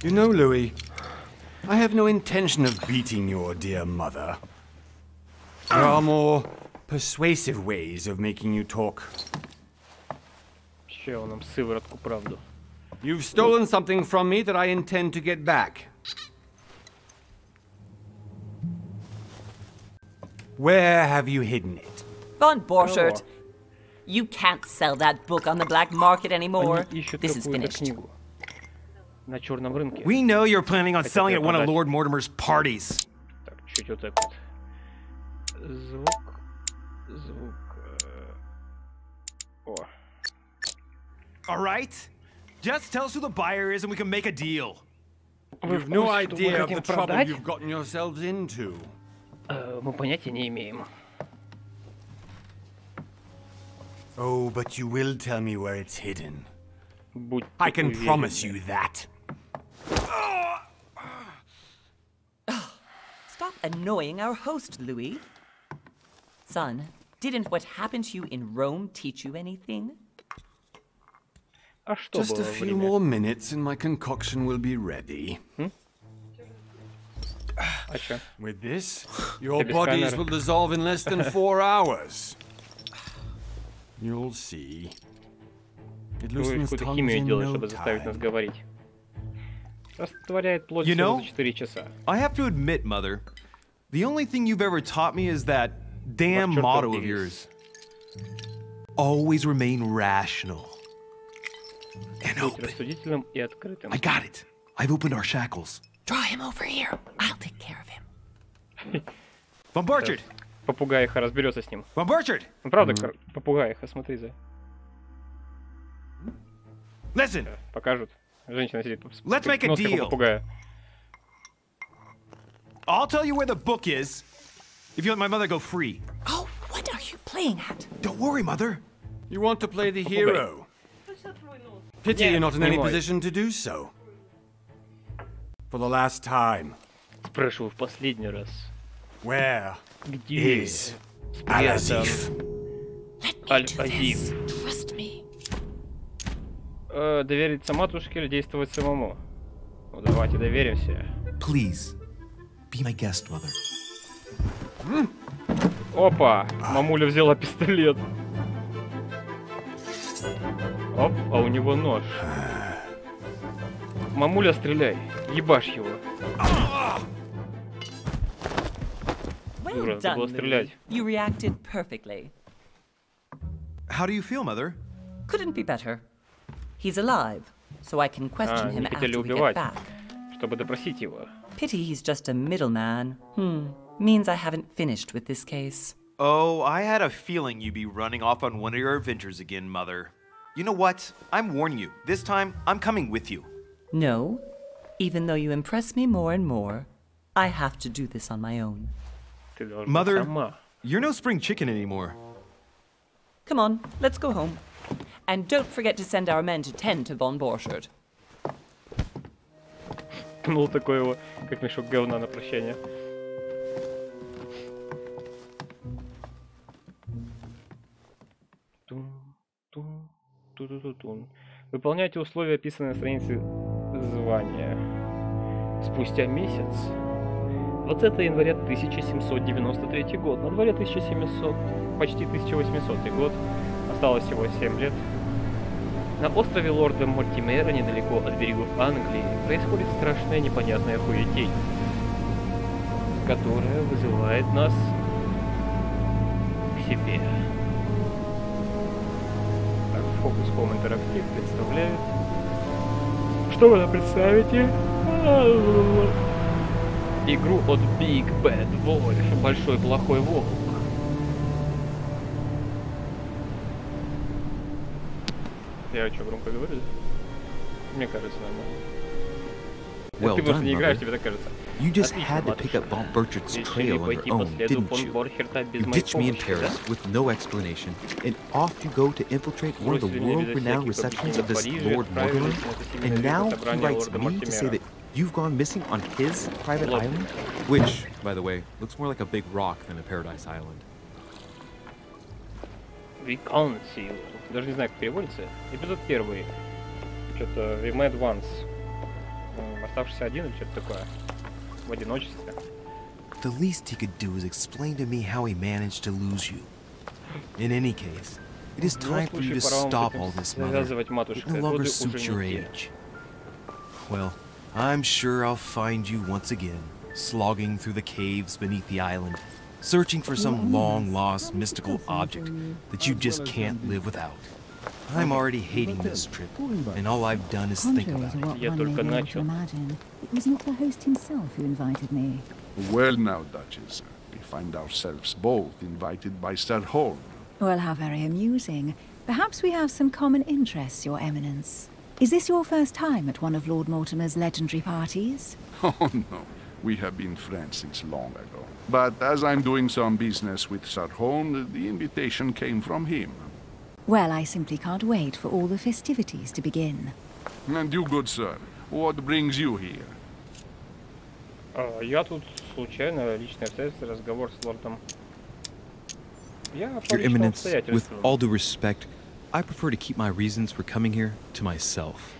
You know, Louis, I have no intention of beating your dear mother. There are more persuasive ways of making you talk. Ще он нам сыворотку правду. You've stolen something from me that I intend to get back. Where have you hidden it? Von Borchert, you can't sell that book on the black market anymore. This is finished. На черном рынке. We know you're planning on selling at one of Lord Mortimer's parties. Так, чуть вот так вот. Звук. О. All right. Just tell us who the buyer is and we can make a deal. You've no idea of the trouble you've gotten yourselves into. Мы понятия не имеем. Oh, but you will tell me where it's hidden. Будь I can promise you that. Stop annoying our host, Louis. Son, didn't what happened to you in Rome teach you anything? А что Just было a во few время? more minutes and my concoction will be ready. А чё? With this, your без bodies камеры. will dissolve in less than 4 hours. You'll see. It Ты loosens какую-то tongues химию in делаешь, no чтобы заставить нас time. говорить. Растворяет плоть You всего know? за 4 часа. I have to admit, Mother, the only thing you've ever taught me is that damn чертов motto of девиз. yours. Always remain rational. And Быть open. рассудительным и открытым. I got it. I've opened our shackles. Draw him over here. I'll take care of him. Von Borchert! Попугаиха разберется с ним. Von Borchert! Ну правда, попугаиха, смотри за. Listen! Покажут. Женщина сидит. Let's make a нос как у deal. попугая. I'll tell you where the book is if you let my mother go free. Oh, what are you playing at? Don't worry, Mother. You want to play the hero? Pity Нет, you're not in any не мой. position to do so. For the last time, Спрашиваю в последний раз. where Где is спрятан Al-Azif? Let me do Аль-Азиф? this. Trust me. Довериться матушке или действовать самому? Ну давайте доверимся. Please, be my guest, Mother. Опа! Мамуля взяла пистолет. Оп, а у него нож. Мамуля, стреляй. Ебашь его. Well Дура, надо было done, стрелять. Louis. You reacted perfectly. How do you feel, Mother? Couldn't be better. He's alive, so I can question him не хотели after we get убивать, back. чтобы допросить его. Pity he's just a middleman. Means I haven't finished with this case. Oh, I had a feeling you'd be running off on one of your adventures again, Mother. You know what? I'm warning you. This time, I'm coming with you. No, even though you impress me more and more, I have to do this on my own. Ты должна Mother, сама. you're no spring chicken anymore. Come on, let's go home. And don't forget to send our men to tend to Von Borchert. Пнул такой его, как мешок говна на прощание. Тун-тун-тун-тун-тун. Выполняйте условия, описанные на странице звания. Спустя месяц. 20 января 1793 год. На дворе 1700, почти 1800 год. Осталось всего 7 лет. На острове лорда Мортимера, недалеко от берегов Англии, происходит страшная непонятная хуетень, которая вызывает нас к себе. Так, Focus Home Interactive представляет. Что вы нам представите? Игру от Big Bad Wolf, большой плохой волк. Я что, громко говорю? Мне кажется, нормально. Well Ты просто done, не играешь, Mother. тебе так кажется. You just Отлично, had to матушка. pick up Von Berchert's Решили trail on пойти your по own, следу didn't фон you? Борхерта без You моей ditched me in помощи, Paris да? with no explanation, and off you go to infiltrate one of the Бросили меня безо world-renowned всяких receptions объяснений of this в Париже, Lord отправились Mortimer, на это and семейное now he собрание writes лорда me to say Мортимера. that you've gone missing on his private Лорд. island, which, by the way, looks more like a big rock than a paradise island. We can't see you. Даже не знаю, как переводится. Эпизод первый. Что-то We met once. Оставшийся один или что-то такое. В одиночестве. The least he could do is explain to me how he managed to lose you. In any case, it is time for you to stop all this, mother. It no longer suits your age. Well, I'm sure I'll find you once again, slogging through the caves beneath the island, searching for some long-lost mystical object that you just can't live without. I'm already hating this trip, and all I've done is think about it. Я только начал. It was not the host himself who invited me. Well now, Duchess, we find ourselves both invited by Sir Holm. Well, how very amusing. Perhaps we have some common interests, Your Eminence. Is this your first time at one of Lord Mortimer's legendary parties? Oh no, we have been friends since long ago. But as I'm doing some business with Sir Holm, the invitation came from him. Well, I simply can't wait for all the festivities to begin. And you, good sir, what brings you here? Я тут случайно, личное обстоятельство, разговор с лордом. Your Eminence, with all due respect, I prefer to keep my reasons for coming here to myself.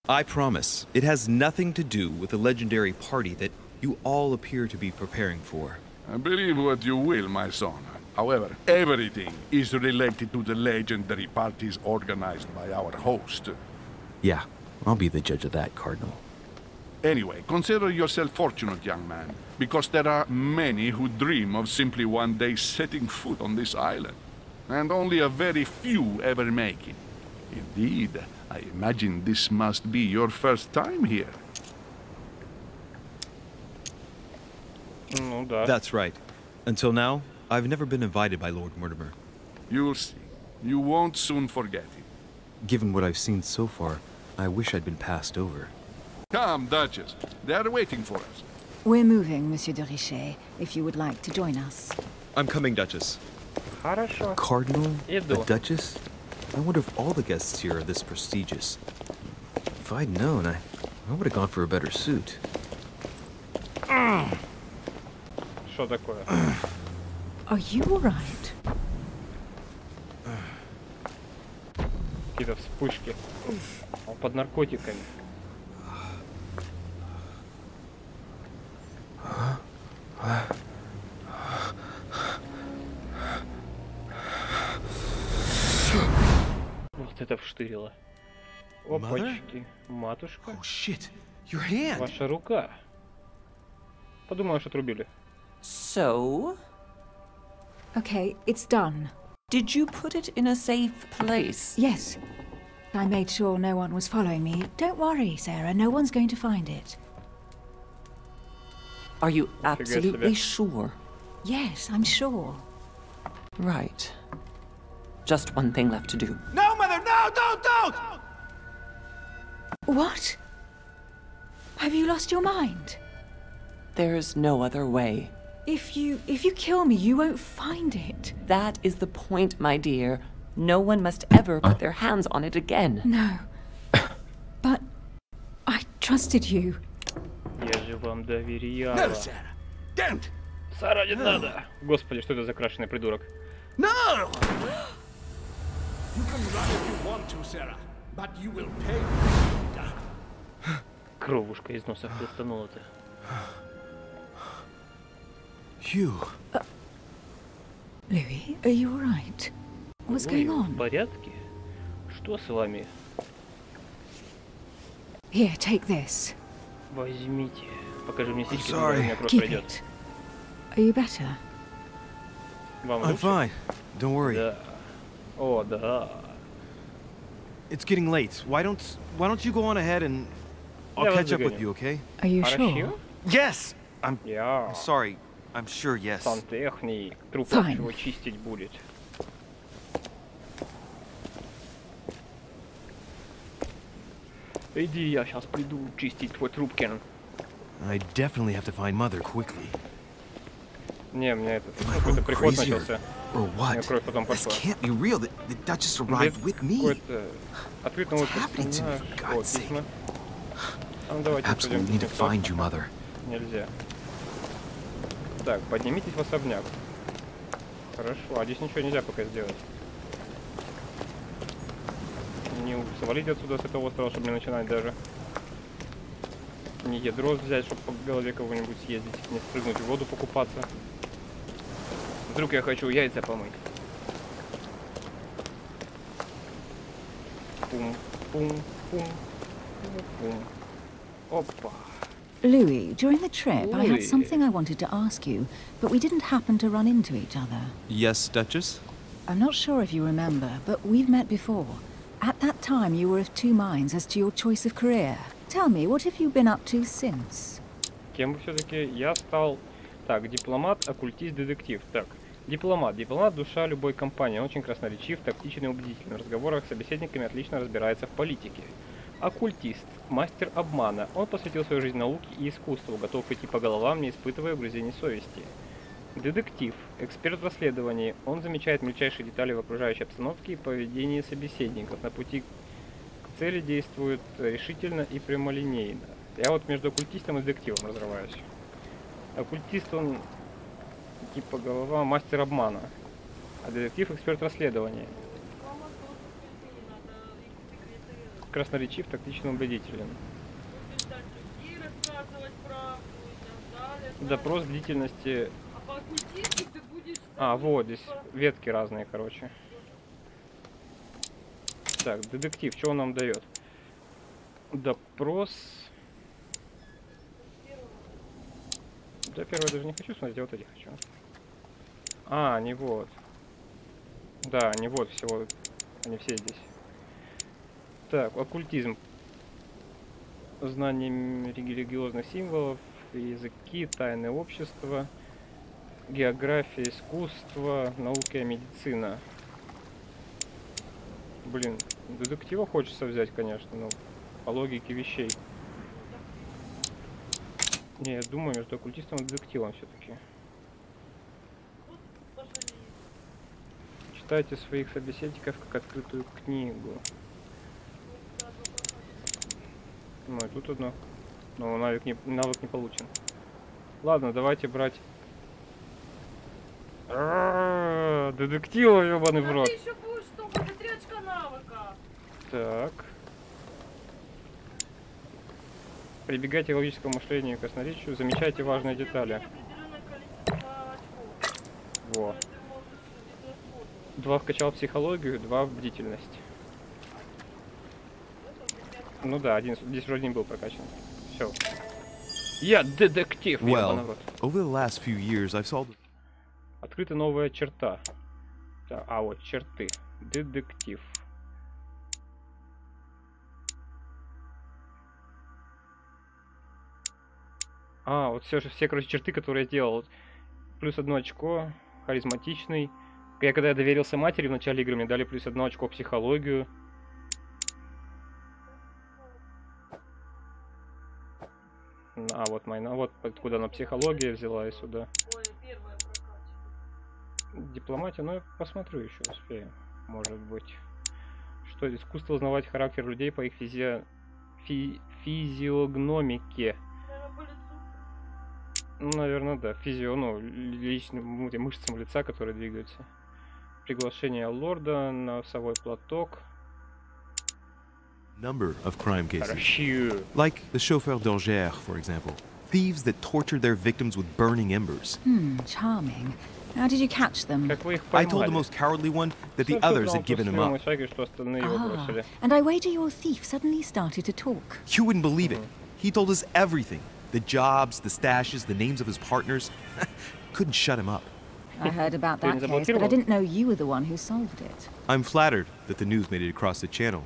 I promise, it has nothing to do with the legendary party that you all appear to be preparing for. Believe what you will, my son. However, everything is related to the legendary parties organized by our host. Yeah, I'll be the judge of that, Cardinal. Anyway, consider yourself fortunate, young man, because there are many who dream of simply one day setting foot on this island, and only a very few ever make it. Indeed, I imagine this must be your first time here. Ну да. That's right. Until now, I've never been invited by Lord Mortimer. You'll see. You won't soon forget it. Given what I've seen so far, I wish I'd been passed over. Come, Duchess. They are waiting for us. We're moving, Monsieur de Richet, if you would like to join us. I'm coming, Duchess. Хорошо. Cardinal? Иду. A Duchess? I wonder if all the guests here are this prestigious. If I'd known, I would have gone for a better suit. Что такое? Are you all right? Какие-то вспышки. Он под наркотиками. Вот это вштырило. Опачки. Матушка. Oh shit, your hand! Ваша рука. Подумаю, что отрубили. So, Okay, it's done. did you put it in a safe place? Yes. I made sure no one was following me. Don't worry, Sarah, no one's going to find it. Are you себе. absolutely sure? Yes, I'm sure. Right. Just one thing left to do. No, Mother, no, don't! What? Have you lost your mind? There's no other way. If you kill me, you won't find it. That is the point, my dear. No one must ever put their hands on it again. No. But I trusted you. Я же вам доверяла. No, Sarah, don't! Сара, не надо! Господи, что это за крашеный придурок? No! You can run if you want to, Sarah, but you will pay. Кровушка из носа хлестанула-то. Hugh. Louis, are you all right? What's Вы going в on? порядке? Что с вами? Here, take this. Возьмите. Покажи мне сиськи, у sorry. меня кровь Keep пройдет. it. Are you better? Вам I'm лучше? fine. Don't worry. Да. О, да. It's getting late. Why don't you go on ahead and I'll Я вас catch up with догоню. you, okay? Are you Хорошо? sure? Yes! I'm Я. sorry. I'm sure, yes. Сантехник. Труп Fine. его чистить будет. Иди, я сейчас приду чистить твой трубкин. I definitely have to find Mother quickly. Не, мне этот Am I какой-то going приход crazy начался. or У меня what? кровь потом This пошла. can't be real. The Duchess arrived with me. Какой-то ответ на вот happening to me, for God's sake? письма. А ну давайте Absolutely пойдем. need to find you, Mother. Нельзя. Так, поднимитесь в особняк. Хорошо, а здесь ничего нельзя пока сделать. Не свалить отсюда с этого острова, чтобы не начинать даже. Не ядро взять, чтобы по голове кого-нибудь съездить, не спрыгнуть в воду покупаться. Вдруг я хочу яйца помыть. Пум-пум-пум-пум-пум. Опа. Louis, during the trip, I had something I wanted to ask you, but we didn't happen to run into each other. Yes, Duchess? I'm not sure if you remember, but we've met before. At that time, you were of two minds as to your choice of career. Tell me, what have you been up to since? Кем все-таки я стал? Так, дипломат, оккультист, детектив. Так, дипломат. Дипломат — душа любой компании. Он очень красноречив, тактичен и убедителен. В разговорах с собеседниками отлично разбирается в политике. Оккультист, мастер обмана. Он посвятил свою жизнь науке и искусству, готов идти по головам, не испытывая угрызений совести. Детектив, эксперт в расследовании. Он замечает мельчайшие детали в окружающей обстановке и поведении собеседников. На пути к цели действует решительно и прямолинейно. Я вот между оккультистом и детективом разрываюсь. Оккультист, он типа голова, мастер обмана. А детектив — эксперт в расследовании. Красноречив, тактично убедителен. Допрос длительности. А, вот здесь ветки разные, короче. Так, детектив, что он нам дает? Допрос. Да, первое даже не хочу смотреть, я вот эти хочу. А, не вот. Да, не вот всего. Они все здесь. Так, оккультизм. Знание религиозных символов, языки, тайны общества, география, искусство, наука и медицина. Блин, детектива хочется взять, конечно, но по логике вещей. Не, я думаю, между оккультистом и детективом все-таки. Читайте своих собеседников как открытую книгу. Ну и тут одно. Но навык не получен. Ладно, давайте брать. Детектива, ёбаный в рот. Так. Прибегайте к логическому мышлению и красноречию, замечайте важные детали. Во. 2 вкачал психологию, 2 в бдительность. Ну да, здесь вроде не был прокачан. Все. Я детектив, Well, over the last few years I've solved... Открыта новая черта. Так, а вот черты. Детектив. А, вот все, короче, черты, которые я делал. Плюс 1 очко, харизматичный. Когда я доверился матери в начале игры, мне дали плюс 1 очко психологию. А, вот майна, вот откуда она психология взяла и сюда. Дипломатия, ну я посмотрю еще, успею, может быть. Что, искусство узнавать характер людей по их физиогномике. Ну, наверное, да. Личным мышцам лица, которые двигаются. Приглашение лорда, носовой платок. Number of crime cases. Like the chauffeur d'Alger, for example. Thieves that tortured their victims with burning embers. Charming. How did you catch them? I told the most cowardly one that the others had given him up. And I wager your thief suddenly started to talk. You wouldn't believe it. He told us everything. The jobs, the stashes, the names of his partners. Couldn't shut him up. I heard about that case, but I didn't know you were the one who solved it. I'm flattered that the news made it across the channel.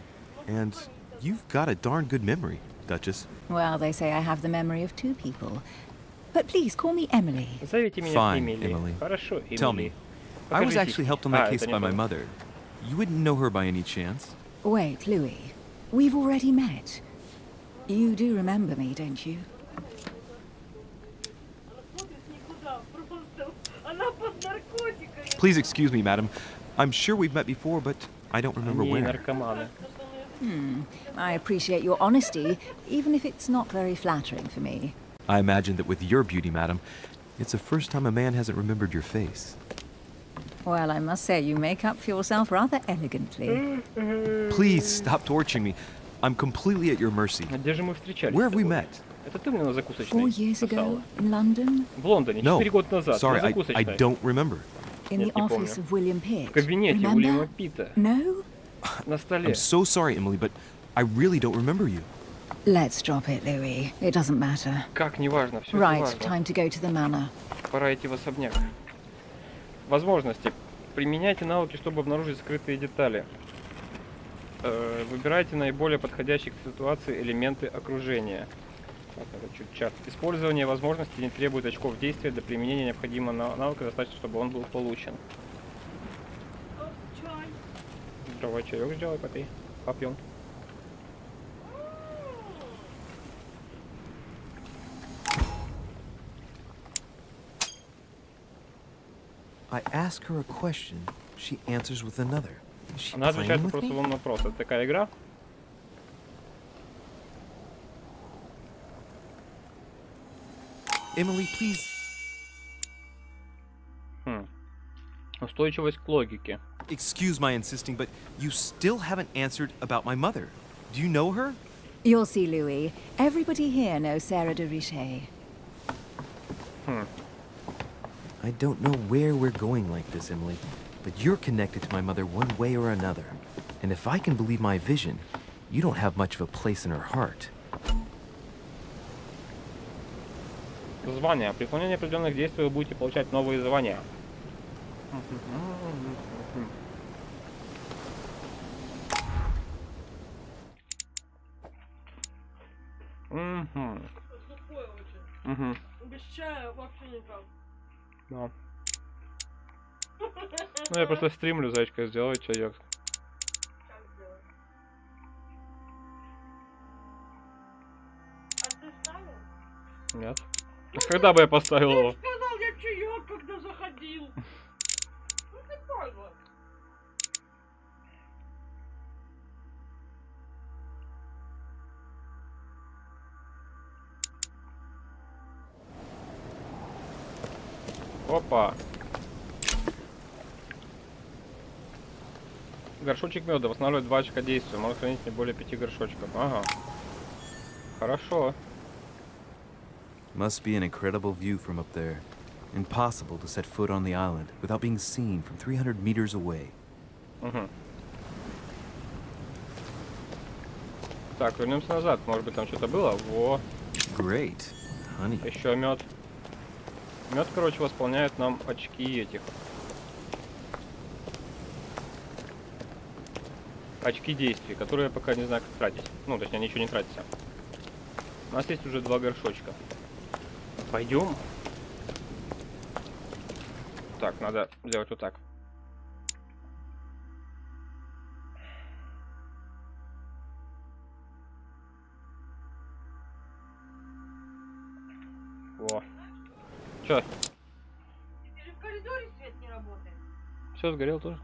And you've got a darn good memory, Duchess. Well, they say I have the memory of 2 people. But please, call me Emily. Fine, Emily. Tell me, I was actually helped on that case by my mother. You wouldn't know her by any chance? Wait, Louis. We've already met. You do remember me, don't you? Please excuse me, madam. I'm sure we've met before, but I don't remember where. I appreciate your honesty, even if it's not very flattering for me. I imagine that with your beauty, madam, it's the first time a man hasn't remembered your face. Well, I must say you make up for yourself rather elegantly. Please stop torturing me. I'm completely at your mercy. А где же мы встречались? Where have we met? Это ты мне на закусочной 4 years писала? ago in London, В Лондоне, No. 4 года назад, Sorry, на I закусочной. don't remember. in Нет, the не office помню. of William Pitt. В кабинете Remember? Уильяма Питта. No? На столе. I'm so sorry, Emily, but I really don't remember you. Let's drop it, Louis. It doesn't matter. Как, неважно, все Right, важно. time to go to the manor. Пора идти в особняк. Возможности. Применяйте навыки, чтобы обнаружить скрытые детали. Выбирайте наиболее подходящие к ситуации элементы окружения. Вот это чуть чат. Использование возможностей не требует очков действия. Для применения необходимо навыка, достаточно, чтобы он был получен. Давай чаек сделай, попей. Попьем. I ask her a question, she answers with another. Is she Она отвечает playing with просто me? на вопрос. Это такая игра? Emily, please. Устойчивость к логике. Excuse my insisting, but you still haven't answered about my mother. Do you know her? You'll see, Louis. Everybody here knows Sarah de Richet. I don't know where we're going like this, Emily, but you're connected to my mother one way or another. And if I can believe my vision, you don't have much of a place in her heart. Звания. При выполнении определенных действий вы будете получать новые звания. Без чая вообще никак. Да. Ну я просто стримлю, зайчка, сделай чаек. Как сделать? А ты ставил? Нет. А когда бы я поставил Ты его? сказал, я чаек, когда заходил. Ну ты понял. Опа. Горшочек меда восстанавливает 2 очка действия. Может хранить не более 5 горшочков. Ага. Хорошо. Must be an incredible view from up there. Impossible to set foot on the island without being seen from 300 meters away. Угу. Так, вернемся назад. Может быть там что-то было? Во. Great. Honey. Еще мед. Мед, короче, восполняет нам очки этих. Очки действий, которые я пока не знаю, как тратить. Ну, точнее, ничего не тратится. У нас есть уже 2 горшочка. Пойдем. Так, надо сделать вот так. Во. Чё? Теперь в коридоре свет не работает. Все сгорел тоже.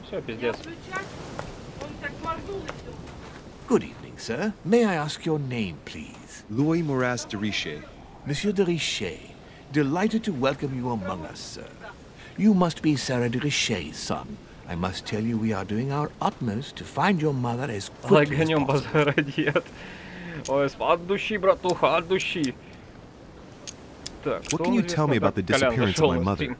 Все, пиздец. Включать, он так моргнул и все. Good evening, sir. May I ask your name, please? Louis Moras de Richet. Monsieur de Richet. Delighted to welcome you among us, sir. You must be Sarah de Richet's son. I must tell you we are doing our utmost to find your mother as quickly as Лаганем possible. базара дед. Ой, от души, братуха, от души. Так, What can you tell me about the disappearance of my mother?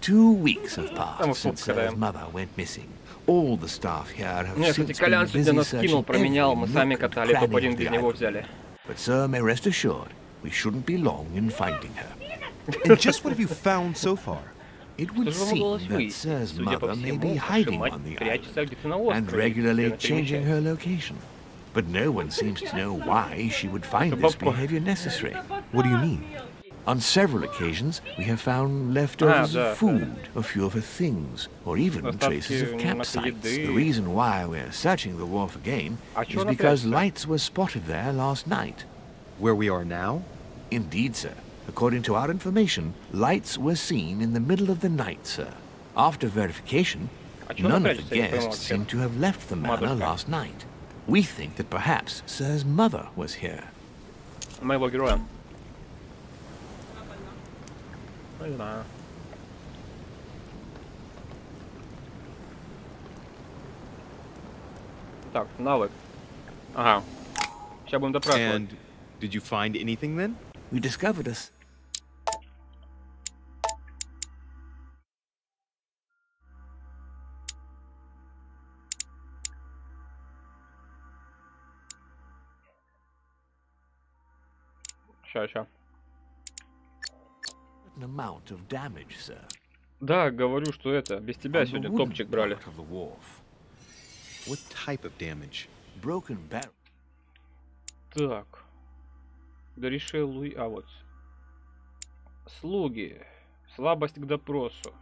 2 weeks have passed Там since фотка, Sarah's да. mother went missing. All the staff here have Нет, since кстати, been Колян сегодня busy нас кинул, searching променял, every мы сами nook and катали, cranny топ-1 of the без него island. взяли. But sir, may rest assured, we shouldn't be long in finding her. And just what have you found so far? It Что would же вам seem удалось that выяснить? Sir's Судя по mother may всему, be ваша hiding мать on the прячется island где-то на and острове, regularly где changing перемещается. her location. But no one seems to know why she would find this behavior necessary. What do you mean? On several occasions, we have found leftovers да, of food, a few of her things, or even Остатки traces of нашей campsites. еды. The reason why we're searching the wharf again А чё is она because прячется? lights were spotted there last night. Where we are now? Indeed, sir. According to our information, lights were seen in the middle of the night, sir. After verification, А чё она none of the прячется, я не пойму guests вообще. seem to have left the manor Матушка. last night. We think that perhaps Sir's mother was here. Моего героя. Не знаю. Так, навык. Ага. Сейчас будем допрашивать. And did you find anything then? We discovered us. Ща. An amount of damage, sir. Да, говорю, что это, без тебя сегодня топчик брали. What type of damage? Broken barrel. Так. Да решил Луи. А вот. Слуги. Слабость к допросу.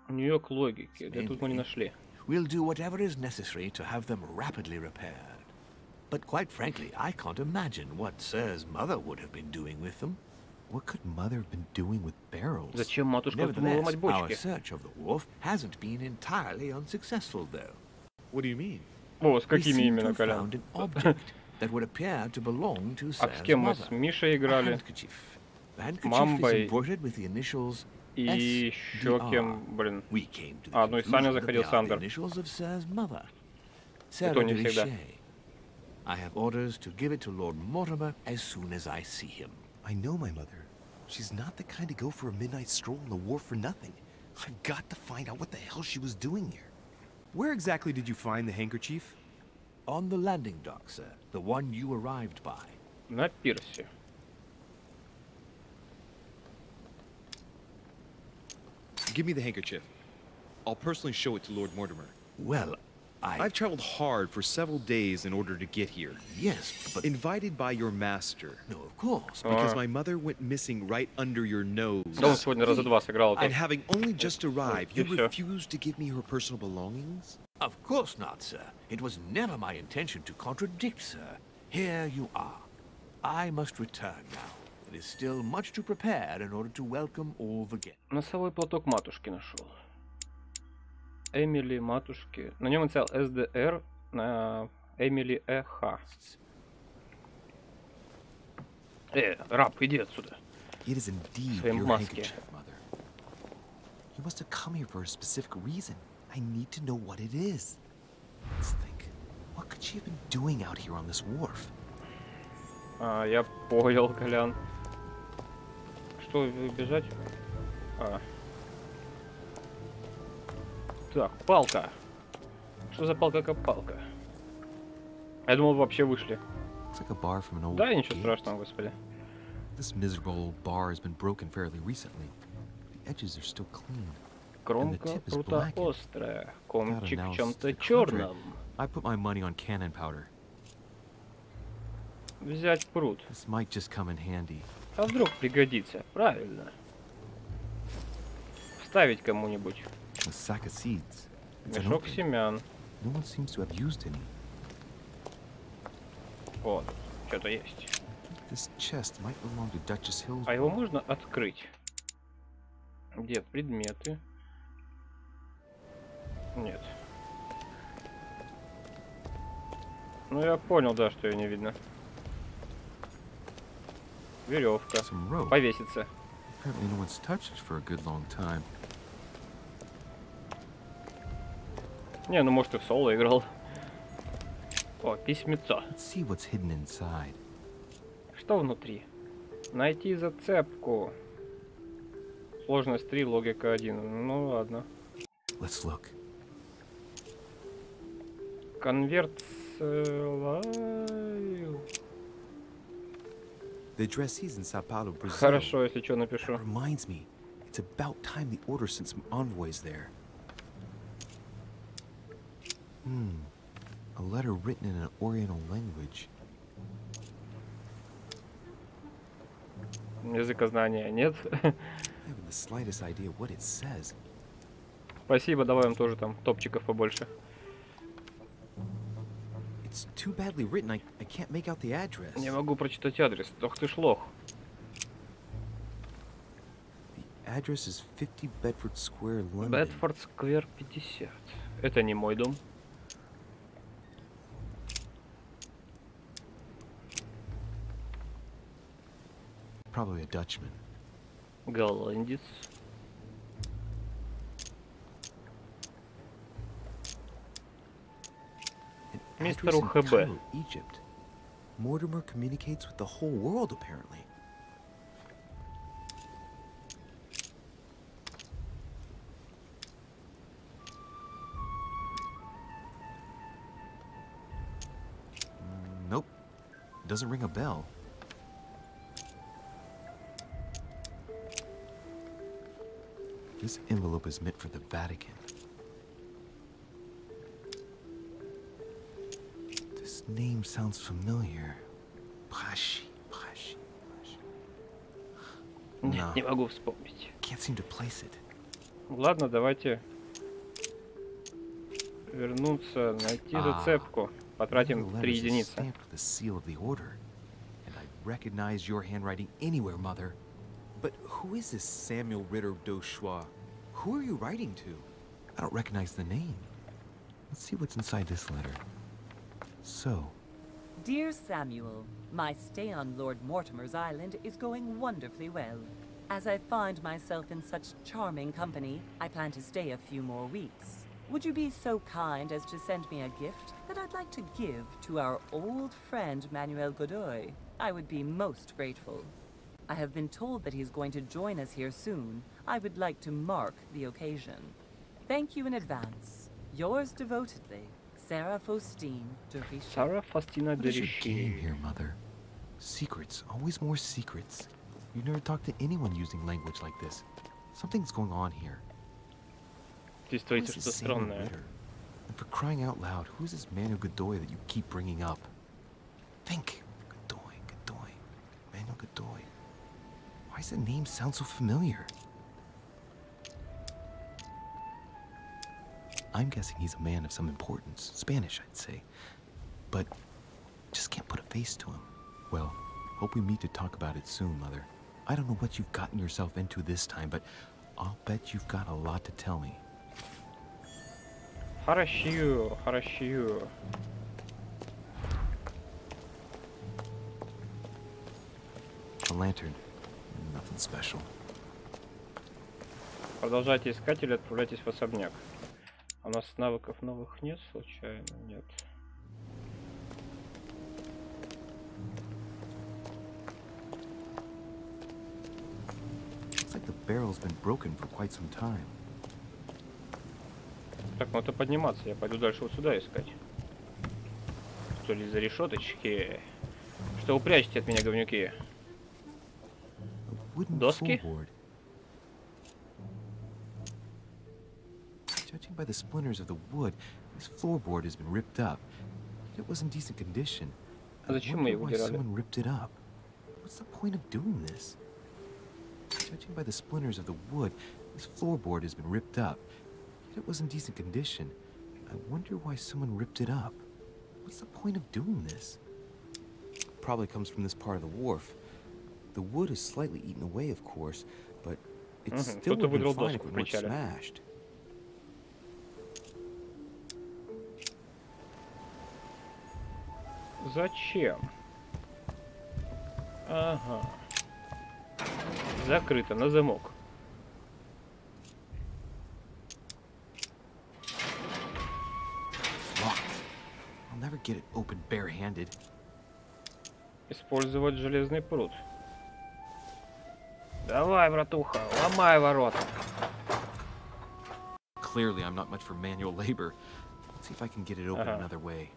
У нее к логике. Да тут мы не нашли. We'll do whatever is necessary to have them rapidly repaired. But quite frankly, I can't imagine what Sir's mother would have been doing with them. What could Mother have been doing with barrels? Зачем матушка думала ломать Our бочки? search of the wharf hasn't been entirely unsuccessful, though. What do you mean? О, с We какими seem to именно, have Колян? found an object that would appear to belong to А с Sir's кем мы mother. с Мишей A играли? handkerchief. The handkerchief is Мамбой. embroidered with the initials И еще SDR. кем, блин. We came to the А, ну и Саня conclusion that заходил they are Сандер. the initials of Sir's mother. Это не всегда. I have orders to give it to Lord Mortimer as soon as I see him. I know my mother. She's not the kind to go for a midnight stroll on the wharf for nothing. I've got to find out what the hell she was doing here. Where exactly did you find the handkerchief? On the landing dock, sir. The one you arrived by. На пирсе. Give me the handkerchief. I'll personally show it to Lord Mortimer. Well, I've traveled hard for several days in order to get here. Yes, but... Invited by your master. No, of course. Because my mother went missing right under your nose. Да он сегодня раза два сыграл. And having only just arrived, you И всё. refused to give me her personal belongings? Of course not, sir. It was never my intention to contradict, sir. Here you are. I must return now. It is still much to prepare in order to welcome all the guests. Носовой платок матушки нашел. Эмили матушки. На нем инициал СДР, на Эмили ЭХ. Раб, иди отсюда. It is indeed Своей your маске. handkerchief, Mother. You must have come here for a specific reason. I need to know what it is. Let's think. What could she have been doing out here on this wharf? А, я понял, Колян. Что, бежать? А. Так, палка. Что за палка-копалка? Я думал, вообще вышли. Looks like a bar from an old Да, ничего gate. страшного, господи. This miserable old bar has been broken fairly recently. The edges are still clean. Кромка прута острая. Комчик Gotta в now чем-то stick черном. I put my money on cannon powder. Взять прут. This might just come in handy. А вдруг пригодится? Правильно. Вставить кому-нибудь. A sack of seeds. It's an Мешок opening. семян. No one seems to have used any. Вот, что-то есть. This chest might belong to Duchess Hill's. А его можно открыть? Где предметы? Нет. Ну я понял, да, что ее не видно. Веревка. Some rope. Повеситься. Apparently no one's touched it for a good long time. Не, ну может и в соло играл. О, письмецо. Let's see what's hidden inside. Что внутри? Найти зацепку. Сложность 3, логика 1. Ну ладно. Let's look. Конверт. The addressee's in Sao Paulo, Brazil. Хорошо, если что, напишу. That reminds me, it's about time the order sent some envoys there. A letter written in an Oriental language. Языкознания нет. I haven't the slightest idea what it says. Спасибо, давай им тоже там топчиков побольше. It's too badly written, I can't make out the address. Не могу прочитать адрес. Ох ты ж лох. The address is 50 Bedford Square, London. Бэдфорд Сквер 50. Это не мой дом. Probably a Dutchman. Голландец. Мистеру ХБ. Egypt. Mortimer communicates with the whole world, apparently. Nope. Doesn't ring a bell. This envelope is meant for the Vatican. This name sounds familiar. Pashi. Нет, не могу вспомнить. Can't seem to place it. Ладно, давайте вернуться, найти зацепку. Потратим 3 единицы. The seal of the order. And I recognize your handwriting anywhere, Mother. But who is this Samuel Ritter Dauchois? Who are you writing to? I don't recognize the name. Let's see what's inside this letter. So. Dear Samuel, my stay on Lord Mortimer's island is going wonderfully well. As I find myself in such charming company, I plan to stay a few more weeks. Would you be so kind as to send me a gift that I'd like to give to our old friend Manuel Godoy? I would be most grateful. I have been told that he's going to join us here soon. I would like to mark the occasion. Thank you in advance. Yours devotedly, Sarah Faustine de Richet. Sarah Faustina de What is your game Richet. here, Mother? Secrets, always more secrets. You never talk to anyone using language like this. Something's going on here. Действуйте, что странное. And for crying out loud, who's this Manuel Godoy that you keep bringing up? Think. Godoy. Manuel Godoy. Why does the name sound so familiar? I'm guessing he's a man of some importance. Spanish, I'd say. But just can't put a face to him. Well, hope we meet to talk about it soon, Mother. I don't know what you've gotten yourself into this time, but I'll bet you've got a lot to tell me. Хорошо. A lantern. Nothing special. Продолжайте искать или отправляйтесь в особняк. А у нас навыков новых нет, случайно? Нет. Looks like the barrel's been broken for quite some time. Так, надо подниматься. Я пойду дальше вот сюда искать. Что ли за решеточки? Что вы прячете от меня, говнюки? Доски? Judging by the splinters of the wood, this floorboard has been ripped up. It was in decent condition. А зачем мы его why убирали? someone ripped it up. What's the point of doing this? Judging by the splinters of the wood, this floorboard has been ripped up. It was in decent condition. I wonder why someone ripped it up. What's the point of doing this? Probably comes from this part of the wharf. The wood is slightly eaten away, of course, but it still would have been fine if it weren't smashed. Зачем? Ага. Закрыто на замок. I'll never get it open bare-handed. Использовать железный пруд. Давай, братуха, ломай ворота. Clearly, I'm not much for manual labor. Let's see if I can get it open another way.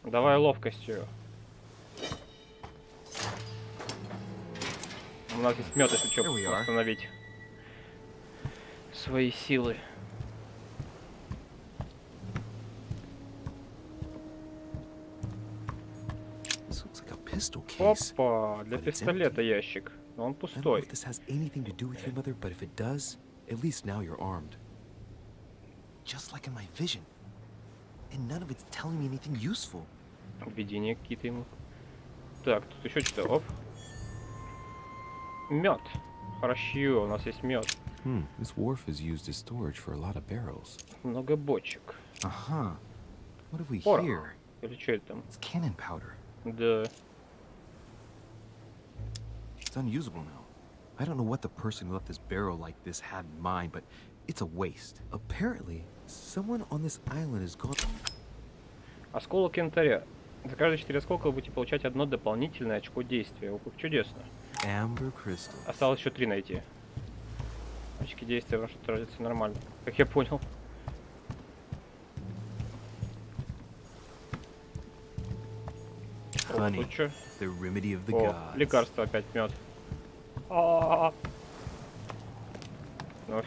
Давай ловкостью. У нас есть мёд, если что, восстановить свои силы. Опа, для пистолета ящик, но он пустой. Just like in my vision. And none of it's telling me anything useful. Видения какие-то ему. Так, тут еще что-то. Оп. Мед. Хорошо, у нас есть мед. This wharf is used as storage for a lot of barrels. Много бочек. Ага. What have we Порох. here? Или что это там? It's cannon powder. Да. It's unusable now. I don't know what the person who left this barrel like this had in mind, but it's a waste. Apparently, someone on this island is gone. Осколок янтаря. За каждые 4 осколка вы будете получать одно дополнительное очко действия. О, как чудесно. Осталось еще 3 найти. Очки действия ваши тратятся нормально, как я понял. Honey, the remedy of the gods. Лекарство опять мед. Ну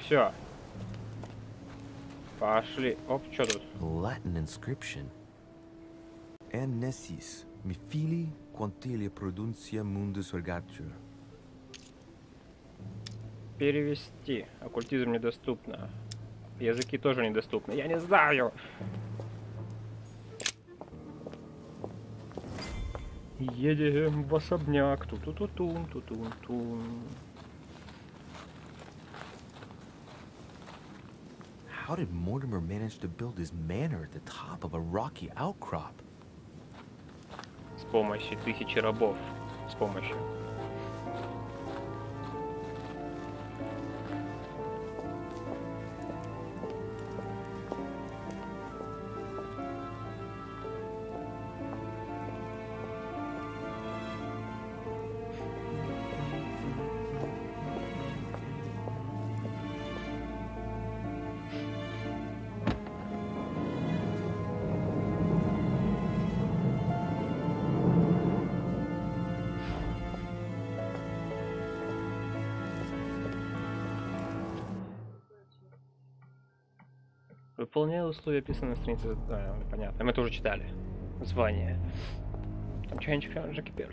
все. Пошли. Оп, что тут? Latin inscription. Nessis, mi fili quantilia produncia mundus ergatur. Перевести. Оккультизм недоступно. Языки тоже недоступны. Я не знаю. Едем в особняк. Ту-ту-ту-тун, ту-тун-тун. How did Mortimer manage to build his manor at the top of a rocky outcrop? С помощью 1000 рабов. С помощью. Выполняю условия, описанные на странице. Понятно, мы тоже читали. Звание. Там чайничек уже кипел.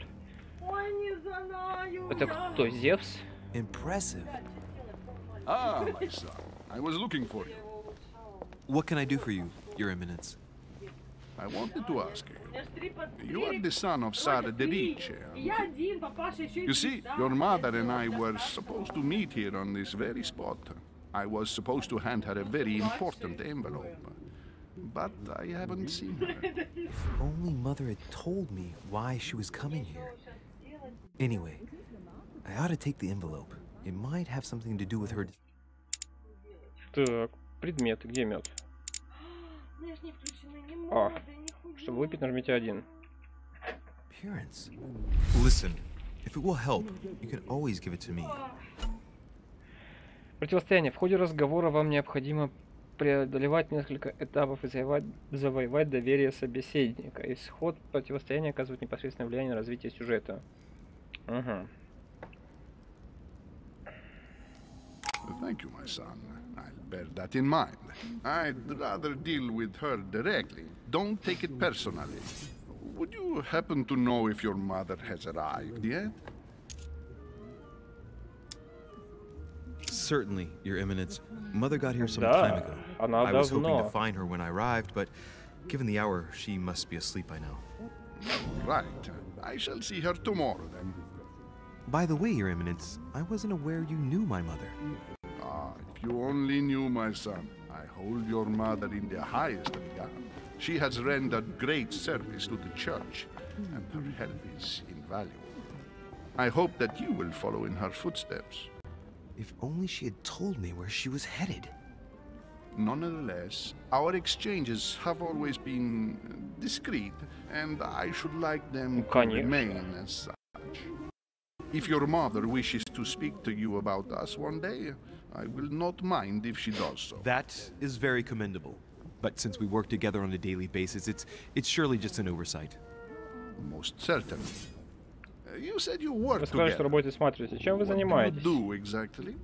Это кто, Зевс? Impressive. Ah, my son. I was looking for you. What can I do for you, Your Eminence? I wanted to ask you. You are the son of Sara Dedice. You see, your mother and I were supposed to meet here on this very spot. I was supposed to hand her a very important envelope, but I haven't seen her. If only Mother had told me why she was coming here. Anyway, I ought to take the envelope. It might have something to do with her. Так, предметы, где мед? Чтобы выпить, нажмите 1. Appearance. Listen, if it will help, you can always give it to me. Противостояние. В ходе разговора вам необходимо преодолевать несколько этапов и завоевать доверие собеседника. Исход противостояния оказывает непосредственное влияние на развитие сюжета. Угу. Thank you, my son. I'll bear that in mind. I'd rather deal with her directly. Don't take it personally. Would you happen to know if your mother has arrived yet? Certainly, Your Eminence. Mother got here some time ago. I was hoping to find her when I arrived, but given the hour, she must be asleep by now. Right. I shall see her tomorrow, then. By the way, Your Eminence, I wasn't aware you knew my mother. Ah, if you only knew, my son. I hold your mother in the highest regard. She has rendered great service to the church, and her help is invaluable. I hope that you will follow in her footsteps. If only she had told me where she was headed. Nonetheless, our exchanges have always been discreet, and I should like them to remain as such. If your mother wishes to speak to you about us one day, I will not mind if she does so. That is very commendable. But since we work together on a daily basis, it's surely just an oversight. Most certainly. You said you work together. Вы сказали, что работаете с матрицей. Чем вы занимаетесь? What do you do exactly?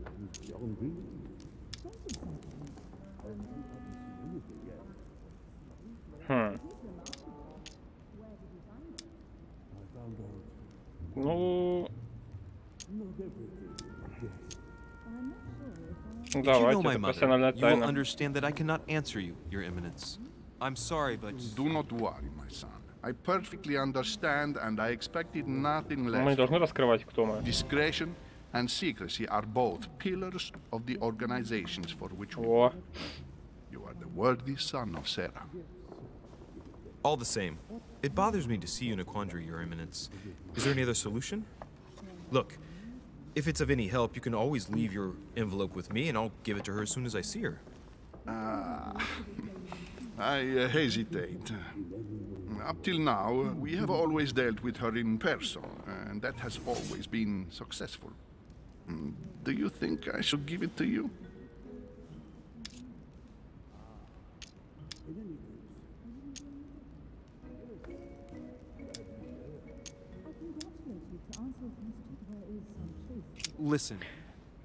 Ну... If you know my mother, you will understand that I cannot answer you, Your Eminence. I'm sorry, but... Do not worry, my son. I perfectly understand, and I expected nothing less. Мы не должны раскрывать, кто мы. Discretion and secrecy are both pillars of the organizations for which we work. You are the worthy son of Sarah. All the same, it bothers me to see you in a quandary, Your Eminence. Is there any other solution? Look, If it's of any help, you can always leave your envelope with me and I'll give it to her as soon as I see her. I hesitate. Up till now, we have always dealt with her in person, and that has always been successful. Do you think I should give it to you? Listen.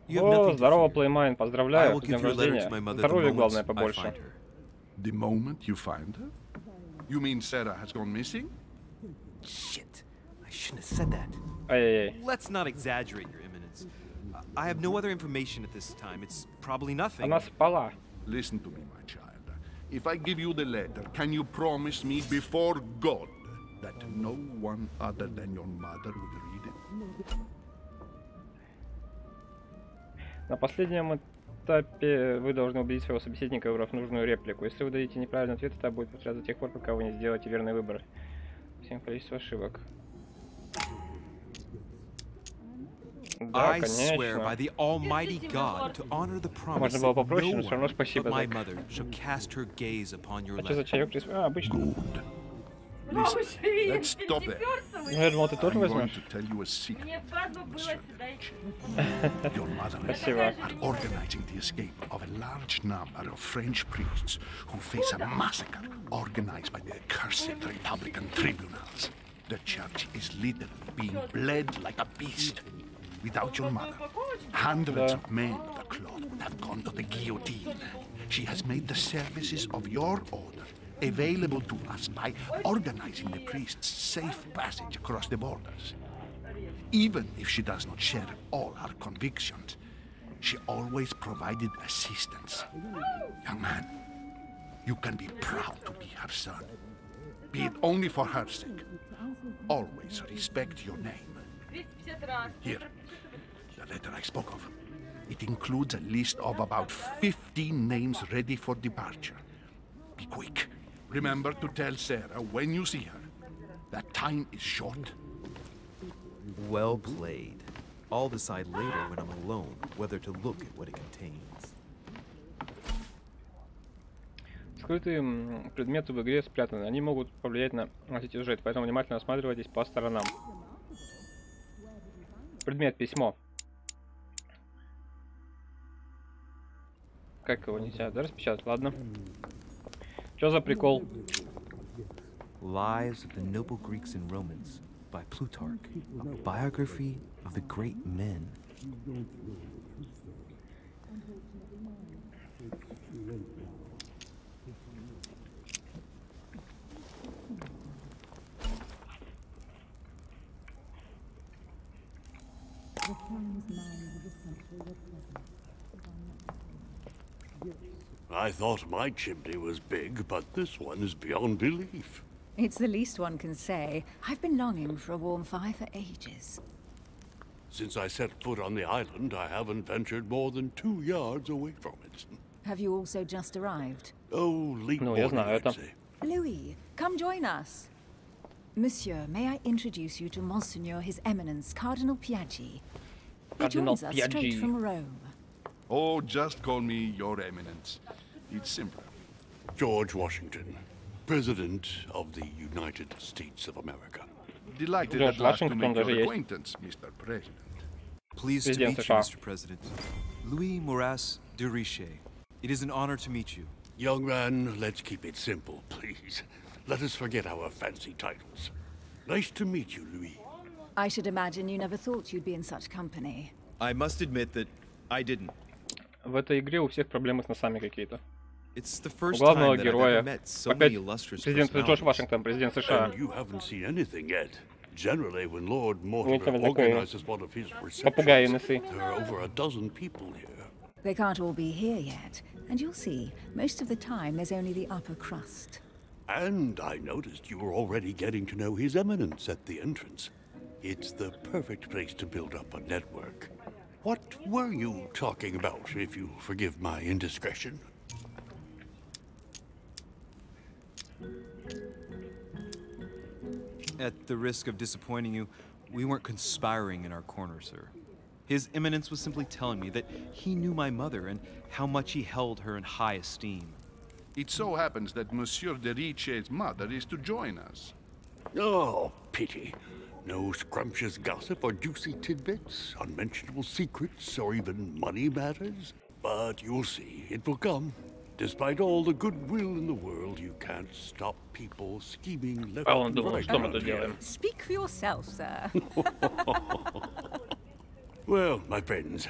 О, здорово, Плеймайн, поздравляю, с днем рождения. Здоровья, главное, побольше. The moment you find her? You mean Sarah has gone missing? Shit. I shouldn't have said that. Ай-яй-яй. Let's not exaggerate, Your Eminence. I have no other information at this time. It's probably nothing. Она спала. Listen to me, my child. If I give you the letter, can you promise me before God that no one other than your mother will read it? На последнем этапе вы должны убедить своего собеседника, выбрав нужную реплику. Если вы дадите неправильный ответ, это будет повторяться до тех пор, пока вы не сделаете верный выбор. Всем количество ошибок. Да, конечно. Можно было попроще, но все равно спасибо. А что за чаек? А, обычно. Listen, let's stop there. Я думал, ты тоже возьмешь. Your mother are organizing the escape of a large number of French priests who face a massacre organized by the accursed Republican tribunals. The church is literally being bled like a beast. Without your mother, hundreds of men of the cloth would have gone to the guillotine. She has made the services of your order available to us by organizing the priests' safe passage across the borders. Even if she does not share all our convictions, she always provided assistance. Young man, you can be proud to be her son. Be it only for her sake. Always respect your name. Here, the letter I spoke of. It includes a list of about 15 names ready for departure. Be quick. Remember to tell Sarah when you see her that time is short. Well played. I'll decide later when I'm alone whether to look at what it contains. Скрытые предметы в игре спрятаны. Они могут повлиять на сюжет, поэтому внимательно осматривайтесь по сторонам. Предмет письмо. Как его нельзя, да, распечатать? Ладно. Что за прикол? Lives of the Noble Greeks and Romans by Plutarch, a biography of the great men. I thought my chimney was big, but this one is beyond belief. It's the least one can say. I've been longing for a warm fire for ages. Since I set foot on the island, I haven't ventured more than 2 yards away from it. Have you also just arrived? Oh, late morning, I'd say. Louis, come join us. Monsieur, may I introduce you to Monseigneur His Eminence, Cardinal Piaggi. He joins us straight from Rome. Oh, just call me Your Eminence. It's simpler. George Washington, President of the United States of America. Delighted at last to make your acquaintance, Mr. President. Pleased to meet you, Mr. President. Louis Moras de Richet. It is an honor to meet you. Young man, let's keep it simple, please. Let us forget our fancy titles. Nice to meet you, Louis. I should imagine you never thought you'd be in such company. I must admit that I didn't. В этой игре у всех проблемы с носами какие-то. У главного героя опять президент Джордж Вашингтон, президент США. Попугаи носы. They can't all be here yet, and you'll see, most of the time there's only the upper crust. And I noticed you were already getting to know His Eminence at the entrance. It's the perfect place to build up a network. What were you talking about, if you forgive my indiscretion? At the risk of disappointing you, we weren't conspiring in our corner, sir. His Eminence was simply telling me that he knew my mother and how much he held her in high esteem. It so happens that Monsieur de Riche's mother is to join us. Oh, pity. No scrumptious gossip or juicy tidbits, unmentionable secrets, or even money matters. But you'll see, it will come. Despite all the goodwill in the world, you can't stop people scheming left and right. Speak for yourself, sir. Well, my friends,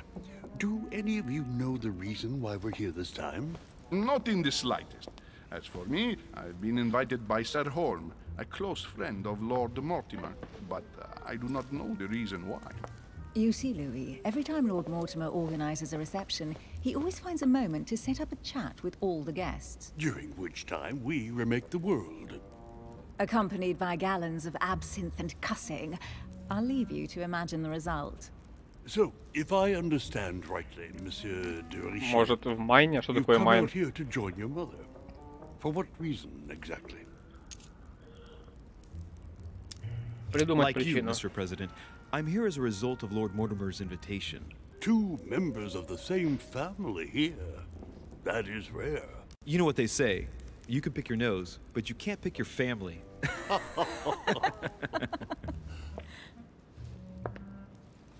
do any of you know the reason why we're here this time? Not in the slightest. As for me, I've been invited by Sir Holm, a close friend of Lord Mortimer, but I do not know the reason why. You see, Louis, every time Lord Mortimer organizes a reception, he always finds a moment to set up a chat with all the guests. During which time we remake the world. Accompanied by gallons of absinthe and cussing. I'll leave you to imagine the result. So, if I understand rightly, Monsieur de Richet, Может, в майне? Что you've такое come майн? out here to join your mother. For what reason exactly? Придумать Like you, причину. Mr. President, I'm here as a result of Lord Mortimer's invitation. 2 members of the same family here. That is rare. You know what they say. You can pick your nose, but you can't pick your family.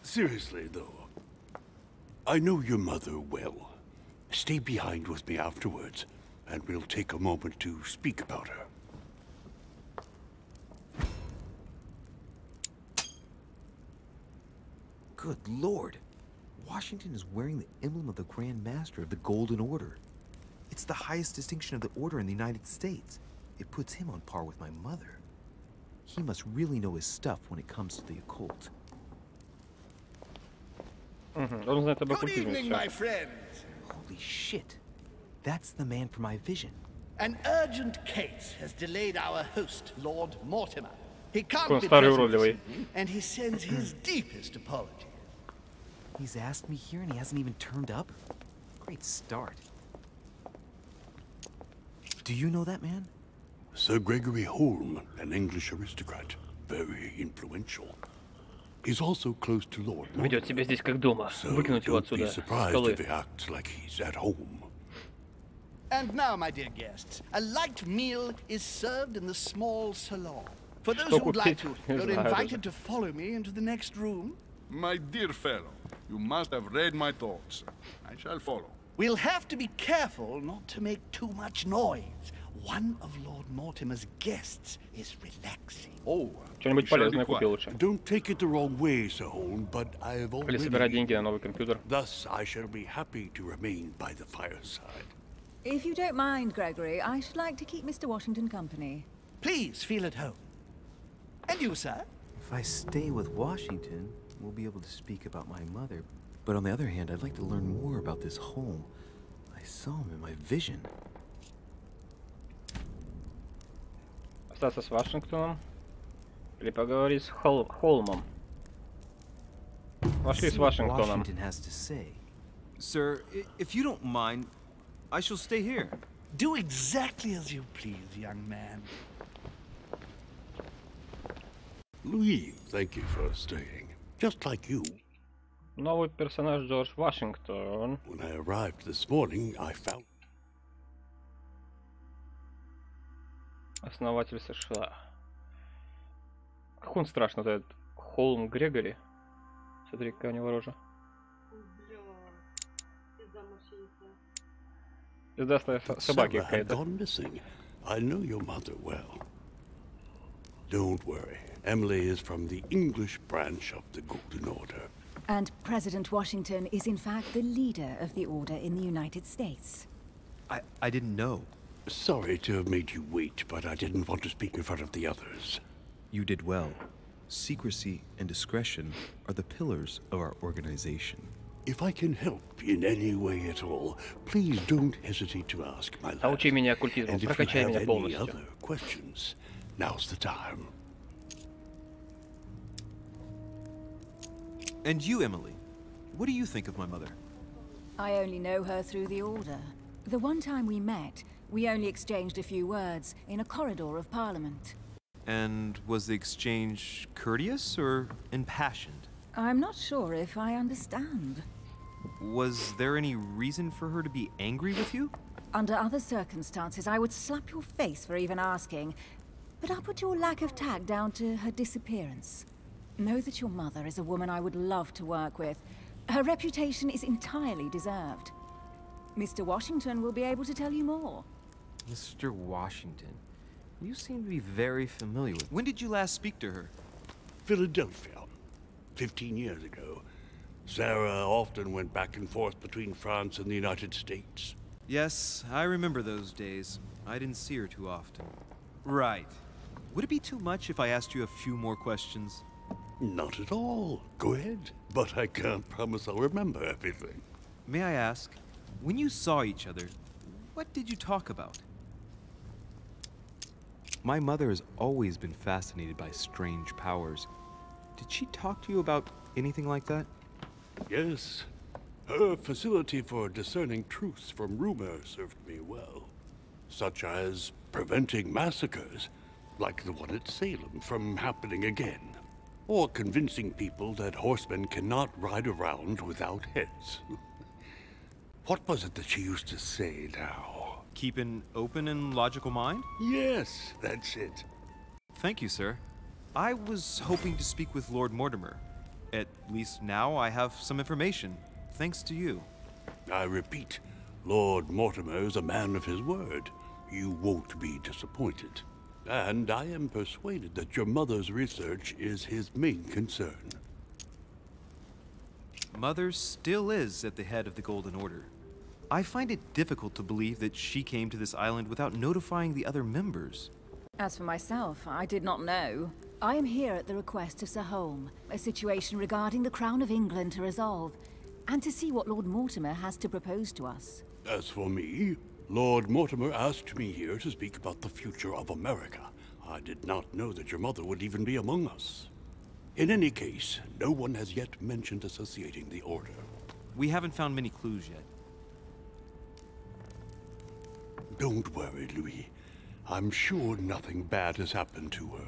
Seriously, though, I know your mother well. Stay behind with me afterwards, and we'll take a moment to speak about her. Good Lord. Washington is wearing the emblem of the Grand Master of the Golden Order. It's the highest distinction of the Order in the United States. It puts him on par with my mother. He must really know his stuff when it comes to the occult. Он знает об Good оккультизме evening, всё. my friends. Holy shit. That's the man for my vision. An urgent case has delayed our host, Lord Mortimer. He can't Он be старый present this уродливый. evening, and he sends his deepest apologies. He's asked me here and he hasn't even turned up? Great start. Do you know that man? Sir Gregory Holm, an English aristocrat. Very influential. He's also close to Lord Mortimer. Ведет себя здесь как дома. Выкинуть его Don't be отсюда с surprised скалы. if he acts like he's at home. And now, my dear guests, a light meal is served in the small salon. For those Что who would like купить? to, Не you're знаю invited даже. to follow me into the next room. My dear fellow, you must have read my thoughts. I shall follow. We'll have to be careful not to make too much noise. One of Lord Mortimer's guests is relaxing. Oh, Что-нибудь полезное купи лучше. Don't take it the wrong way, Sir Holm, but I have Или собирать already... деньги на новый компьютер. Thus, I shall be happy to remain by the fireside. If you don't mind, Gregory, I should like to keep Mr. Washington company. Please feel at home. And you, sir? If I stay with Washington, we'll be able to speak about my mother. But on the other hand, I'd like to learn more about this home. I saw him in my vision. Остаться с Вашингтоном. Или поговорить с Холмом. Пошли с See what Вашингтоном. Washington has to say. Sir, if you don't mind, I shall stay here. Do exactly as you please, young man. Louis, thank you for staying. Just like you. Новый персонаж Джордж Вашингтон. When I arrived this morning, I found... Основатель США. Как он страшно, этот Холм Грегори. Смотри, какая у него рожа. Пизда собаки какая-то. gone missing. I know your mother well. Don't worry. Emily is from the English branch of the Golden Order. And President Washington is in fact the leader of the Order in the United States. I didn't know. Sorry to have made you wait, but I didn't want to speak in front of the others. You did well. Secrecy and discretion are the pillars of our organization. If I can help in any way at all, please don't hesitate to ask, my lad. Научи меня оккультизму, And if you прокачай have меня any полностью. other questions, now's the time. And you, Emily, what do you think of my mother? I only know her through the Order. The one time we met, we only exchanged a few words in a corridor of Parliament. And was the exchange courteous or impassioned? I'm not sure if I understand. Was there any reason for her to be angry with you? Under other circumstances, I would slap your face for even asking. But I'll put your lack of tact down to her disappearance. Know that your mother is a woman I would love to work with. Her reputation is entirely deserved. Mr. Washington will be able to tell you more. Mr. Washington? You seem to be very familiar with... When did you last speak to her? Philadelphia. 15 years ago. Sarah often went back and forth between France and the United States. Yes, I remember those days. I didn't see her too often. Right. Would it be too much if I asked you a few more questions? Not at all. Go ahead. But I can't promise I'll remember everything. May I ask, when you saw each other, what did you talk about? My mother has always been fascinated by strange powers. Did she talk to you about anything like that? Yes. Her facility for discerning truths from rumor served me well. Such as preventing massacres, like the one at Salem, from happening again. Or convincing people that horsemen cannot ride around without heads. What was it that she used to say now? Keep an open and logical mind? Yes, that's it. Thank you, sir. I was hoping to speak with Lord Mortimer. At least now I have some information, thanks to you. I repeat, Lord Mortimer is a man of his word. You won't be disappointed. And I am persuaded that your mother's research is his main concern. Mother still is at the head of the Golden Order. I find it difficult to believe that she came to this island without notifying the other members. As for myself, I did not know. I am here at the request of Sir Holm, a situation regarding the Crown of England to resolve, and to see what Lord Mortimer has to propose to us. As for me, Lord Mortimer asked me here to speak about the future of America. I did not know that your mother would even be among us. In any case, no one has yet mentioned associating the Order. We haven't found many clues yet. Don't worry, Louis. I'm sure nothing bad has happened to her.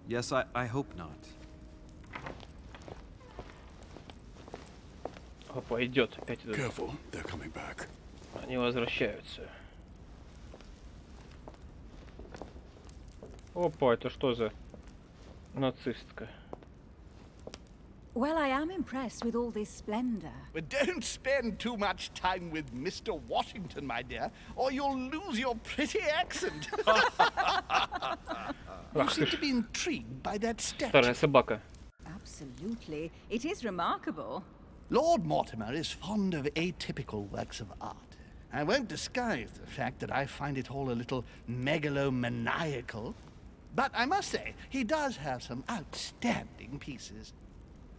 Yes, I hope not. Опа, идет опять этот. Careful, they're coming back. Они возвращаются. Опа, это что за нацистка? Well, I am impressed with all this splendor. But don't spend too much time with Mr. Washington, my dear, or you'll lose your pretty accent. You seem to be intrigued by that statue. Старая собака. Absolutely. It is remarkable. Lord Mortimer is fond of atypical works of art. I won't disguise the fact that I find it all a little megalomaniacal. But I must say, he does have some outstanding pieces.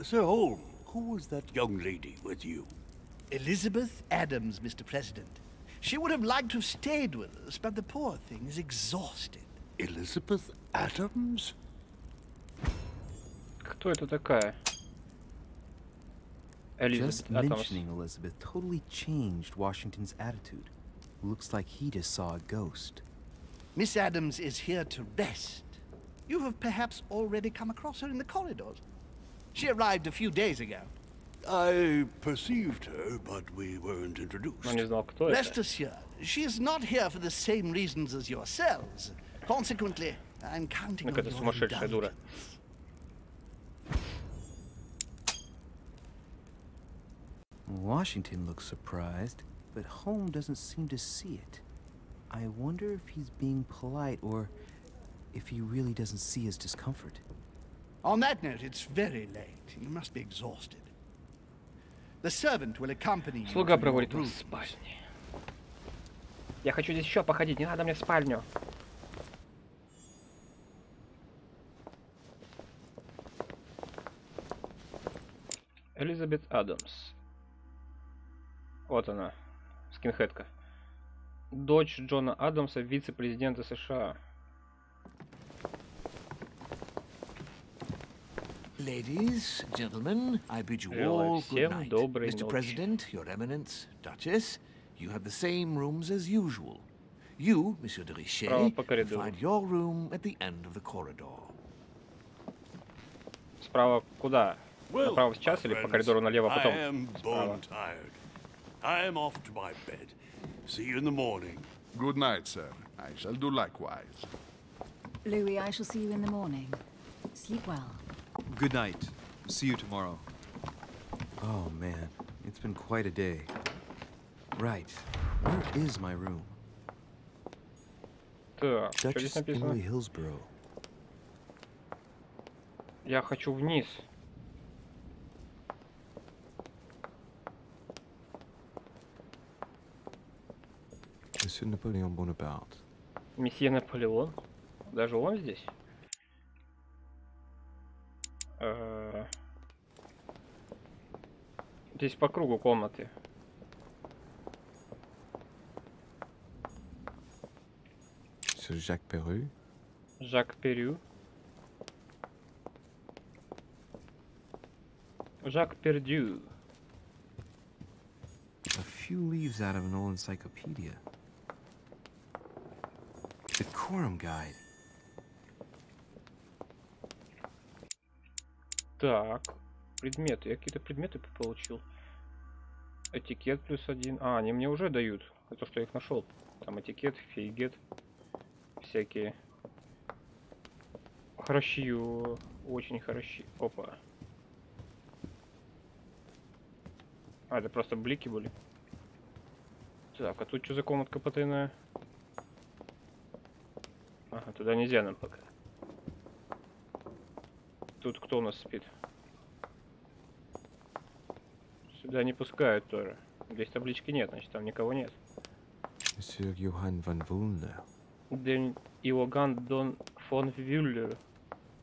Sir Holm, who was that young lady with you? Elizabeth Adams, Mr. President. She would have liked to have stayed with us, but the poor thing is exhausted. Elizabeth Adams? Кто это такая? Just mentioning Elizabeth totally changed Washington's attitude. Looks like he just saw a ghost. Miss Adams is here to rest. You have perhaps already come across her in the corridors. She arrived a few days ago. I perceived her, but we weren't introduced. Rest assured, she is not here for the same reasons as yourselves. Consequently, I'm counting on your indulgence. Washington looks surprised, but Holm doesn't seem to see it. I wonder if he's being polite or if he really doesn't see his discomfort. On that note, it's very late. You must be exhausted. The servant will accompany you. Слуга проводит вас в спальне. Я хочу здесь еще походить, не надо мне в спальню. Элизабет Адамс. Вот она, скинхедка. Дочь Джона Адамса, вице-президента США. Ladies, gentlemen, I bid you all good night. Mr. President, Your Eminence, Duchess, you have the same rooms as usual. You, Monsieur de Richet, find your room at the end of the corridor. Справа куда? Направо сейчас или по коридору налево потом? Good night, sir. I shall do likewise. Louis, I shall see you in the morning. Sleep well. Good night. See you tomorrow. Oh man, it's been quite a day. Right. Where is my room? Так, что здесь написано? Я хочу вниз. Месье Наполеон Бонапарт. Месье Наполеон? Даже он здесь? Здесь по кругу комнаты. Жак Перу. Жак Перу. Жак Пердю. A few leaves out of an old encyclopedia. The Quorum Guide. Так, предметы. Я какие-то предметы получил. Этикет +1. А, они мне уже дают. Это что я их нашел. Там этикет, фейгет. Всякие. Хорошо. Очень хорошо. Опа. А, это просто блики были. Так, а тут что за комнатка потайная? Ага, туда нельзя нам пока. Тут кто у нас спит? Сюда не пускают тоже. Здесь таблички нет, значит там никого нет. Месье Йоганн ван Вульнер. Ден Иоганн Дон фон Вюллер.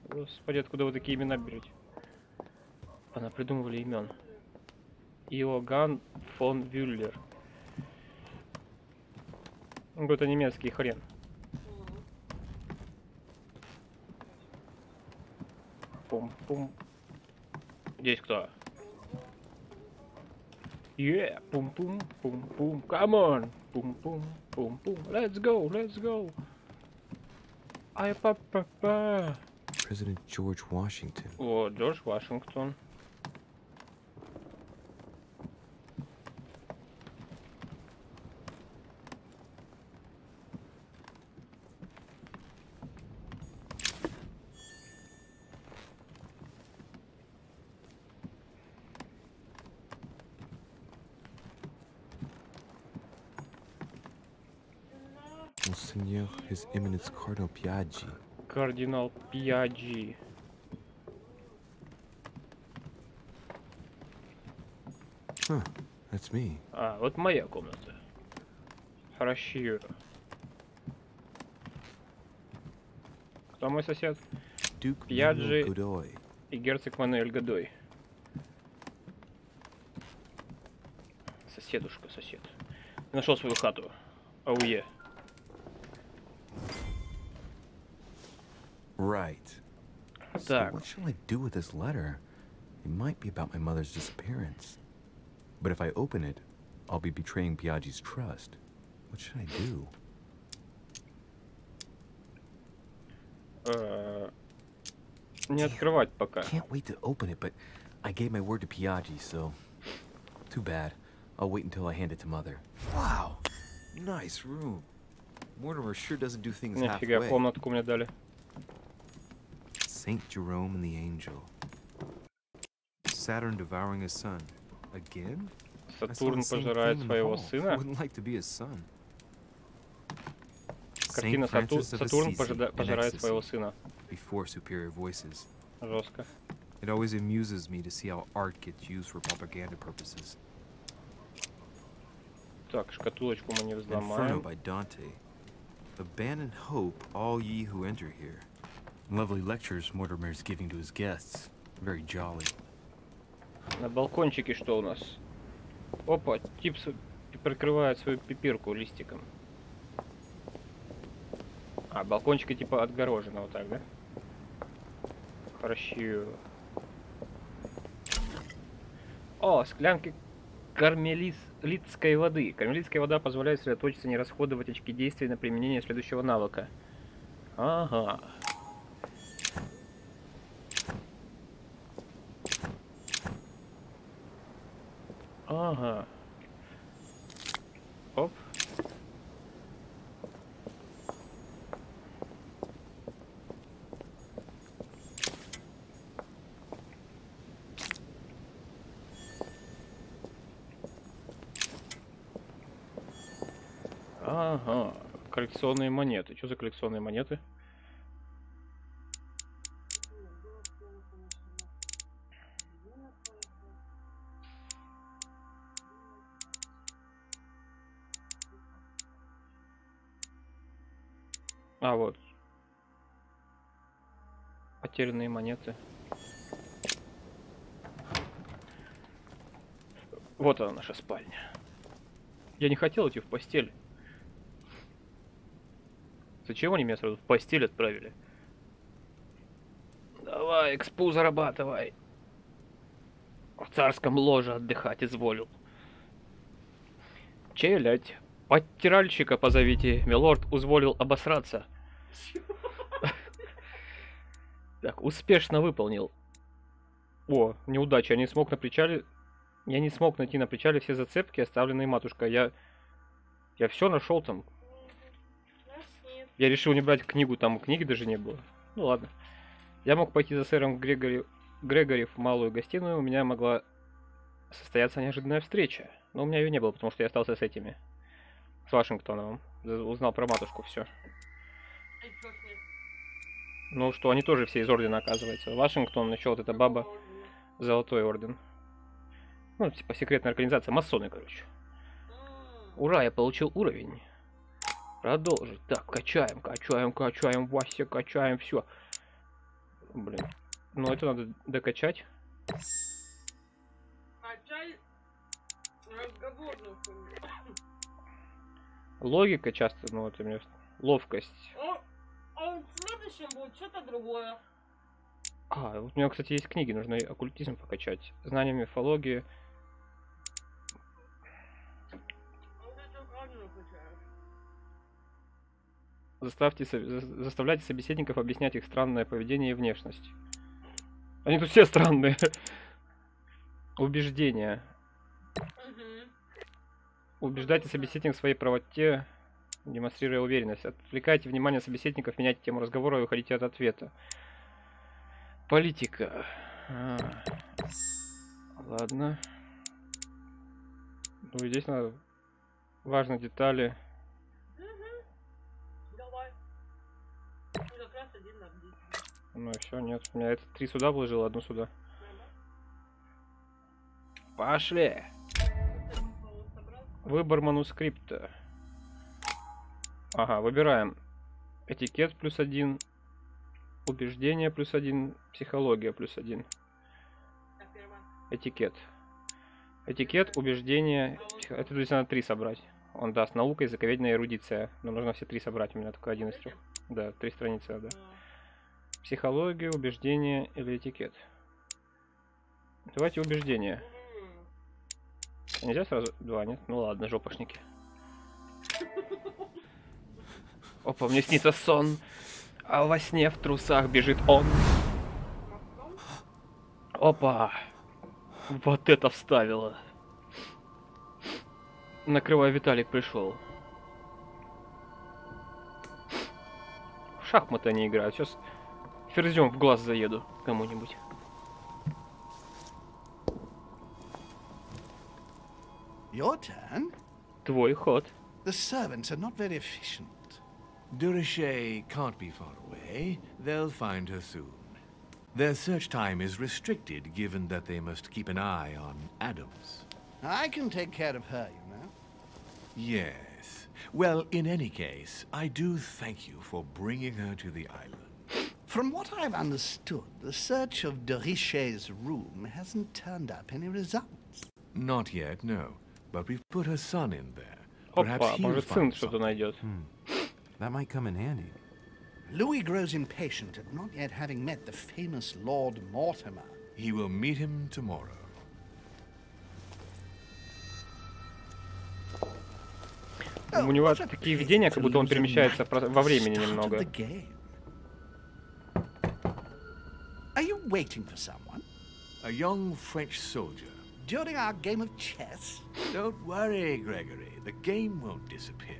Господи, откуда вы такие имена берете? Она придумывали имен. Иоганн фон Вюллер. Какой-то немецкий хрен. Пум-пум. Здесь кто? Yeah, пум-пум, пум-пум. Come on. Пум-пум, пум-пум. Let's go, let's go. Ай-па-па-па. President George Washington. О, Джордж Вашингтон. Monseigneur, His Eminence Cardinal Piaggi. Кардинал Пьяджи. Huh, that's me. А, вот моя комната. Хорошо. Кто мой сосед? Пьяджи и герцог Мануэль Годой. Соседушка, сосед. Нашел свою хату. Ауе. Right. So what shall I do with this letter? It might be about my mother's disappearance. But if I open it, I'll be betraying Piaggi's trust. What should I do? Не открывать пока. Can't wait to open it, but I gave my word to Piaggi, so too bad. I'll wait until I hand it to Mother. Wow, nice room. Mortimer sure doesn't do things halfway. Нифига, комнатку мне дали. Saint Jerome and the Angel. Saturn devouring his son. Again? Сатурн пожирает своего сына. Wouldn't like to be his son. Картина Сатурн пожирает своего сына. Before superior voices. Жестко. It always amuses me to see how art gets used for propaganda purposes. Так, шкатулочку мы не Inferno взломаем. by Dante. Abandon hope, all ye who enter here. Lovely lectures Mortimer is giving to his guests. Very jolly. На балкончике что у нас? Опа, тип прикрывает свою пипирку листиком. А, балкончик типа отгорожено вот так, да? Хорошо. О, склянки кармелитской воды. Кармелитская вода позволяет сосредоточиться, не расходовать очки действий на применение следующего навыка. Ага. Ага. Оп. Ага. Коллекционные монеты. Что за коллекционные монеты? А, вот. Потерянные монеты. Вот она, наша спальня. Я не хотел идти в постель. Зачем они меня сразу в постель отправили? Давай, экспу зарабатывай. В царском ложе отдыхать изволил. Челядь. Подтиральщика позовите. Милорд узволил обосраться. Так, успешно выполнил. О, неудача. Я не смог на причале... Я не смог найти на причале все зацепки, оставленные матушкой. Я все нашел там. Я решил не брать книгу, там книги даже не было. Ну ладно. Я мог пойти за сэром Грегори в малую гостиную. У меня могла состояться неожиданная встреча. Но у меня ее не было, потому что я остался с этими. С Вашингтоном. Узнал про матушку все. Ну что, они тоже все из ордена, оказывается. Вашингтон, еще вот эта баба, Золотой орден. Ну, типа секретная организация, масоны, короче. Ура, я получил уровень. Продолжить. Так, качаем, Вася, качаем, все. Блин. Ну, это надо докачать. Качай разговорную хуйню. Логика часто, ну, вот у меня ловкость. А в следующем будет что-то другое. А, вот у меня, кстати, есть книги, нужно оккультизм покачать. Знания мифологии. Заставляйте собеседников объяснять их странное поведение и внешность. Они тут все странные. Убеждения. Убеждайте собеседника в своей правоте, демонстрируя уверенность. Отвлекайте внимание собеседников, меняйте тему разговора и уходите от ответа. Политика. Ладно. Ну, здесь надо... Важные детали. Давай. Как раз один на 10. Ну и все, нет. У меня это 3 сюда вложил, одну сюда. Пошли. Выбор манускрипта. Ага, выбираем. Этикет +1. Убеждение +1. Психология +1. Этикет. Этикет, убеждение. Это то есть надо 3 собрать. Он даст наука, языковедение, эрудиция. Но нужно все 3 собрать. У меня только один из 3. Да, 3 страницы, да. Психология, убеждение или этикет. Давайте убеждение. Нельзя сразу 2, нет? Ну ладно, жопошники. Опа, мне снится сон. А во сне в трусах бежит он. Опа. Вот это вставило. Накрывай, Виталик пришел. В шахматы они играют. Сейчас ферзем в глаз заеду кому-нибудь. Your turn? Твой ход. The servants are not very efficient. Durishay can't be far away. They'll find her soon. Their search time is restricted, given that they must keep an eye on Adams. I can take care of her, you know. Yes. Well, in any case, I do thank you for bringing her to the island. From what I've understood, the search of Durishay's room hasn't turned up any results. Not yet, no. But we've put her son in there. Опа, может сын что-то найдет. That might come in handy. Louis grows impatient at not yet having met the famous Lord Mortimer. He will meet him tomorrow. У него такие видения, как будто он перемещается во времени немного. Are you waiting for someone? A young French soldier, During our game of chess? Don't worry, Gregory. The game won't disappear.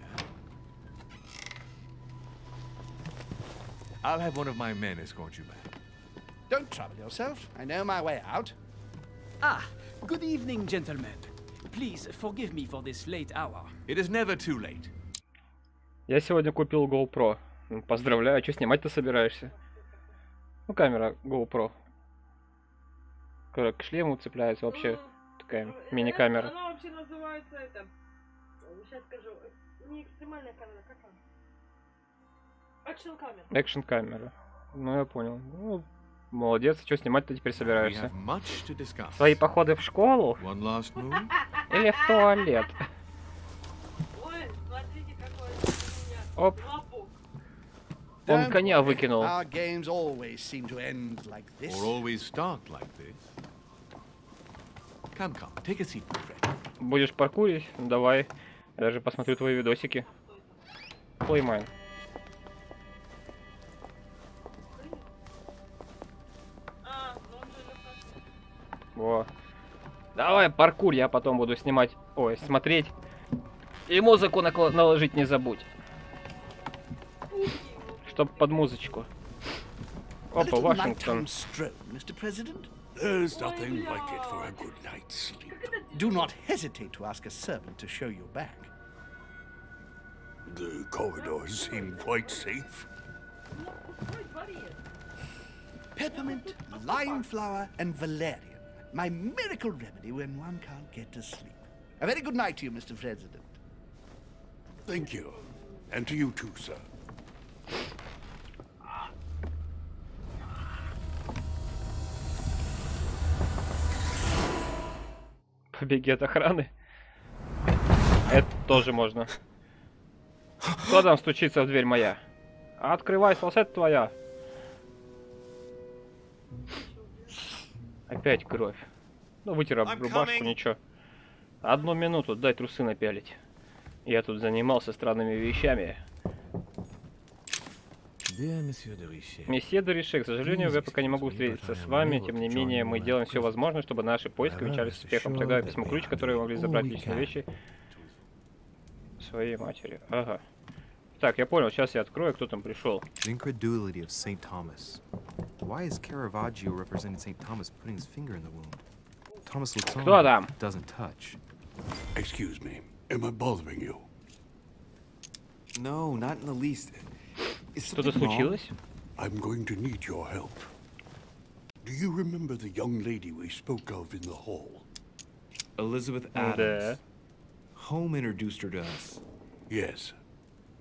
I'll have one of my men escort you back. Don't trouble yourself. I know my way out. Ah, good evening, gentlemen. Please forgive me for this late hour. It is never too late. Я сегодня купил GoPro. Поздравляю, что снимать-то собираешься? Ну, камера GoPro. К шлему цепляется вообще. Такая мини-камера. Она вообще называется это... Сейчас скажу. Не экстремальная камера, как она? Экшн-камера. Экшн-камера. Ну, я понял. Ну, молодец. Что снимать-то теперь собираешься? Свои походы в школу? Или в туалет? Ой, смотрите, какой у меня Оп. лапок. Он коня выкинул. Our games always seem to end like this. Or always start like this. Come, take a seat, my friend. Будешь паркурить? Ну, давай. Я даже посмотрю твои видосики. Play mine. Во. Давай, паркур, я потом буду снимать. Ой, смотреть. И музыку наложить не забудь. Чтоб под музычку. Опа, Вашингтон. There's nothing like it for a good night's sleep. Do not hesitate to ask a servant to show you back. The corridors seem quite safe. Peppermint, lime flower, and valerian. My miracle remedy when one can't get to sleep. A very good night to you, Mr. President. Thank you. And to you too, sir. Побеги от охраны. Это тоже можно. Кто там стучится в дверь моя? Открывай, салфетка твоя. Опять кровь. Ну, вытер об рубашку, ничего. 1 минуту, дай трусы напялить. Я тут занимался странными вещами. Месье де Рише, к сожалению, я пока не могу встретиться с вами. Тем не менее, мы делаем все возможное, чтобы наши поиски увенчались успехом. Тогда письмо-ключ, которые могли забрать личные вещи своей матери. Ага. Так, я понял, сейчас я открою, кто там пришел. Incredulity of St. Thomas. Why is Caravaggio representing St. Thomas putting his finger in the wound? Thomas looks Кто там? Doesn't touch. Excuse me, am I bothering you? No, not in the least. Что-то случилось? I'm going to need your help. Do you remember the young lady we spoke of in the hall? Elizabeth Adams. Home introduced her to us. Yes.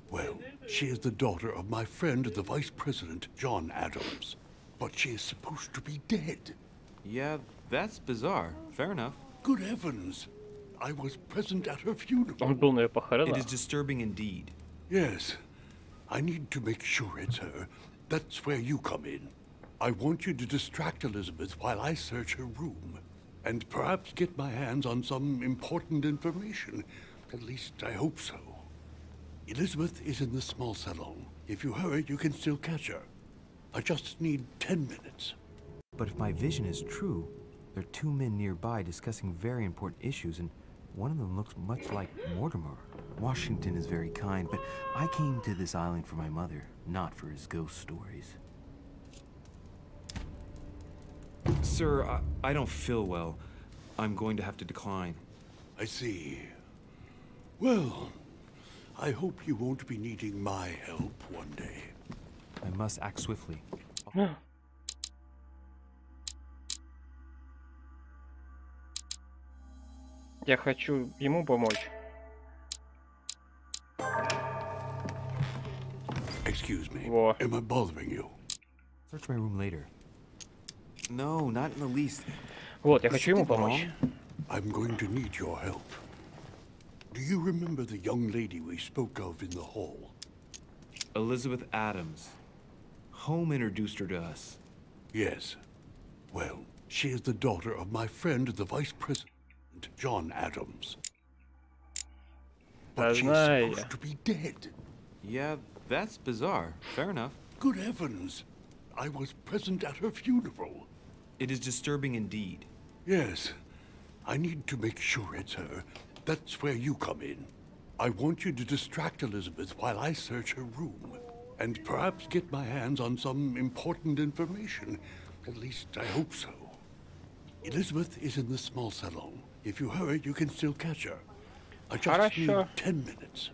Well, she is the daughter of my friend, the Vice President, John Adams. But she is supposed to be dead. Yeah, that's bizarre. Fair enough. Good heavens. I was present at her funeral. Он был на ее похоронах. It is disturbing indeed. Yes. I need to make sure it's her. That's where you come in. I want you to distract Elizabeth while I search her room. And perhaps get my hands on some important information. At least I hope so. Elizabeth is in the small salon. If you hurry, you can still catch her. I just need 10 minutes. But if my vision is true, there are 2 men nearby discussing very important issues, and one of them looks much like Mortimer. Washington is very kind, but I came to this island for my mother, not for his ghost stories. Sir, I don't feel well. I'm going to have to decline. I see. Well, I hope you won't be needing my help one day. I must act swiftly. Я хочу ему помочь. Excuse me. Во. Am I bothering you? Search my room later. No, not in the least. Вот, я хочу ему помочь. I'm going to need your help. Do you remember the young lady we spoke of in the hall? Elizabeth Adams. Home introduced her to us. Yes. Well, she is the daughter of my friend, the Vice President, John Adams. But she's supposed to be dead. Yeah, that's bizarre. Fair enough. Good heavens. I was present at her funeral. It is disturbing indeed. Yes. I need to make sure it's her. That's where you come in. I want you to distract Elizabeth while I search her room. And perhaps get my hands on some important information. At least I hope so. Elizabeth is in the small salon. If you hurry, you can still catch her. I just need 10 minutes.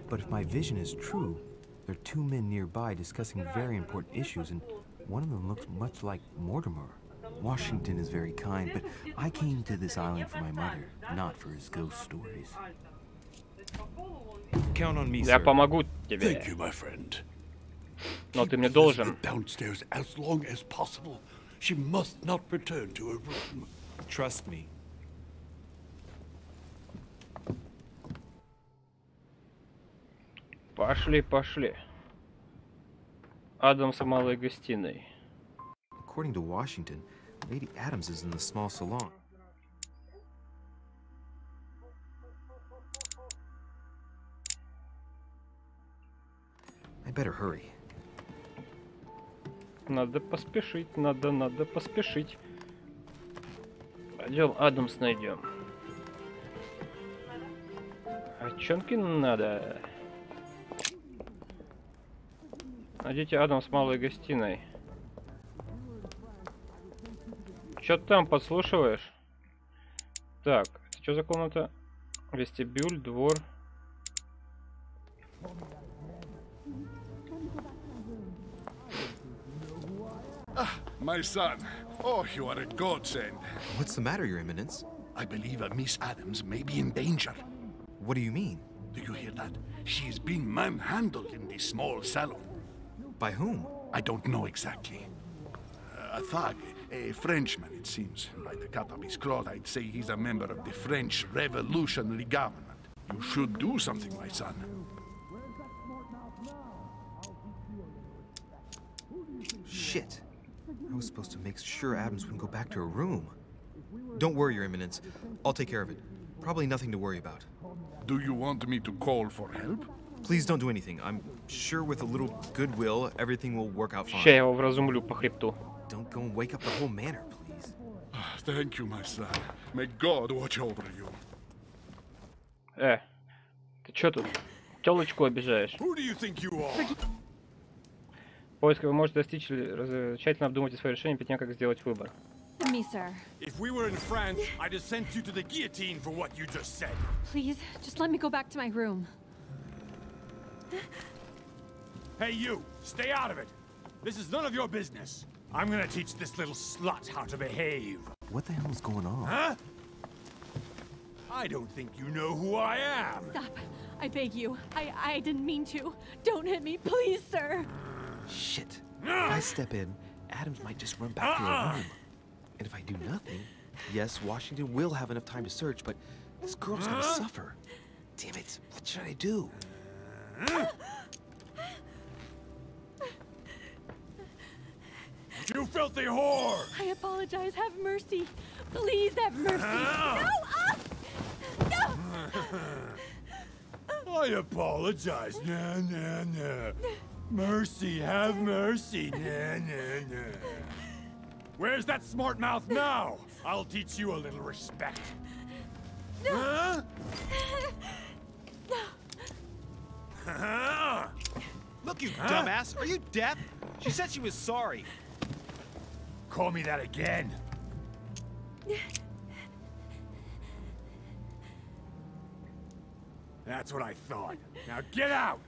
But if my vision is true, there are two men nearby discussing very important issues, and one of them looks much like Mortimer. Washington is very kind, but I came to this island for my mother, not for his ghost stories. Count on me, Я sir. помогу тебе. Thank you, my friend. Но ты мне должен. Downstairs as long as possible. She must not return to her room. Trust me. Пошли, пошли. Адамс в малой гостиной. According to Washington, Lady Adams is in the small salon. I better hurry. Надо поспешить, надо поспешить. Пойдем Адамс найдем. Очонки надо. Найдите Адамс в малой гостиной. Чё ты там подслушиваешь? Так, это что за комната? Вестибюль, двор. My son. Oh, you are a godsend. What's the matter, Your Eminence? I believe a Miss Adams may be in danger. What do you mean? Do you hear that? She is being manhandled in this small salon. By whom? I don't know exactly. A thug, a Frenchman, it seems. By the cut of his cloth, I'd say he's a member of the French Revolutionary Government. You should do something, my son. Shit. I was supposed to make sure Adams wouldn't go back to her room. Don't worry, Your Eminence. I'll take care of it. Probably nothing to worry about. Do you want me to call for help? Please don't do anything. I'm sure with a little goodwill, everything will work out fine. Ща я его вразумлю по хребту. Don't go and wake up the whole manor, please. Thank you, my son. May God watch over you. Ты чё тут? Тёлочку обижаешь? Who do you think you are? Поиска вы можете достичь, тщательно обдумайте свое решение перед тем, как сделать выбор. Me, sir. If we were in France, I'd have sent you to the guillotine for what you just said. Please, just let me go back to my room. Hey, you! Stay out of it! This is none of your business. I'm gonna teach this little slut how to behave. What the hell is going on? Huh? I don't think you know who I am. Stop. I beg you. I didn't mean to. Don't hit me, please, sir. Shit. If I step in, Adams might just run back to her room. And if I do nothing, yes, Washington will have enough time to search, but this girl's gonna suffer. Damn it, what should I do? You filthy whore! I apologize. Have mercy. Please have mercy. No! I apologize. Nah, nah, nah. Mercy, have mercy. Nah, nah, nah. Where's that smart mouth now? I'll teach you a little respect. No. Huh? Look, you dumbass! Are you deaf? She said she was sorry. Call me that again. That's what I thought. Now get out!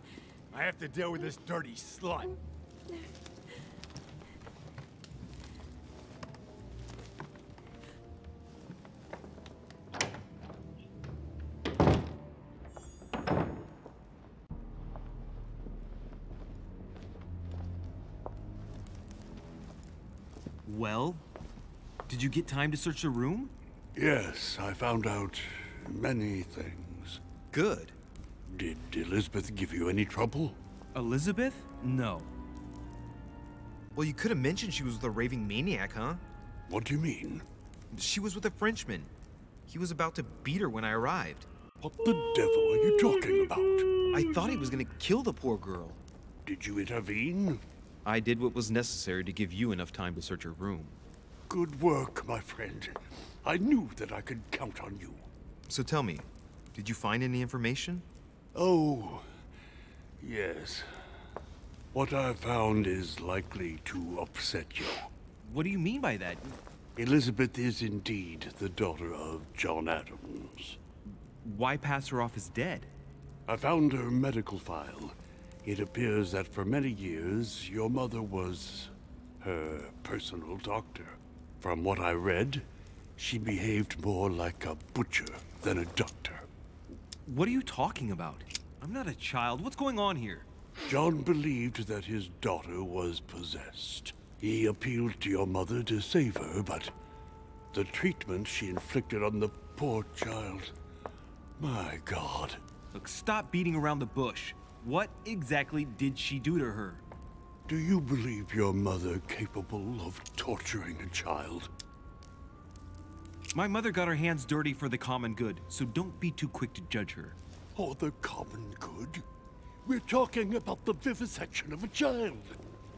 I have to deal with this dirty slut. Well, did you get time to search the room? Yes, I found out many things. Good. Did Elizabeth give you any trouble? Elizabeth? No. Well, you could have mentioned she was with a raving maniac, huh? What do you mean? She was with a Frenchman. He was about to beat her when I arrived. What the devil are you talking about? I thought he was gonna kill the poor girl. Did you intervene? I did what was necessary to give you enough time to search her room. Good work, my friend. I knew that I could count on you. So tell me, did you find any information? Oh, yes. What I found is likely to upset you. What do you mean by that? Elizabeth is indeed the daughter of John Adams. Why pass her off as dead? I found her medical file. It appears that for many years, your mother was her personal doctor. From what I read, she behaved more like a butcher than a doctor. What are you talking about? I'm not a child. What's going on here? John believed that his daughter was possessed. He appealed to your mother to save her, but the treatment she inflicted on the poor child... My God. Look, stop beating around the bush. What exactly did she do to her? Do you believe your mother capable of torturing a child? My mother got her hands dirty for the common good, so don't be too quick to judge her. For the common good? We're talking about the vivisection of a child.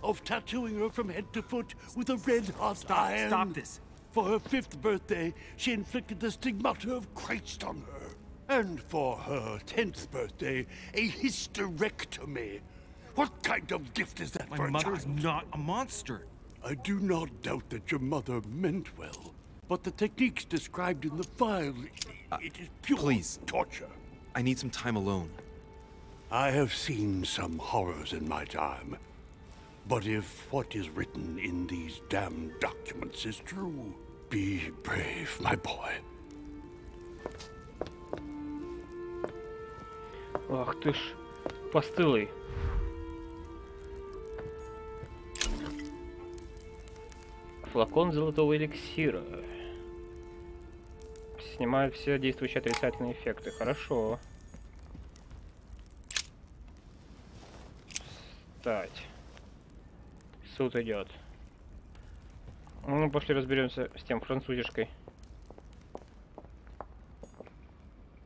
Of tattooing her from head to foot with a red-hot iron. Stop this. For her 5th birthday, she inflicted the stigmata of Christ on her. And for her 10th birthday, a hysterectomy. What kind of gift is that for a child? My mother's not a monster. I do not doubt that your mother meant well. But the techniques described in the file, it is pure torture. I need some time alone. I have seen some horrors in my time. But if what is written in these damn documents is true, be brave, my boy. Ах ты ж, постылый. Флакон золотого эликсира. Снимает все действующие отрицательные эффекты. Хорошо. Встать. Суд идет. Ну, пошли разберемся с тем французишкой.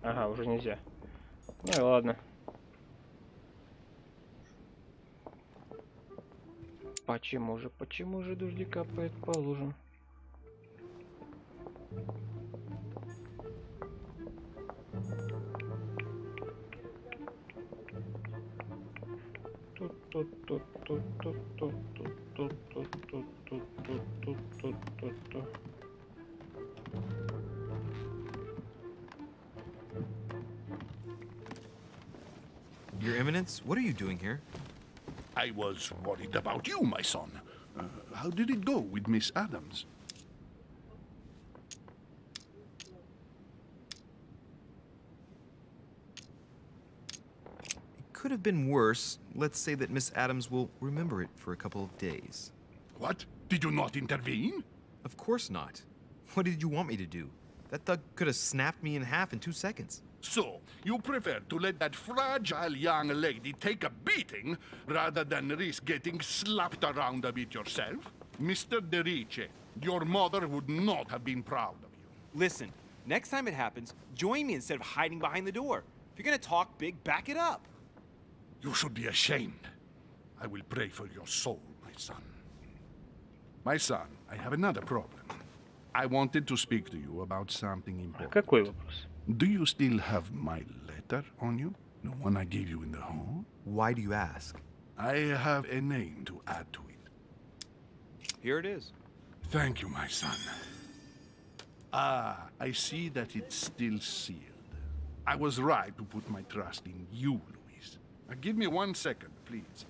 Ага, уже нельзя. Ну и ладно. Почему же дожди капает по лужам? Your Eminence, what are you doing here? I was worried about you, my son. How did it go with Miss Adams? It could have been worse. Let's say that Miss Adams will remember it for a couple of days. What? Did you not intervene? Of course not. What did you want me to do? That thug could have snapped me in half in 2 seconds. So, you prefer to let that fragile young lady take a beating rather than risk getting slapped around a bit yourself? Mr. Derice, your mother would not have been proud of you. Listen, next time it happens, join me instead of hiding behind the door. If you're gonna talk big, back it up. You should be ashamed. I will pray for your soul, my son. My son, I have another problem. I wanted to speak to you about something important. Какой вопрос? Do you still have my letter on you? The one I gave you in the hall? Why do you ask? I have a name to add to it. Here it is. Thank you, my son. Ah, I see that it's still sealed. I was right to put my trust in you, Louise. Give me 1 second, please.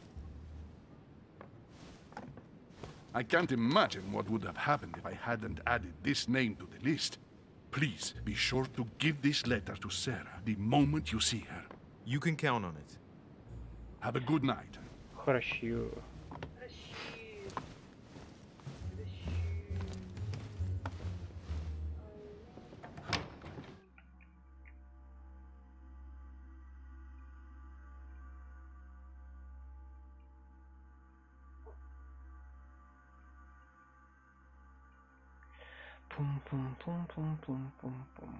I can't imagine what would have happened if I hadn't added this name to the list. Please be sure to give this letter to Sarah the moment you see her. You can count on it. Have a good night. Хорошо. Пум-пум-пум-пум-пум-пум-пум.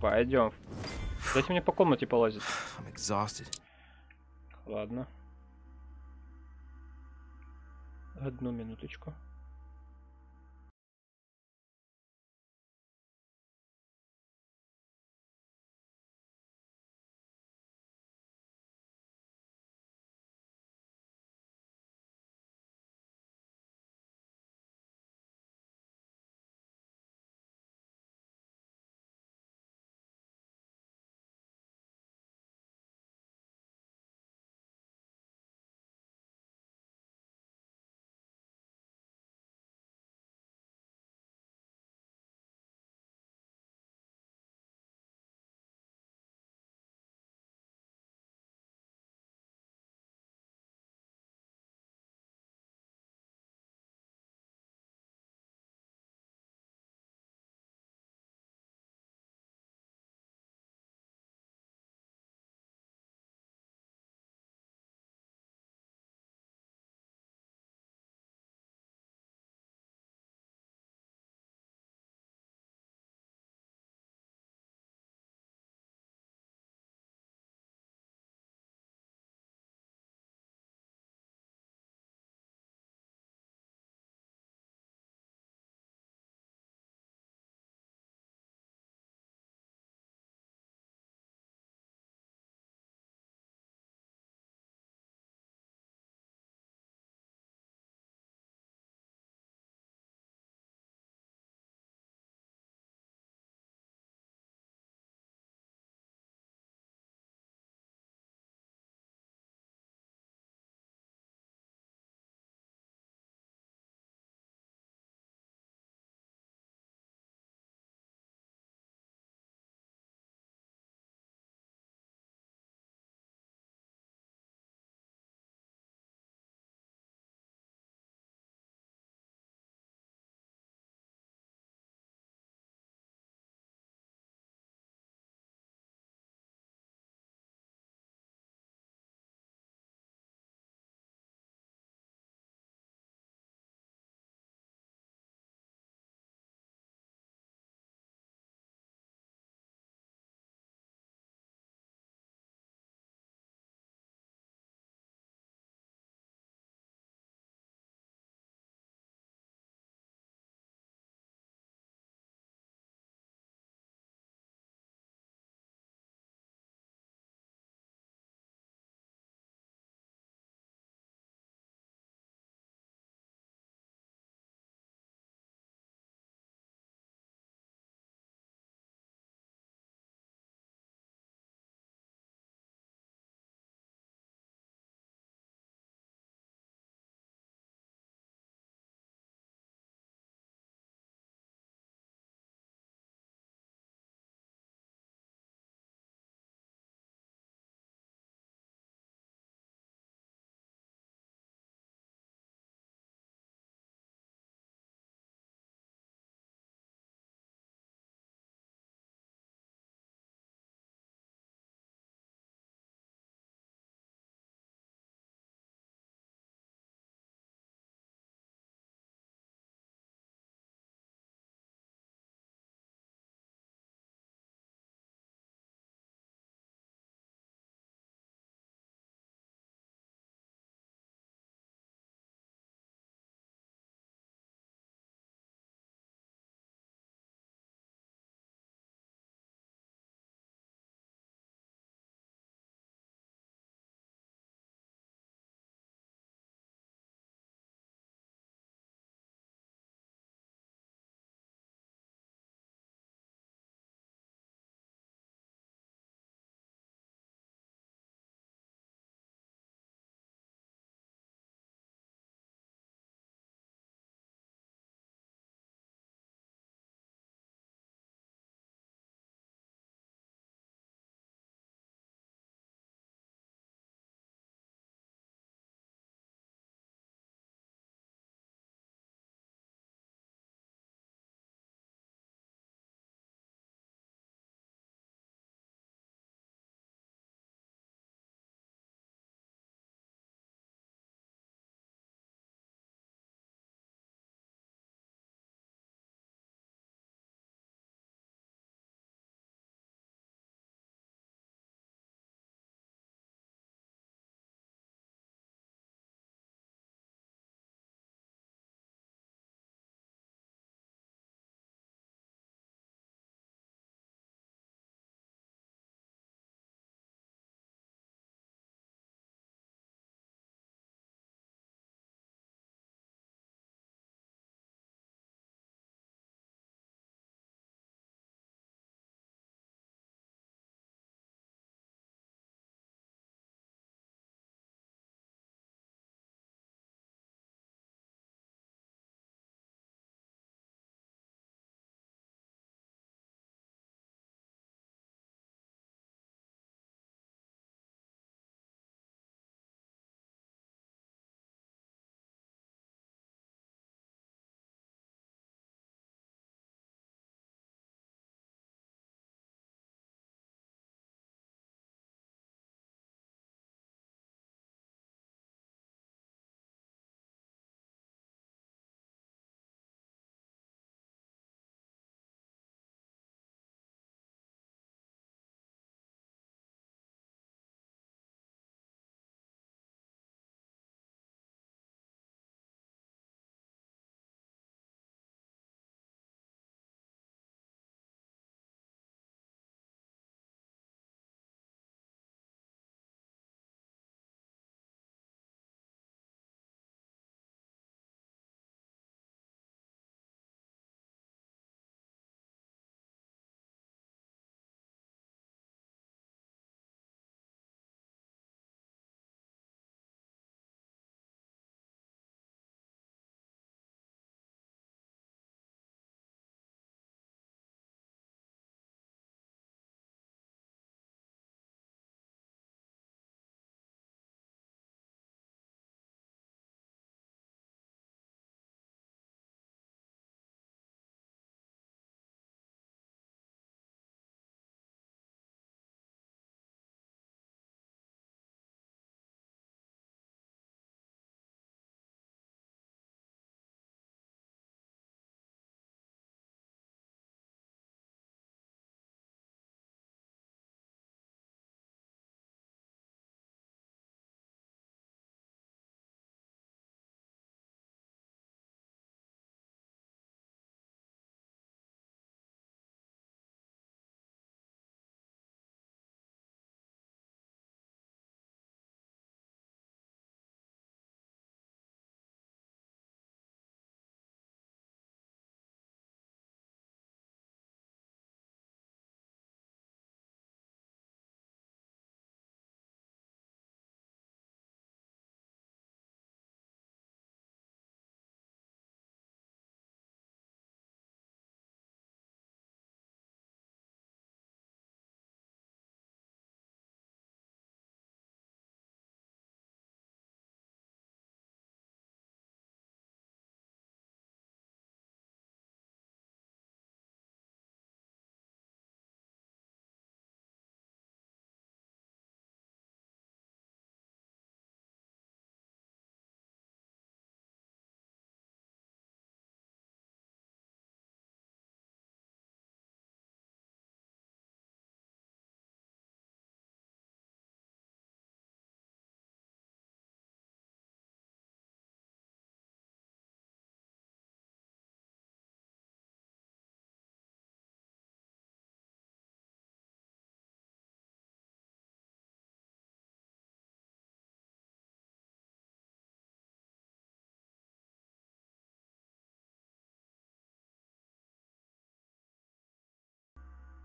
Пойдем. Дайте мне по комнате полазить. Ладно. Одну минуточку.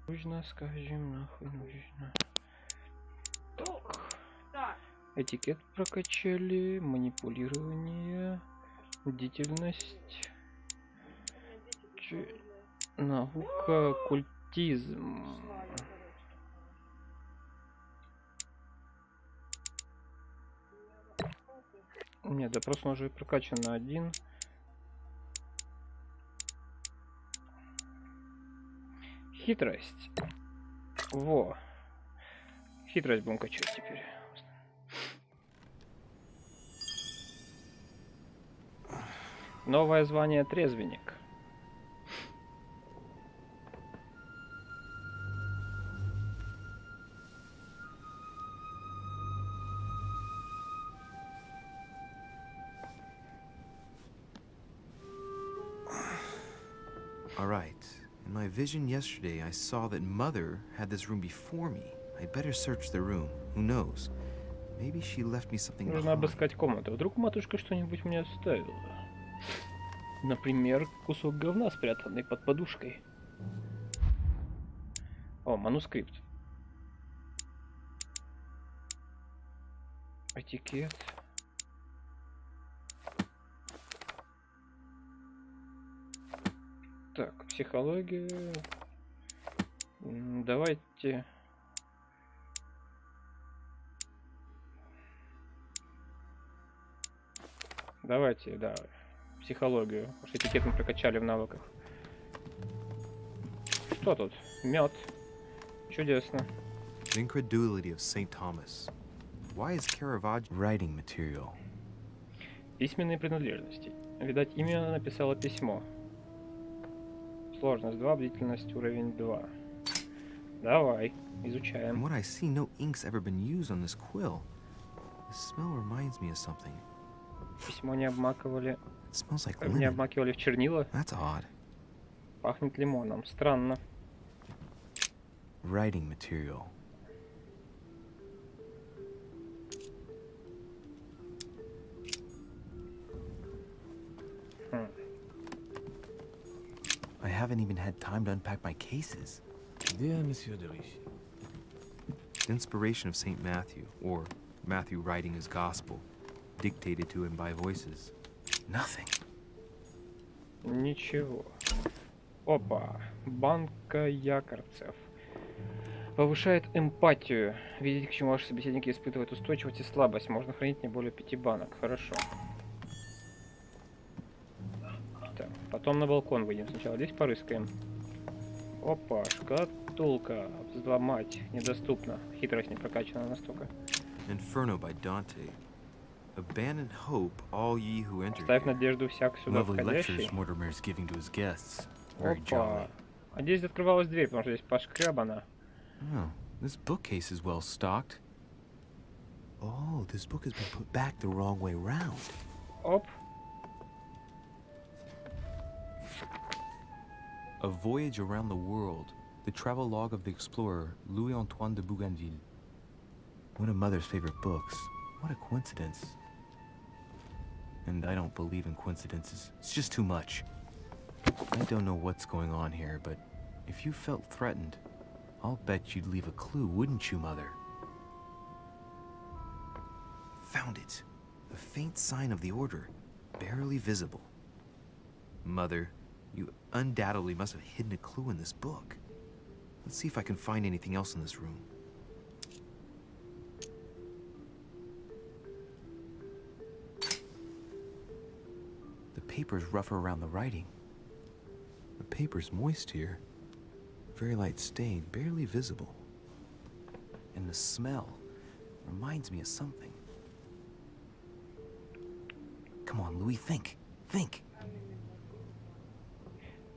Нужно, скажем, нахуй нужно. Так. Этикет прокачали, манипулирование, бдительность, наука, культизм. Нет, допрос уже прокачан на 1. Хитрость. Во. Хитрость будем качать теперь. Новое звание трезвенник. All right. In my vision yesterday, I saw that Mother had this room before me. I'd better search the room. Who knows? Maybe she left me something behind. Нужно обыскать комнату. Вдруг матушка что-нибудь мне оставила. Например, кусок говна, спрятанный под подушкой. О, манускрипт. Этикет. Так, психология. Давайте. Давайте, да, психологию. Потому что этикет мы прокачали в навыках. Что тут? Мед. Чудесно. The incredulity of St. Thomas. Why is Caravaggio writing material? Письменные принадлежности. Видать, имя написала письмо. Сложность 2, бдительность уровень 2. Давай, изучаем. From what I see, no ink's ever been used on this quill. The smell reminds me of something. Письмо не обмакивали. It smells like Не lemon. обмакивали в чернила. That's odd. Пахнет лимоном. Странно. Writing material. I haven't even had time to unpack my cases. Dear Monsieur de Richie. The inspiration of St. Matthew, or Matthew writing his gospel, dictated to him by voices. Nothing. Ничего. Опа. Банка якорцев. Повышает эмпатию. Видите, к чему ваши собеседники испытывают устойчивость и слабость. Можно хранить не более 5 банок. Хорошо. Так, потом на балкон выйдем. Сначала здесь порыскаем. Опа, шкатулка. Взломать. Недоступно. Хитрость не прокачана настолько. Inferno by Dante. Abandon hope, all ye who enter. Ставь надежду всяк сюда Lovely входящий. lectures Mortimer is giving to his guests. Very jolly. Опа. А здесь открывалась дверь, потому что здесь пошкрябана. Oh, this bookcase is well stocked. Oh, this book has been put back the wrong way round. Оп. A Voyage Around the World. The travel log of the explorer Louis-Antoine de Bougainville. One of Mother's favorite books. What a coincidence. And I don't believe in coincidences. It's just too much. I don't know what's going on here, but if you felt threatened, I'll bet you'd leave a clue, wouldn't you, Mother? Found it. A faint sign of the order, barely visible. Mother, you undoubtedly must have hidden a clue in this book. Let's see if I can find anything else in this room. The paper's rougher around the writing. The paper's moist here. Very light stain, barely visible. And the smell reminds me of something. Come on, Louis, think. Think.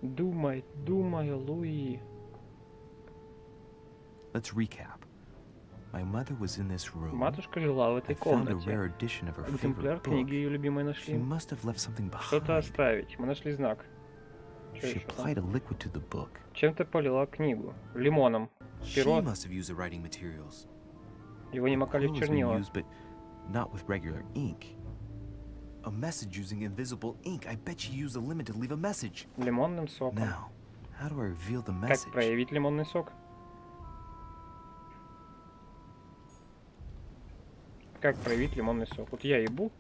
Думай, думай, Луи. Let's recap. My mother was in this room. Матушка жила в этой I found a комнате. rare edition of her Экземпляр favorite book. книги ее любимой She нашли. must have left something Что-то behind. оставить. Мы нашли знак. Что She еще? applied a liquid to the book. Чем-то полила книгу. Лимоном. She Перо. must have used the writing materials. Его не макали в Quill has been чернила. used, but not with regular ink. A message using invisible ink. I bet she used a lemon to leave a message. Лимонным соком. Now, how do I reveal the Как message? проявить лимонный сок? Как проявить лимонный сок? Вот я ебу.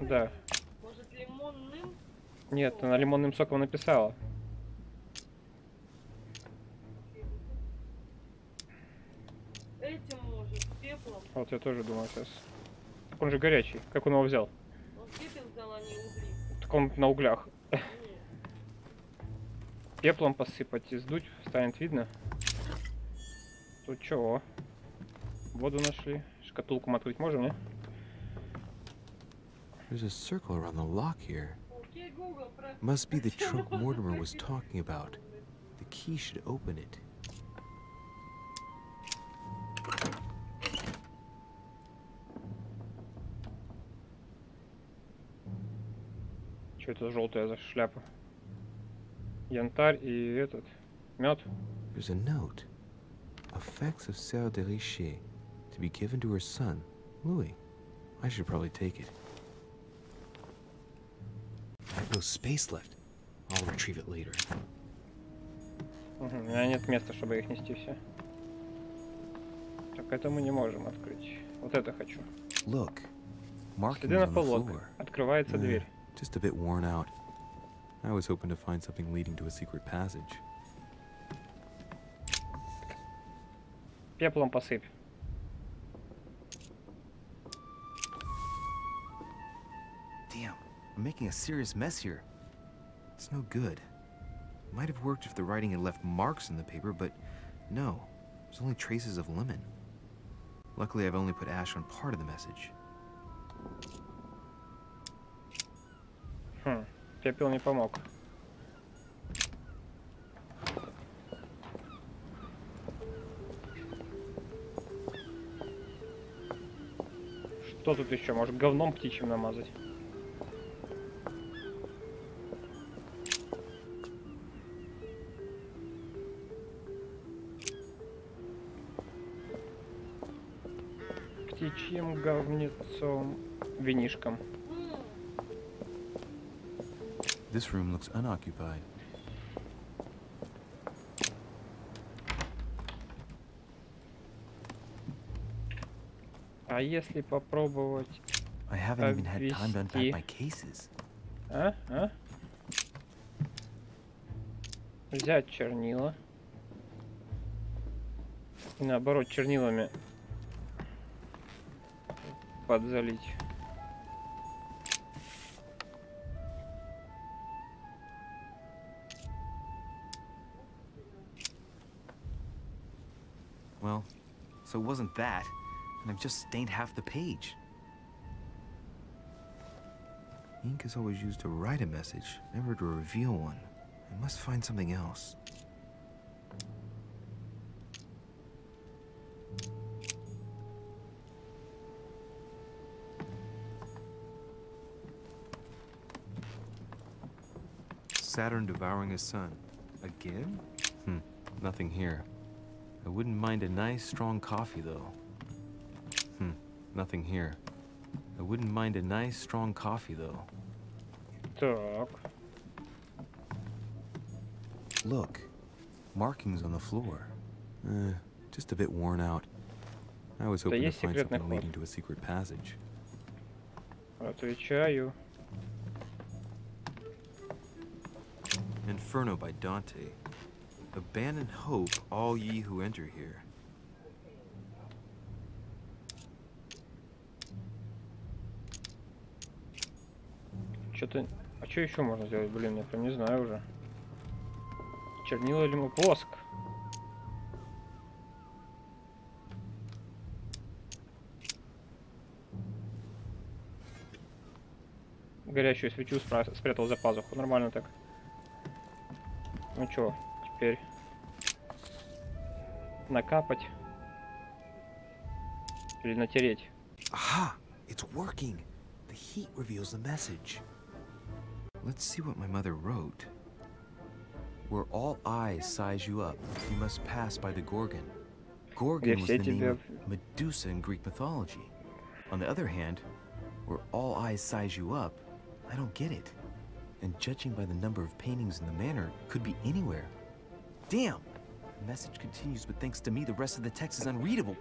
Да. Может, лимонным? Нет, она лимонным соком написала. Этим может, пеплом. Вот я тоже думаю сейчас. Он же горячий. Как он его взял? Он пепел взял, а не угли. Так он на углях. Пеплом посыпать и сдуть, станет видно. Тут чего? Воду нашли. Шкатулку мы открыть можем, не? There's a circle around the lock here. Must be the trunk Mortimer was talking about. The key should open it. Что это желтая за шляпа? Янтарь и этот мед. There's a note. Effects of Sœur de Richer to be given to her son, Louis. I should probably take it. I have no space left. I'll retrieve it later. У меня нет места, чтобы их нести все. Так это мы не можем открыть. Вот это хочу. Look. Следы на полотнах. Открывается дверь. Just a bit worn out. I was hoping to find something leading to a secret passage. Пеплом посыпь. Damn, I'm making a serious mess here. It's no good. Might have worked if the writing had left marks in the paper, but no. There's only traces of lemon. Luckily, I've only put ash on part of the message. Пепел не помог. Что тут еще? Может, говном птичьим намазать? Птичьим говнецом, винишком. This room looks unoccupied. А если попробовать I haven't even had time to unpack my cases. Взять чернила и наоборот чернилами подзалить. Well, so it wasn't that, and I've just stained half the page. Ink is always used to write a message, never to reveal one. I must find something else. Saturn devouring his son. Again? Nothing here. I wouldn't mind a nice, strong coffee, though. Nothing here. I wouldn't mind a nice, strong coffee, though. Так. Look. Markings on the floor. Just a bit worn out. I was hoping to find something leading to a secret passage. Отвечаю. Inferno by Dante. Abandon hope, all ye who enter here. Что-то... А что еще можно сделать? Блин, я прям не знаю уже. Чернила или воск? Горячую свечу спрятал за пазуху. Нормально так. Ну чё, теперь накапать или натереть? Aha! It's working. The heat reveals the message. Let's see what my mother wrote. Where all eyes size you up, you must pass by the Gorgon. Gorgon was the name of Medusa in Greek mythology. On the other hand, where all eyes size you up, I don't get it. And judging by the number of paintings in the manor, could be anywhere. Damn! The message continues, but thanks to me, the rest of the text is unreadable.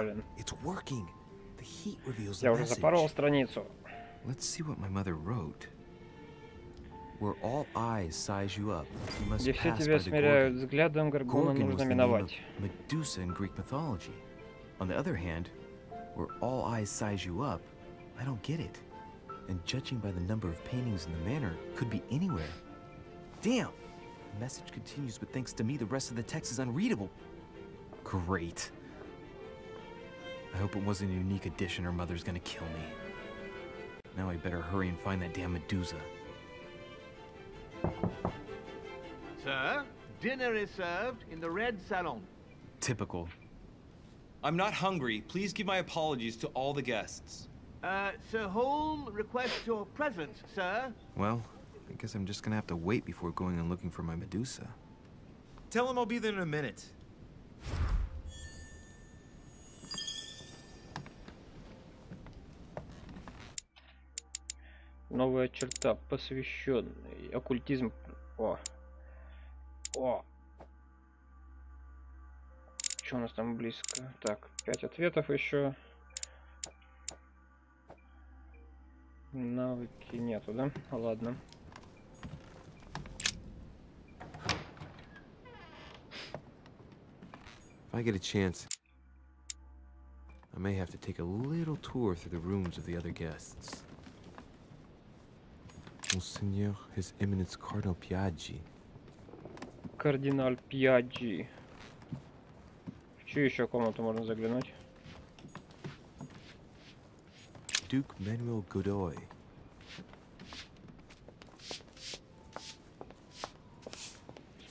Блин. It's working. The heat reveals the Я уже message. запорол страницу. Let's see what my mother wrote. Where all eyes size you up, you must Где все pass тебя by the смиряют Gorgon. взглядом, Горгона Gorgon was нужно the name of миновать. Medusa in Greek mythology. On the other hand, where all eyes size you up, I don't get it. And judging by the number of paintings in the manor, could be anywhere. Damn! The message continues, but thanks to me, the rest of the text is unreadable. Great. I hope it wasn't a unique edition or Mother's gonna kill me. Now I better hurry and find that damn Medusa. Sir, dinner is served in the red salon. Typical. I'm not hungry. Please give my apologies to all the guests. Sir Holm requests your presence, sir. Well, I guess I'm just gonna have to wait before going and looking for my Medusa. Tell him I'll be there in a minute. Новая черта, посвященный. Оккультизм. О. О. Что у нас там близко? Так, 5 ответов еще. Навыки нету, да? Ладно. If I get a chance, I may have to take a little tour through the rooms of the other guests. Monseigneur, His Eminence Cardinal Piaggi. Кардинал Пьяджи. В чью еще комнату можно заглянуть? Duke Manuel Godoy.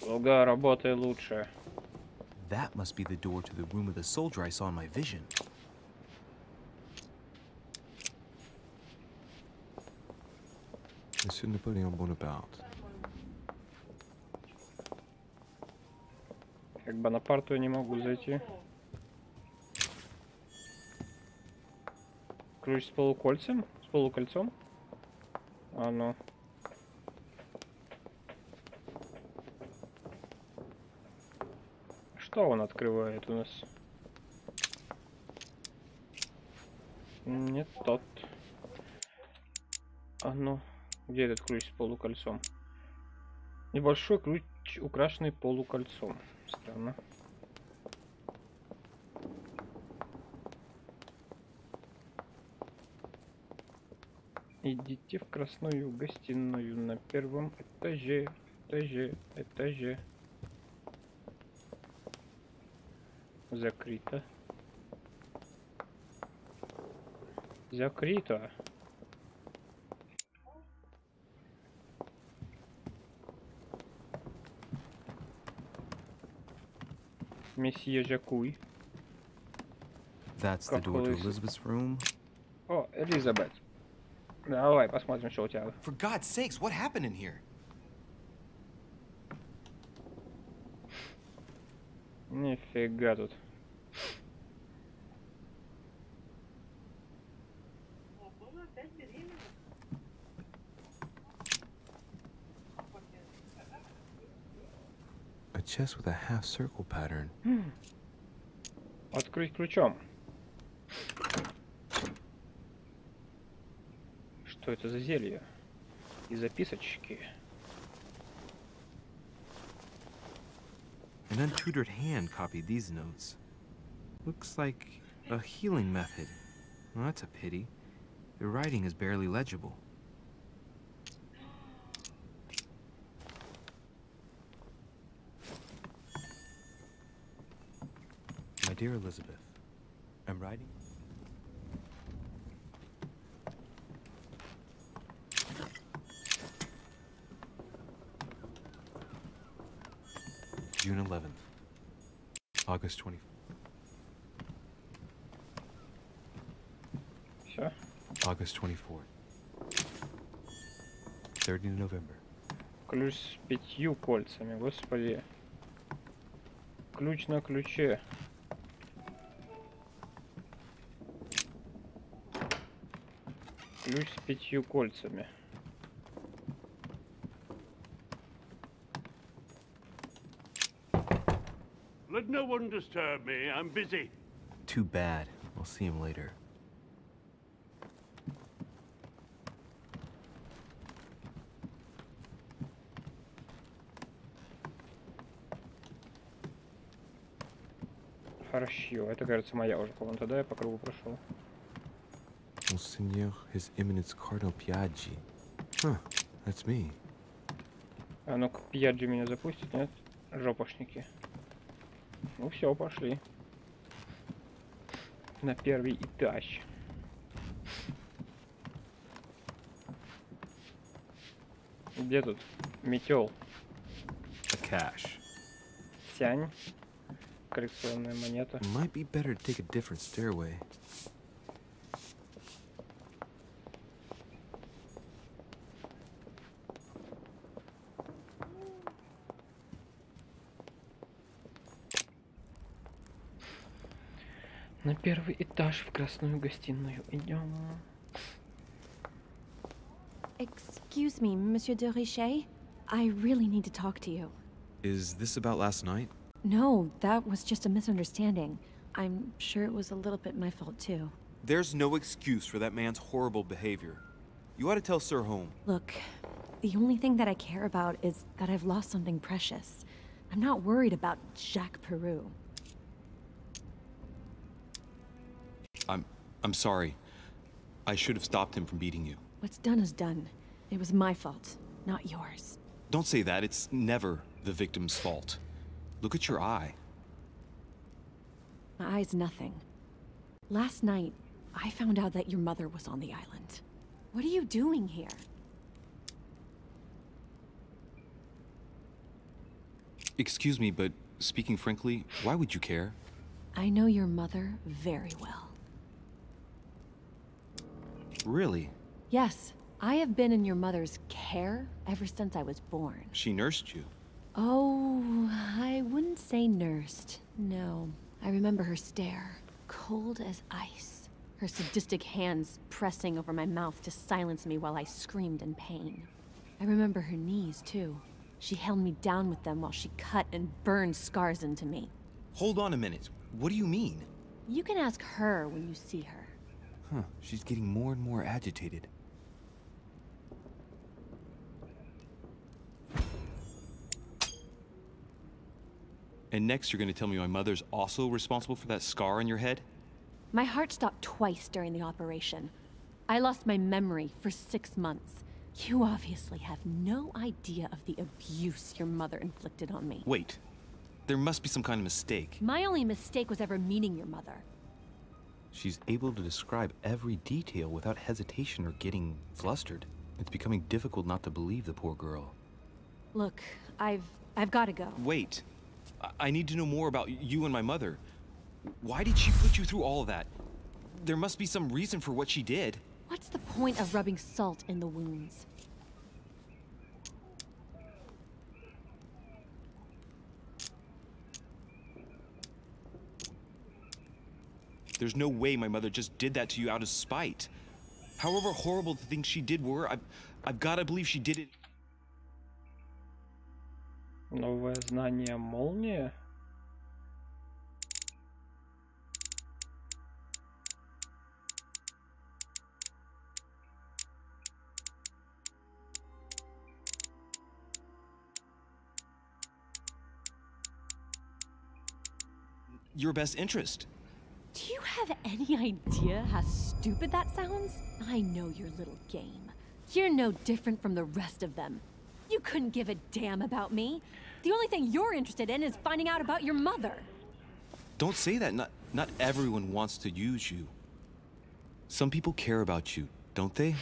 Слуга, работай лучше. That must be the door to the room of the soldier I saw in my vision. Monsieur Napoleon Bonaparte. Как Бонапарту я не могу зайти. Ключ с полукольцем? С полукольцом? А ну. Что он открывает у нас? Не тот. А ну. Где этот ключ с полукольцом? Небольшой ключ, украшенный полукольцом. Странно. Идите в красную гостиную на первом этаже, этаже. Закрыто. Закрыто. Месье Жакуй. That's the door to Elizabeth's room. О, Элизабет. Давай посмотрим, что у тебя. For God's sakes, what happened in here? Нифига тут. A chest with a half-circle pattern. Открыть ключом. Что это за зелье? И записочки. An untutored hand copied these notes. Looks like a healing method. Well, that's a pity. The writing is barely legible. My dear Elizabeth, I'm writing. June 11th, August 24th. Sure. August 24th. 30 November. Ключ с 5 кольцами, господи. Ключ на ключе. Ключ с 5 кольцами. Let no one disturb me. I'm busy. too bad. I'll see him later. Хорошо, это, кажется, моя уже комната, да? Я по кругу прошел. Monseigneur, His Eminence Cardinal Piaggi. Huh, that's me. А ну-ка, Пьяджи меня запустит, нет? Жопошники. Ну все, пошли. На первый этаж. Где тут метел? Cash. Сянь. Коррекционная монета. Might be better to take a different stairway. На первый этаж в красную гостиную идем. Excuse me, Monsieur de Richet. I really need to talk to you. Is this about last night? No, that was just a misunderstanding. I'm sure it was a little bit my fault too. There's no excuse for that man's horrible behavior. You ought to tell Sir Home. Look, the only thing that I care about is that I've lost something precious. I'm not worried about Jacques Peru. I'm sorry. I should have stopped him from beating you. What's done is done. It was my fault, not yours. Don't say that. It's never the victim's fault. Look at your eye. My eye's nothing. Last night, I found out that your mother was on the island. What are you doing here? Excuse me, but speaking frankly, why would you care? I know your mother very well. Really? Yes, I have been in your mother's care ever since I was born. She nursed you. Oh, I wouldn't say nursed. No, I remember her stare, cold as ice. Her sadistic hands pressing over my mouth to silence me while I screamed in pain. I remember her knees, too. She held me down with them while she cut and burned scars into me. Hold on a minute. What do you mean? You can ask her when you see her. Huh, she's getting more and more agitated. And next you're going to tell me my mother's also responsible for that scar on your head? My heart stopped twice during the operation. I lost my memory for 6 months. You obviously have no idea of the abuse your mother inflicted on me. Wait. There must be some kind of mistake. My only mistake was ever meeting your mother. She's able to describe every detail without hesitation or getting flustered. It's becoming difficult not to believe the poor girl. Look, I've got to go. Wait. I need to know more about you and my mother. Why did she put you through all of that? There must be some reason for what she did. What's the point of rubbing salt in the wounds? There's no way my mother just did that to you out of spite. However horrible the things she did were, I've got to believe she did it. Новое знание молния. Your best interest. Do you have any idea how stupid that sounds? I know your little game. You're no different from the rest of them. You couldn't give a damn about me. The only thing you're interested in is finding out about your mother. Don't say that. Not everyone wants to use you. Some people care about you, don't they?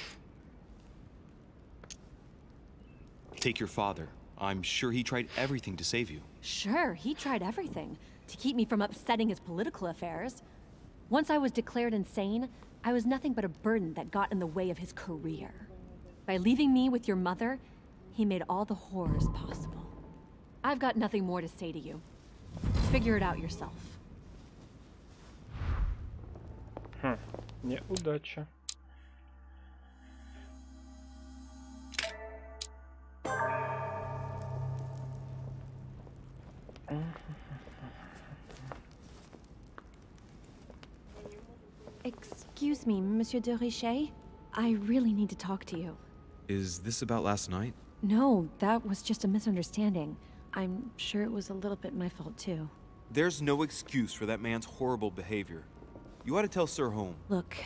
Take your father. I'm sure he tried everything to save you. Sure, he tried everything to keep me from upsetting his political affairs. Once I was declared insane, I was nothing but a burden that got in the way of his career. By leaving me with your mother, he made all the horrors possible. I've got nothing more to say to you. Figure it out yourself. Неудача. Excuse me, Monsieur de Richet. I really need to talk to you. Is this about last night? No, that was just a misunderstanding. I'm sure it was a little bit my fault too. There's no excuse for that man's horrible behavior. You ought to tell Sir Holmes. Look,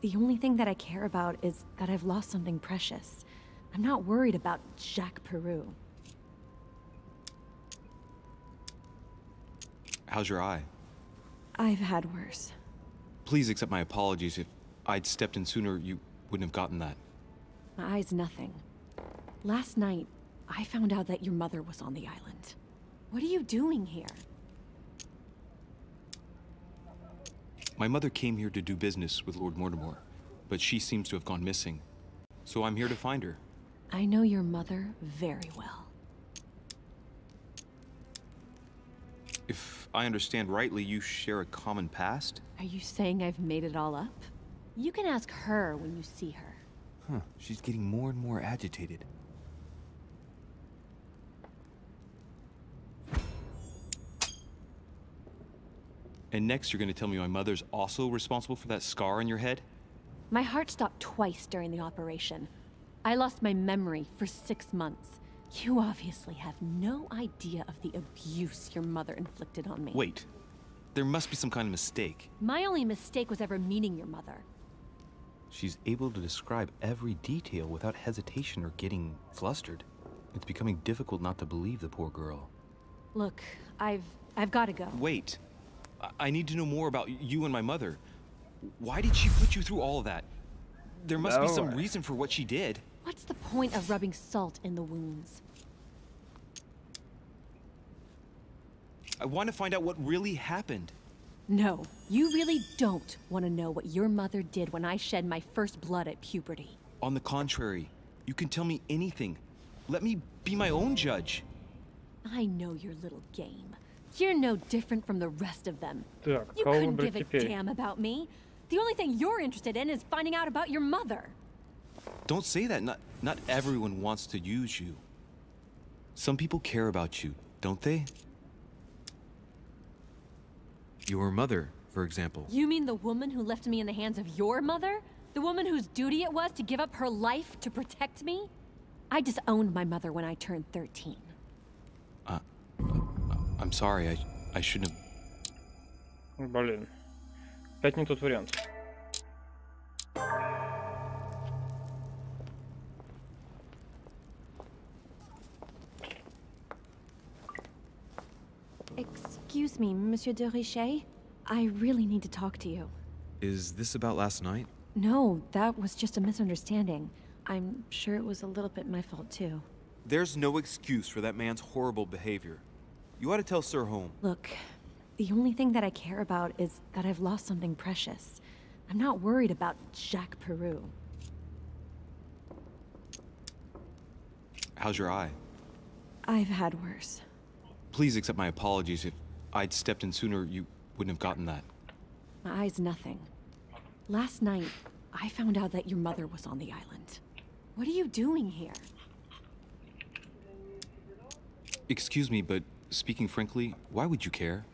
the only thing that I care about is that I've lost something precious. I'm not worried about Jacques Peru. How's your eye? I've had worse. Please accept my apologies. If I'd stepped in sooner, you wouldn't have gotten that. My eye's nothing. Last night, I found out that your mother was on the island. What are you doing here? My mother came here to do business with Lord Mortimer, but she seems to have gone missing. So I'm here to find her. I know your mother very well. If I understand rightly, you share a common past? Are you saying I've made it all up? You can ask her when you see her. Huh, she's getting more and more agitated. And next you're gonna tell me my mother's also responsible for that scar on your head? My heart stopped twice during the operation. I lost my memory for 6 months. You obviously have no idea of the abuse your mother inflicted on me. Wait. There must be some kind of mistake. My only mistake was ever meeting your mother. She's able to describe every detail without hesitation or getting flustered. It's becoming difficult not to believe the poor girl. Look, I've got to go. Wait. I need to know more about you and my mother. Why did she put you through all of that? There must be some reason for what she did. What's the point of rubbing salt in the wounds? I want to find out what really happened. No, you really don't want to know what your mother did when I shed my first blood at puberty. On the contrary, you can tell me anything. Let me be my own judge. I know your little game. You're no different from the rest of them. Так, you couldn't give a damn about me. The only thing you're interested in is finding out about your mother. Don't say that. Not everyone wants to use you. Some people care about you, don't they? Your mother, for example. You mean the woman who left me in the hands of your mother? The woman whose duty it was to give up her life to protect me? I disowned my mother when I turned 13. I'm sorry, I shouldn't have... Блин. Опять не тот вариант. Excuse me, Monsieur de Richet. I really need to talk to you. Is this about last night? No, that was just a misunderstanding. I'm sure it was a little bit my fault too. There's no excuse for that man's horrible behavior. You ought to tell Sir Holmes. Look, the only thing that I care about is that I've lost something precious. I'm not worried about Jacques Peru. How's your eye? I've had worse. Please accept my apologies. If I'd stepped in sooner, you wouldn't have gotten that. My eye's nothing. Last night, I found out that your mother was on the island. What are you doing here? Excuse me, but speaking frankly, why would you care?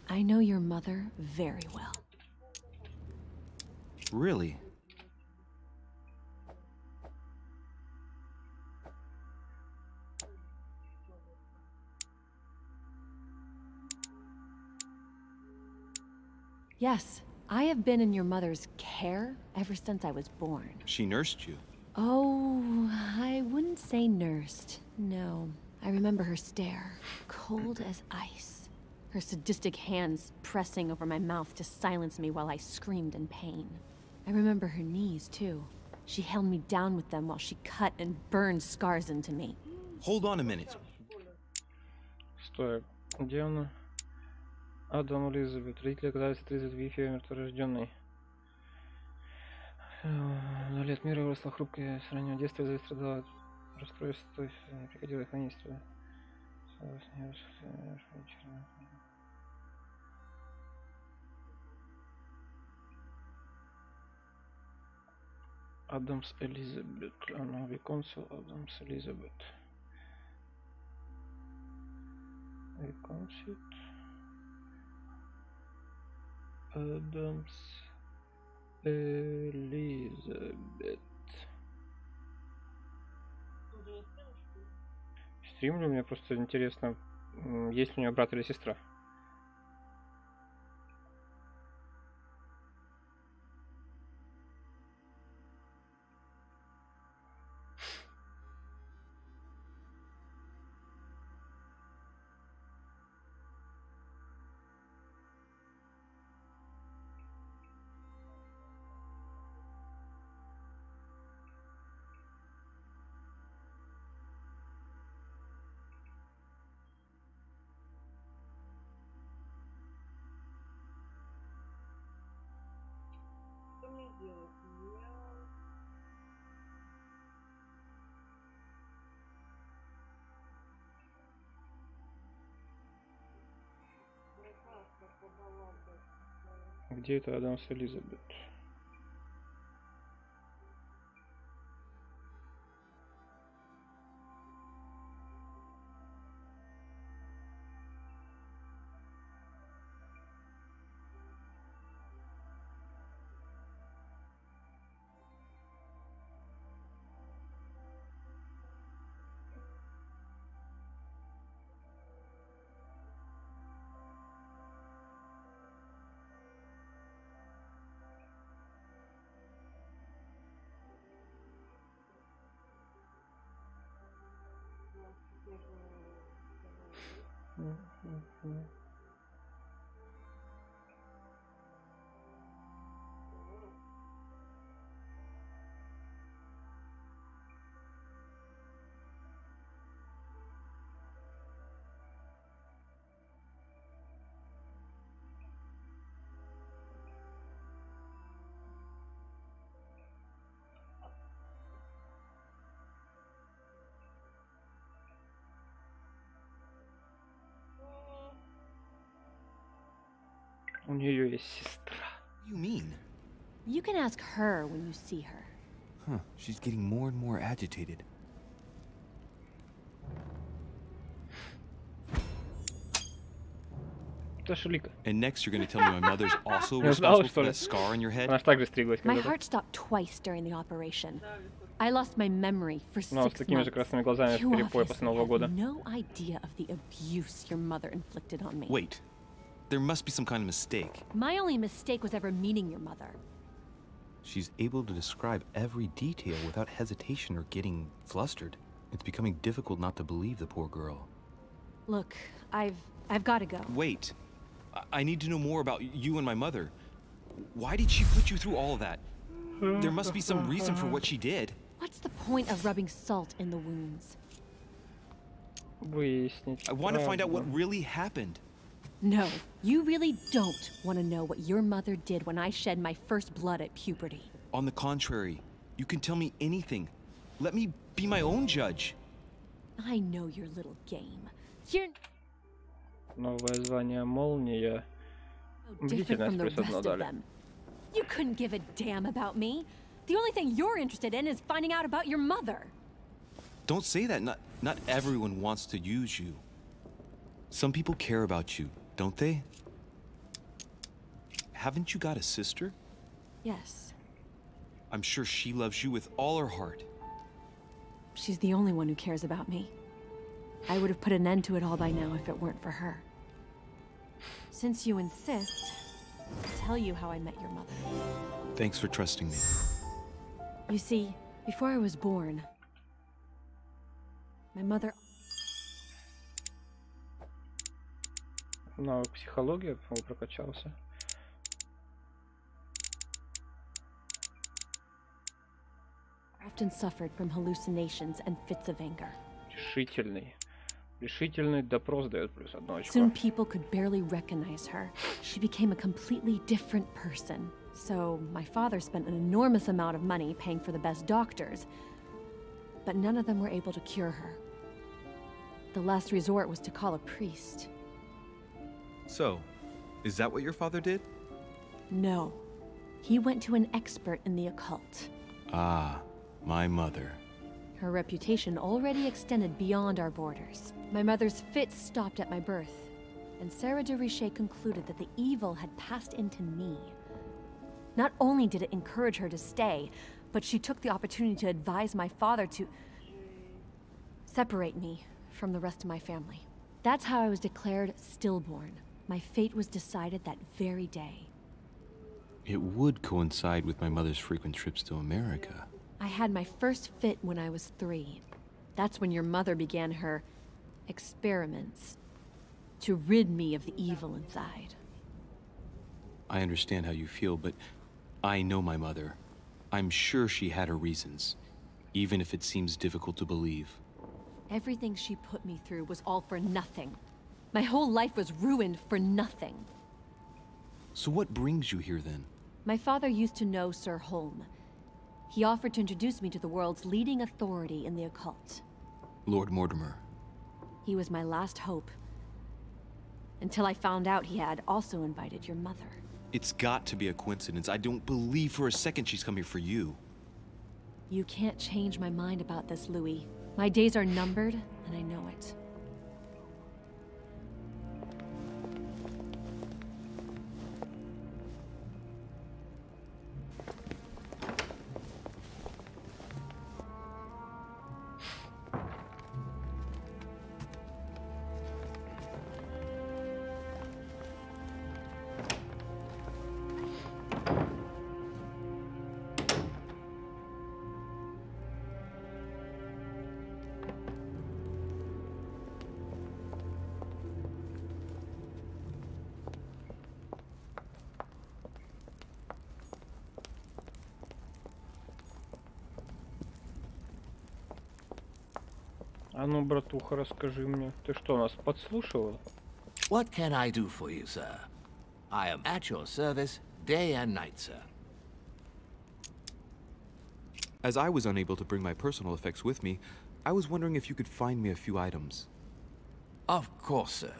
I know your mother very well. Really? Yes, I have been in your mother's care ever since I was born. She nursed you? Oh, I wouldn't say nursed. No, I remember her stare, cold as ice. Her sadistic hands pressing over my mouth to silence me while I screamed in pain. I remember her knees, too. She held me down with them while she cut and burned scars into me. Hold on a minute. Стой, где она? Адам Элизабет. Родители оказались отрезать Wi-Fi мертворожденный. На лет мира выросла хрупкая, с раннего детства страдала от расстройства, приходилось хранить. Адамс Элизабет. Новый консул Адамс Элизабет. Виконсит. Адамс Элизабет. Стримлю, мне просто интересно, есть ли у нее брат или сестра. Где это Адам с Элизабет? У нее есть сестра. What do you mean? You can ask her when you see her. Huh, she's getting more and more agitated. And next you're going to tell me my mother's also responsible for that scar on your head? My heart stopped twice during the operation. I lost my memory for 6 months. You obviously have no idea of the abuse your mother inflicted on me. Wait. There must be some kind of mistake. My only mistake was ever meeting your mother. She's able to describe every detail without hesitation or getting flustered. It's becoming difficult not to believe the poor girl. Look, I've got to go. Wait. I need to know more about you and my mother. Why did she put you through all of that? There must be some reason for what she did. What's the point of rubbing salt in the wounds? I want to find out what really happened. No, you really don't want to know what your mother did when I shed my first blood at puberty. On the contrary, you can tell me anything. Let me be my own judge. I know your little game. You're Новое звание молния. different from the rest of them. You couldn't give a damn about me. The only thing you're interested in is finding out about your mother. Don't say that. Not everyone wants to use you. Some people care about you, don't they? Haven't you got a sister? Yes. I'm sure she loves you with all her heart. She's the only one who cares about me. I would have put an end to it all by now if it weren't for her. Since you insist, I'll tell you how I met your mother. Thanks for trusting me. You see, before I was born, my mother... Навык психология, по-моему, прокачался. Often suffered from hallucinations and fits of anger. Решительный допрос дает +1 очко. Soon people could barely recognize her. She became a completely different person. So my father spent an enormous amount of money paying for the best doctors, but none of them were able to cure her. The last resort was to call a priest. So, is that what your father did? No. He went to an expert in the occult. Ah, my mother. Her reputation already extended beyond our borders. My mother's fits stopped at my birth, and Sarah de Richet concluded that the evil had passed into me. Not only did it encourage her to stay, but she took the opportunity to advise my father to separate me from the rest of my family. That's how I was declared stillborn. My fate was decided that very day. It would coincide with my mother's frequent trips to America. I had my first fit when I was 3. That's when your mother began her experiments to rid me of the evil inside. I understand how you feel, but I know my mother. I'm sure she had her reasons, even if it seems difficult to believe. Everything she put me through was all for nothing. My whole life was ruined for nothing. So what brings you here then? My father used to know Sir Holm. He offered to introduce me to the world's leading authority in the occult. Lord Mortimer. He was my last hope. Until I found out he had also invited your mother. It's got to be a coincidence. I don't believe for a second she's coming for you. You can't change my mind about this, Louis. My days are numbered, and I know it. А ну, братуха, расскажи мне, ты что, нас подслушивал? What can I do for you, sir? I am at your service day and night, sir. As I was unable to bring my personal effects with me, I was wondering if you could find me a few items. Of course, sir.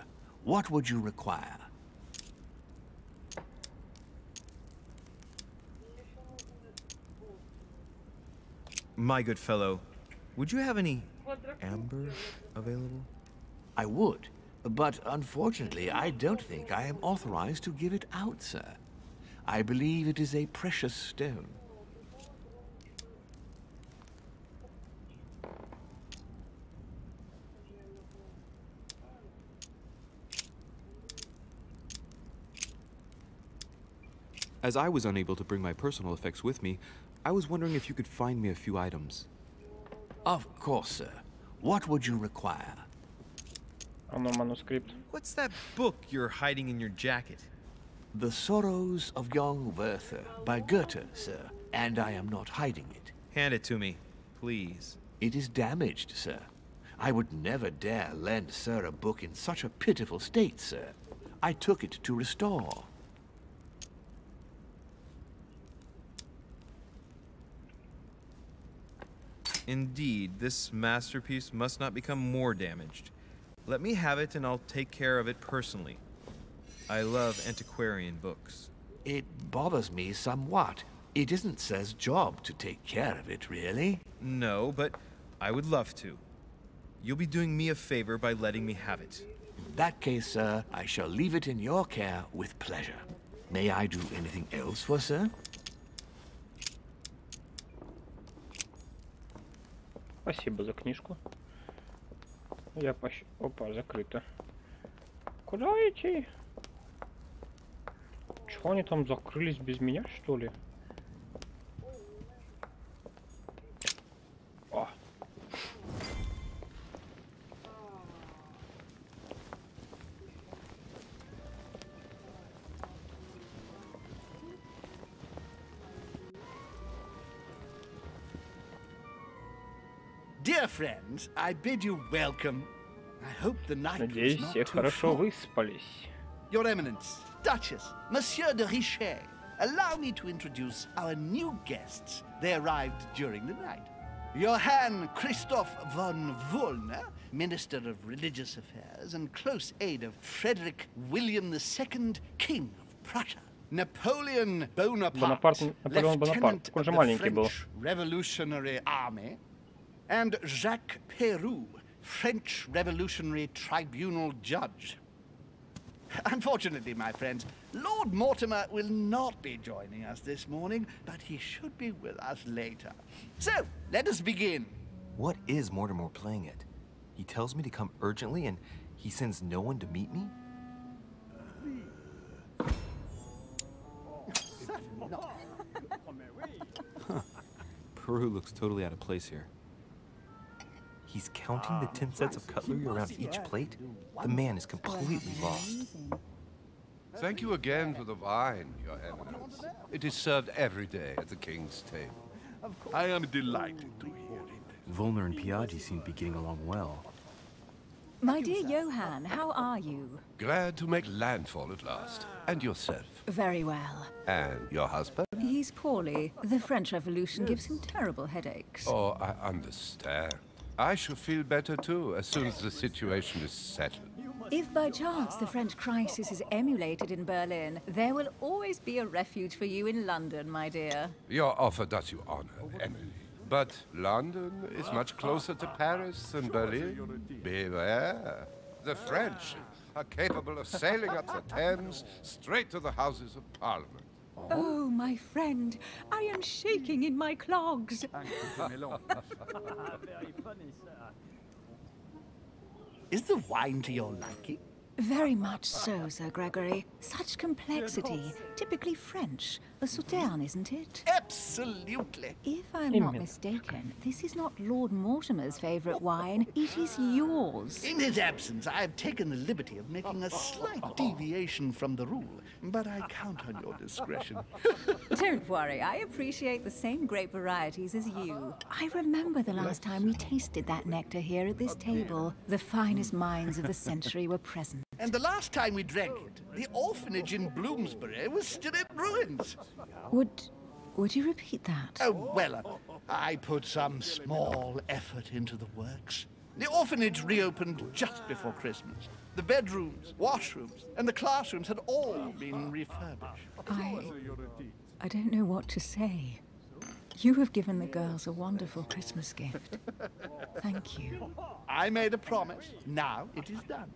What would you require? My good fellow, would you have any amber available? I would, but unfortunately I don't think I am authorized to give it out, sir. I believe it is a precious stone. As I was unable to bring my personal effects with me, I was wondering if you could find me a few items. Of course, sir. What would you require? Manuscript. What's that book you're hiding in your jacket? The Sorrows of Young Werther by Goethe, sir. And I am not hiding it. Hand it to me, please. It is damaged, sir. I would never dare lend sir a book in such a pitiful state, sir. I took it to restore. Indeed, this masterpiece must not become more damaged. Let me have it and I'll take care of it personally. I love antiquarian books. It bothers me somewhat. It isn't sir's job to take care of it, really. No, but I would love to. You'll be doing me a favor by letting me have it. In that case, sir, I shall leave it in your care with pleasure. May I do anything else for sir? Спасибо за книжку. Я Опа, закрыто. Куда идти? Чего они там закрылись без меня, что ли? О. Dear friends, I bid you welcome. I hope the night Надеюсь, was not все too хорошо short. выспались. Your Eminence, Duchess, Monsieur de Richet, allow me to introduce our new guests. They arrived during the night. Johann Christoph von Wollner, Minister of Religious Affairs and close aide of Frederick William II, King of Prussia. Napoleon Bonaparte, Lieutenant of the French Revolutionary Army. And Jacques Peroux, French Revolutionary Tribunal Judge. Unfortunately, my friends, Lord Mortimer will not be joining us this morning, but he should be with us later. So, let us begin. What is Mortimer playing at? He tells me to come urgently and he sends no one to meet me? Peru looks totally out of place here. He's counting the 10 sets of cutlery around each plate? The man is completely lost. Thank you again for the wine, Your Eminence. It is served every day at the king's table. I am delighted to hear it. Volner and Piaggi seem to be getting along well. My dear Johann, how are you? Glad to make landfall at last. And yourself? Very well. And your husband? He's poorly. The French Revolution gives him terrible headaches. Oh, I understand. I shall feel better too, as soon as the situation is settled. If by chance the French crisis is emulated in Berlin, there will always be a refuge for you in London, my dear. Your offer does you honor, Emily. But London is much closer to Paris than Berlin. Beware. The French are capable of sailing up the Thames straight to the Houses of Parliament. Oh, my friend, I am shaking in my clogs. Is the wine to your liking? Very much so, Sir Gregory. Such complexity. Typically French. A Sauterne, isn't it? Absolutely. If I'm not mistaken, this is not Lord Mortimer's favourite wine. It is yours. In his absence, I have taken the liberty of making a slight deviation from the rule, but I count on your discretion. Don't worry, I appreciate the same grape varieties as you. I remember the last time we tasted that nectar here at this table. The finest minds of the century were present. And the last time we drank it, the orphanage in Bloomsbury was still in ruins. Would you repeat that? Oh, well, I put some small effort into the works. The orphanage reopened just before Christmas. The bedrooms, washrooms, and the classrooms had all been refurbished. I don't know what to say. You have given the girls a wonderful Christmas gift. Thank you. I made a promise. Now it is done.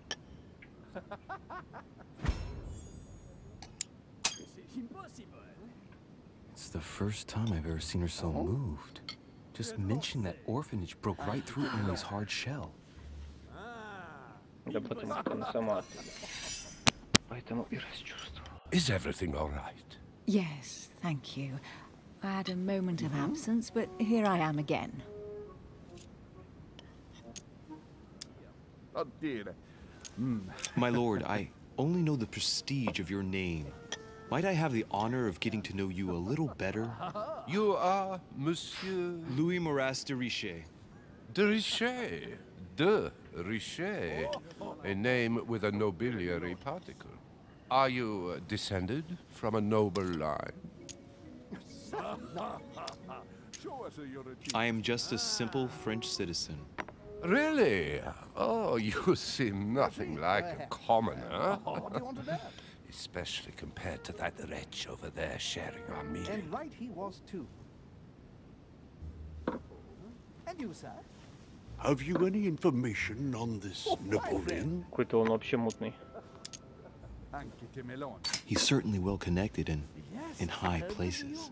It's the first time I've ever seen her so moved. Just mention that orphanage broke right through Emily's hard shell. Is everything all right? Yes, thank you. I had a moment of absence, but here I am again. Oh dear. My lord, I only know the prestige of your name. Might I have the honor of getting to know you a little better? You are Monsieur... Louis Moras de Richet. De Richet. De Richet. A name with a nobiliary particle. Are you descended from a noble line? I am just a simple French citizen. Really? Oh, you seem nothing like a commoner. What do you want to know? Especially compared to that wretch over there sharing our meal. And right he was too. And you, sir? Have you any information on this Napoleon? Какой-то он вообще мутный. He's certainly well connected and in high places.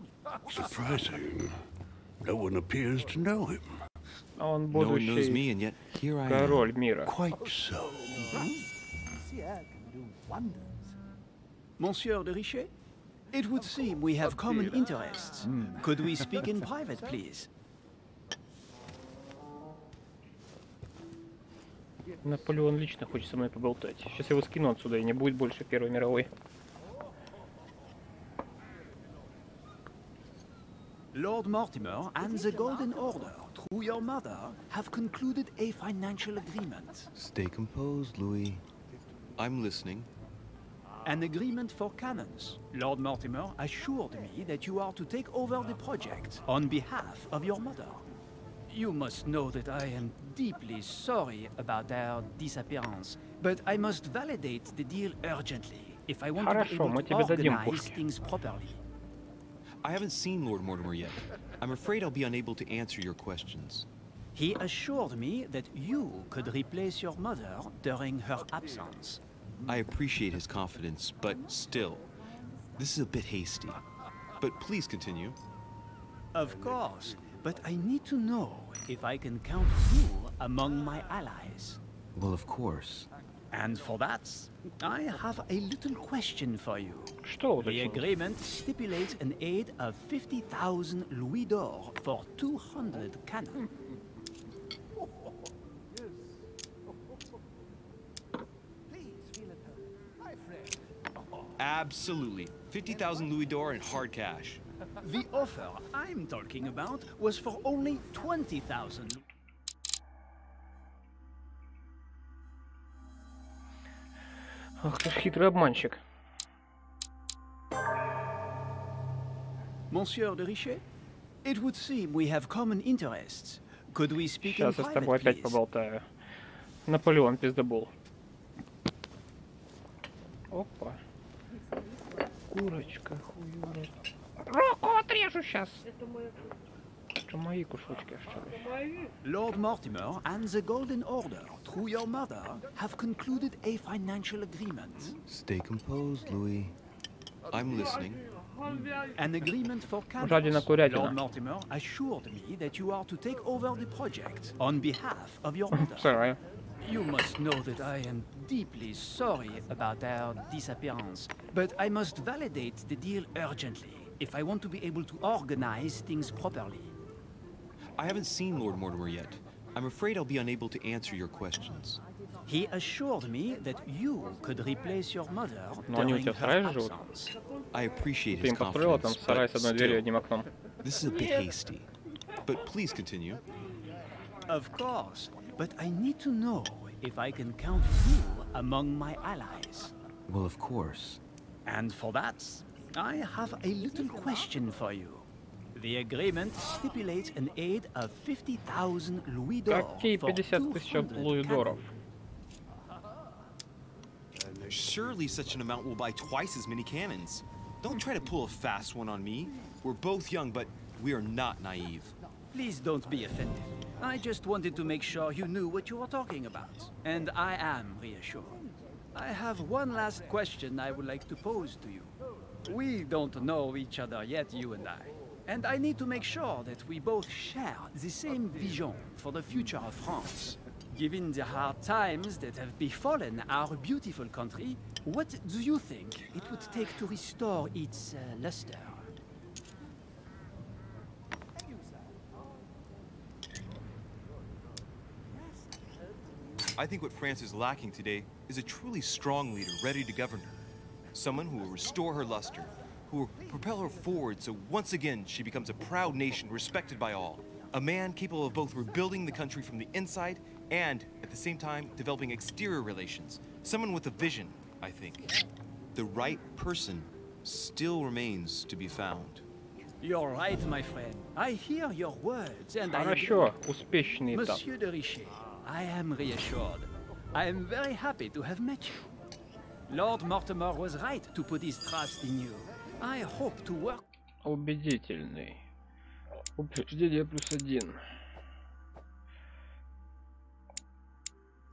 Surprising. No one appears to know him. А он No one knows будущий me, and yet here I король am. мира. Quite so. Monsieur de Richet? It would seem we have common interests. Could we speak in private, please? Наполеон лично хочет со мной поболтать. Сейчас его скину отсюда, и не будет больше Первой мировой. Lord Mortimer and the Golden Order, through your mother, have concluded a financial agreement. Stay composed, Louis. I'm listening. An agreement for cannons. Lord Mortimer assured me that you are to take over the project on behalf of your mother. You must know that I am deeply sorry about their disappearance, but I must validate the deal urgently if I want to be able to organize things properly. I haven't seen Lord Mortimer yet. I'm afraid I'll be unable to answer your questions. He assured me that you could replace your mother during her absence. I appreciate his confidence, but still, this is a bit hasty. But please continue. Of course, but I need to know if I can count you among my allies. Well, of course. And for that, I have a little question for you. Что the agreement stipulates an aid of 50,000 louis d'or for 200 cannon. Absolutely. 50,000 louis d'or in hard cash. The offer I'm talking about was for only 20,000. Ах ты ж хитрый обманщик. Monsieur de Richet, it would seem we have common interests. Could we speak in Сейчас я с private, тобой опять please? поболтаю. Наполеон пиздобол. Опа. Курочка, хуёра. Руку отрежу сейчас. Это мои кусочки, что ли? Lord Mortimer and the Golden Order, through your mother, have concluded a financial agreement. Stay composed, Louis. I'm listening. An agreement for Жадина cannons. курятина. Lord Mortimer assured me that you are to take over the project on behalf of your mother. Sorry. You must know that I am deeply sorry about their disappearance, but I must validate the deal urgently if I want to be able to organize things properly. I haven't seen Lord Mortimer yet. I'm afraid I'll be unable to answer your questions. He assured me that you could replace your mother Но они у during тебя в her сарае живут? absence. I appreciate Ты his им построила там confidence, сарай but с одной дверью и still, одним окном? this is a bit hasty. But please continue. Of course, but I need to know if I can count you among my allies. Well, of course. And for that, I have a little question for you. The agreement stipulates an aid of 50,000 louis d'or Какие for 50 тысяч 200 луидоров? Surely such an amount will buy twice as many cannons. Don't try to pull a fast one on me. We're both young, but we are not naive. Please don't be offended. I just wanted to make sure you knew what you were talking about. And I am reassured. I have one last question I would like to pose to you. We don't know each other yet, you and I. And I need to make sure that we both share the same vision for the future of France. Given the hard times that have befallen our beautiful country, what do you think it would take to restore its luster? I think what France is lacking today is a truly strong leader ready to govern her. Someone who will restore her luster, who will propel her forward so once again she becomes a proud nation respected by all. A man capable of both rebuilding the country from the inside and, at the same time, developing exterior relations. Someone with a vision, I think. The right person still remains to be found. You're right, my friend. I hear your words and Хорошо, успешный этап. Monsieur de Richet, I am reassured. I am very happy to have met you. Lord Mortimer was right to put his trust in you. I hope to work. Убедительный. Убеждение +1.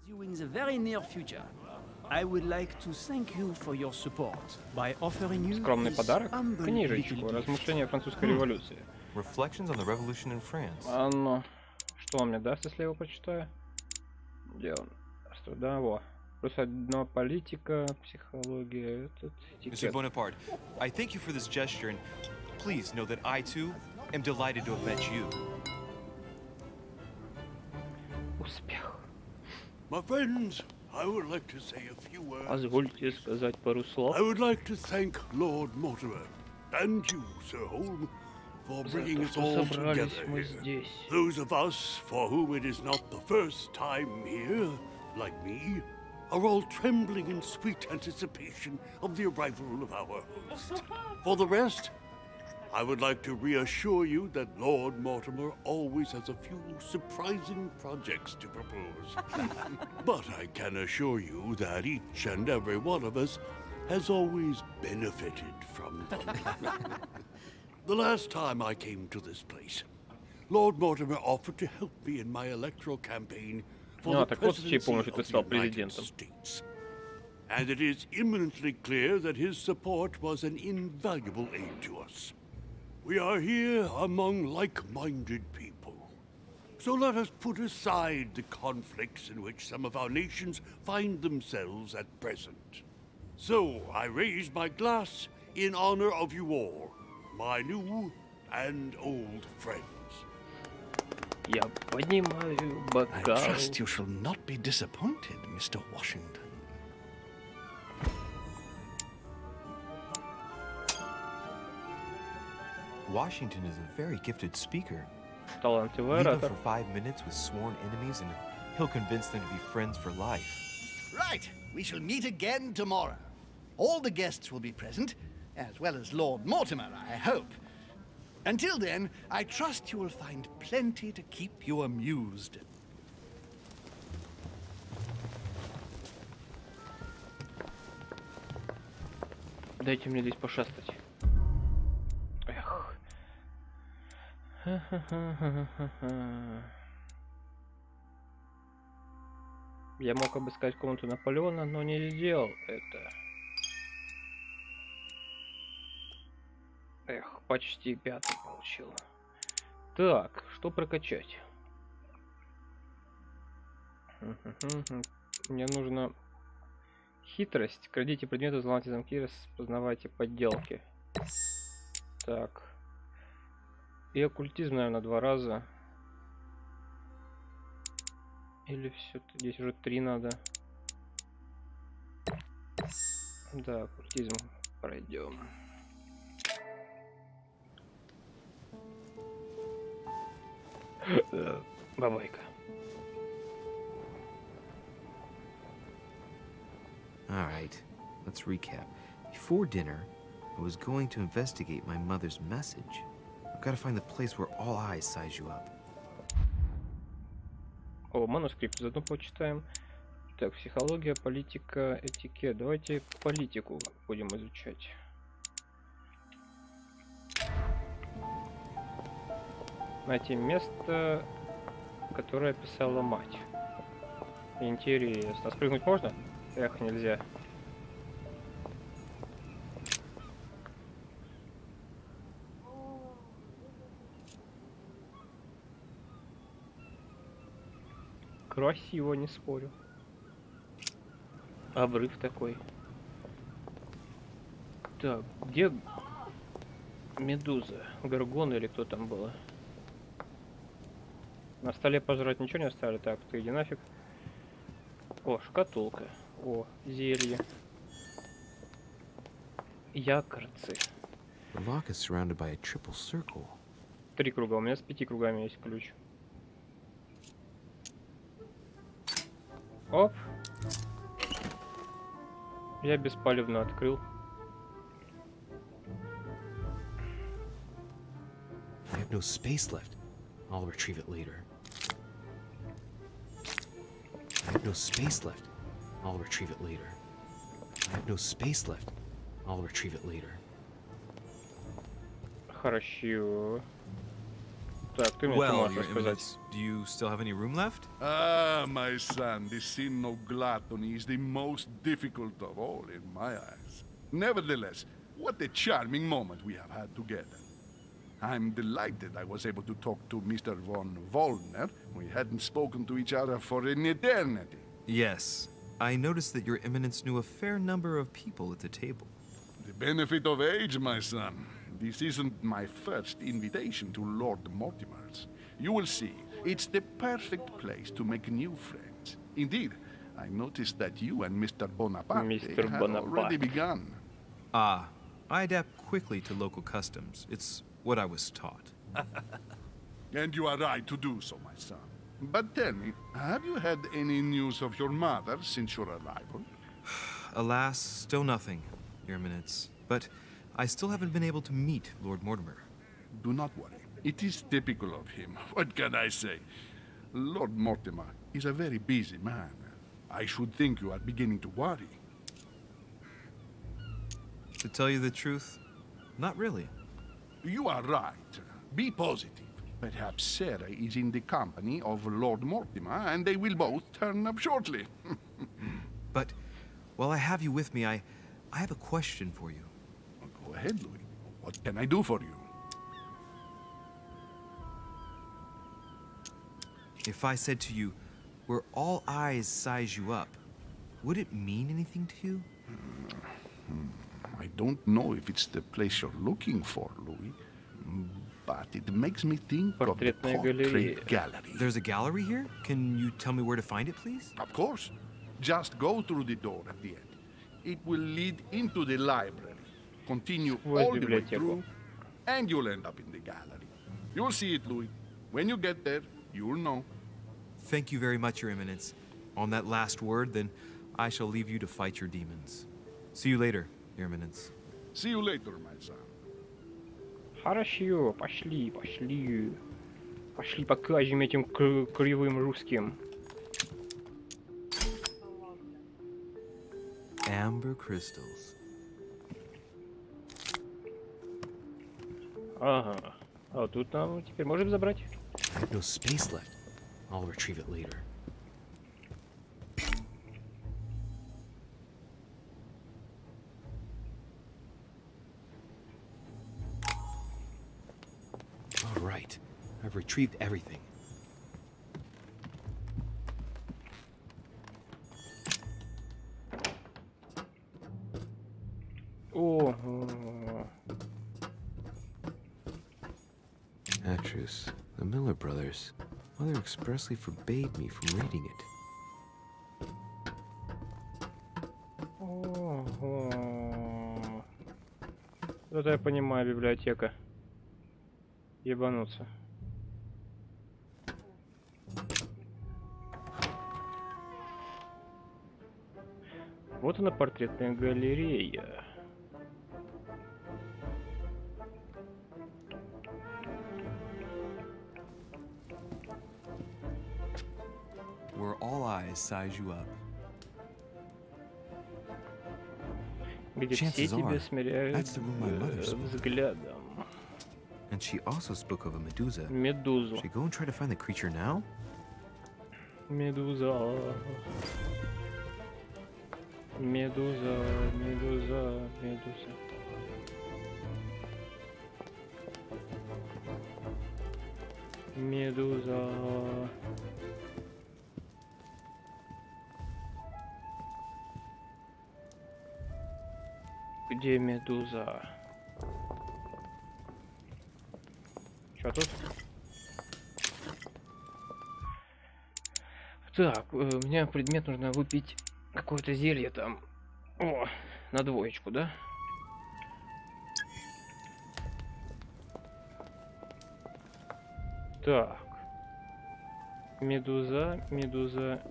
You in the very near future. I would like to thank you for your support by offering you Скромный this подарок? humble Книжечку. little gift. Размышления о французской революции. Reflections on the Revolution in France. А ну, что он мне даст, если я его прочитаю? Где он? Что, да, во. Плюс одно политика, психология, этот, Mr. этикет. Bonaparte, I thank you for this gesture, and please know that I too am delighted to have met you. Успех. My friends, I would like to say a few words. Позвольте сказать пару слов. I would like to thank Lord Mortimer and you, Sir Holm, for bringing us all together. Those of us for whom it is not the first time here, like me, are all trembling in sweet anticipation of the arrival of our host. For the rest, I would like to reassure you that Lord Mortimer always has a few surprising projects to propose. But I can assure you that each and every one of us has always benefited from them. The last time I came to this place, Lord Mortimer offered to help me in my electoral campaign for the так вот с чьей presidency помощью ты of the стал United президентом. States. and it is imminently clear that his support was an invaluable aid to us. We are here among like-minded people. So let us put aside the conflicts in which some of our nations find themselves at present. So I raise my glass in honor of you all, my new and old friends. Я поднимаю бокал. I trust you shall not be disappointed, Mr. Washington. Washington is a very gifted speaker. Талантливый Leave him оратор. for 5 minutes with sworn enemies and he'll convince them to be friends for life. Right, we shall meet again tomorrow. All the guests will be present, as well as Lord Mortimer, I hope. Until then, I trust you will find plenty to keep you amused. Дайте мне здесь пошастать. Эх. Я мог обыскать комнату Наполеона, но не сделал это. Эх, почти 5 получил. Так, что прокачать? Мне нужно хитрость. Крадите предметы, взломайте замки, распознавайте подделки. Так. И оккультизм, наверное, 2 раза. Или все, здесь уже 3 надо. Да, оккультизм пройдем. Бабайка. All right, let's recap. Before dinner, I was going to investigate my mother's message. I've got to find the place where all eyes size you up. О, манускрипт заодно почитаем. Так, психология, политика, этикет. Давайте политику будем изучать. Найти место, которое описала мать. Интересно. Спрыгнуть можно? Эх, нельзя. Красиво, не спорю. Обрыв такой. Так, где медуза? Горгона или кто там было? На столе пожрать ничего не оставили? Так, ты иди нафиг. О, шкатулка. О, зелье. Якорцы. The lock is surrounded by a triple circle. 3 круга. У меня с 5 кругами есть ключ. Оп. Я беспалевно открыл. I have no space left. I'll retrieve it later. I have no space left. I'll retrieve it later. I have no space left. I'll retrieve it later. Хорошо. Так, ты мне Well, можешь Your рассказать? Eminence, do you still have any room left? Ah, my son, the sin of gluttony is the most difficult of all in my eyes. Nevertheless, what a charming moment we have had together. I'm delighted I was able to talk to Mr. von Wollner. We hadn't spoken to each other for an eternity. Yes. I noticed that Your Eminence knew a fair number of people at the table. The benefit of age, my son. This isn't my first invitation to Lord Mortimer's. You will see, it's the perfect place to make new friends. Indeed, I noticed that you and Mr. Bonaparte had already begun. Ah, I adapt quickly to local customs. It's what I was taught. And you are right to do so, my son. But tell me, have you had any news of your mother since your arrival? Alas, still nothing, Your Eminence. But I still haven't been able to meet Lord Mortimer. Do not worry. It is typical of him. What can I say? Lord Mortimer is a very busy man. I should think you are beginning to worry. To tell you the truth, not really. You are right. Be positive. Perhaps Sarah is in the company of Lord Mortimer, and they will both turn up shortly. But while I have you with me, I have a question for you. Go ahead, Louis. What can I do for you? If I said to you, where all eyes size you up, would it mean anything to you? I don't know if it's the place you're looking for, Louis, but it makes me think of the portrait gallery. There's a gallery here? Can you tell me where to find it, please? Of course. Just go through the door at the end. It will lead into the library. Continue all the way through, and you'll end up in the gallery. You'll see it, Louis. When you get there, you'll know. Thank you very much, Your Eminence. On that last word, then, I shall leave you to fight your demons. See you later, Your Eminence. See you later, my son. Хорошо, пошли. Пошли покажем этим кривым русским. Amber crystals. Ага. А тут нам теперь можем забрать? I have no space left. I'll retrieve it later. All right. I've retrieved everything. Oh. Atrus, the Miller brothers. Mother expressly forbade me from reading it. Ого. Это я понимаю, библиотека. Ебануться. Вот она, портретная галерея. Where all eyes size you up. Где все тебя смиряют взглядом. And she also spoke of a Medusa. Медузу. Should we go and try to find the creature now? Медуза. Медуза, медуза, медуза. Медуза. Где медуза? Что тут? Так, мне предмет нужно выпить какое-то зелье там. О, на двоечку, да? Так. Медуза, медуза.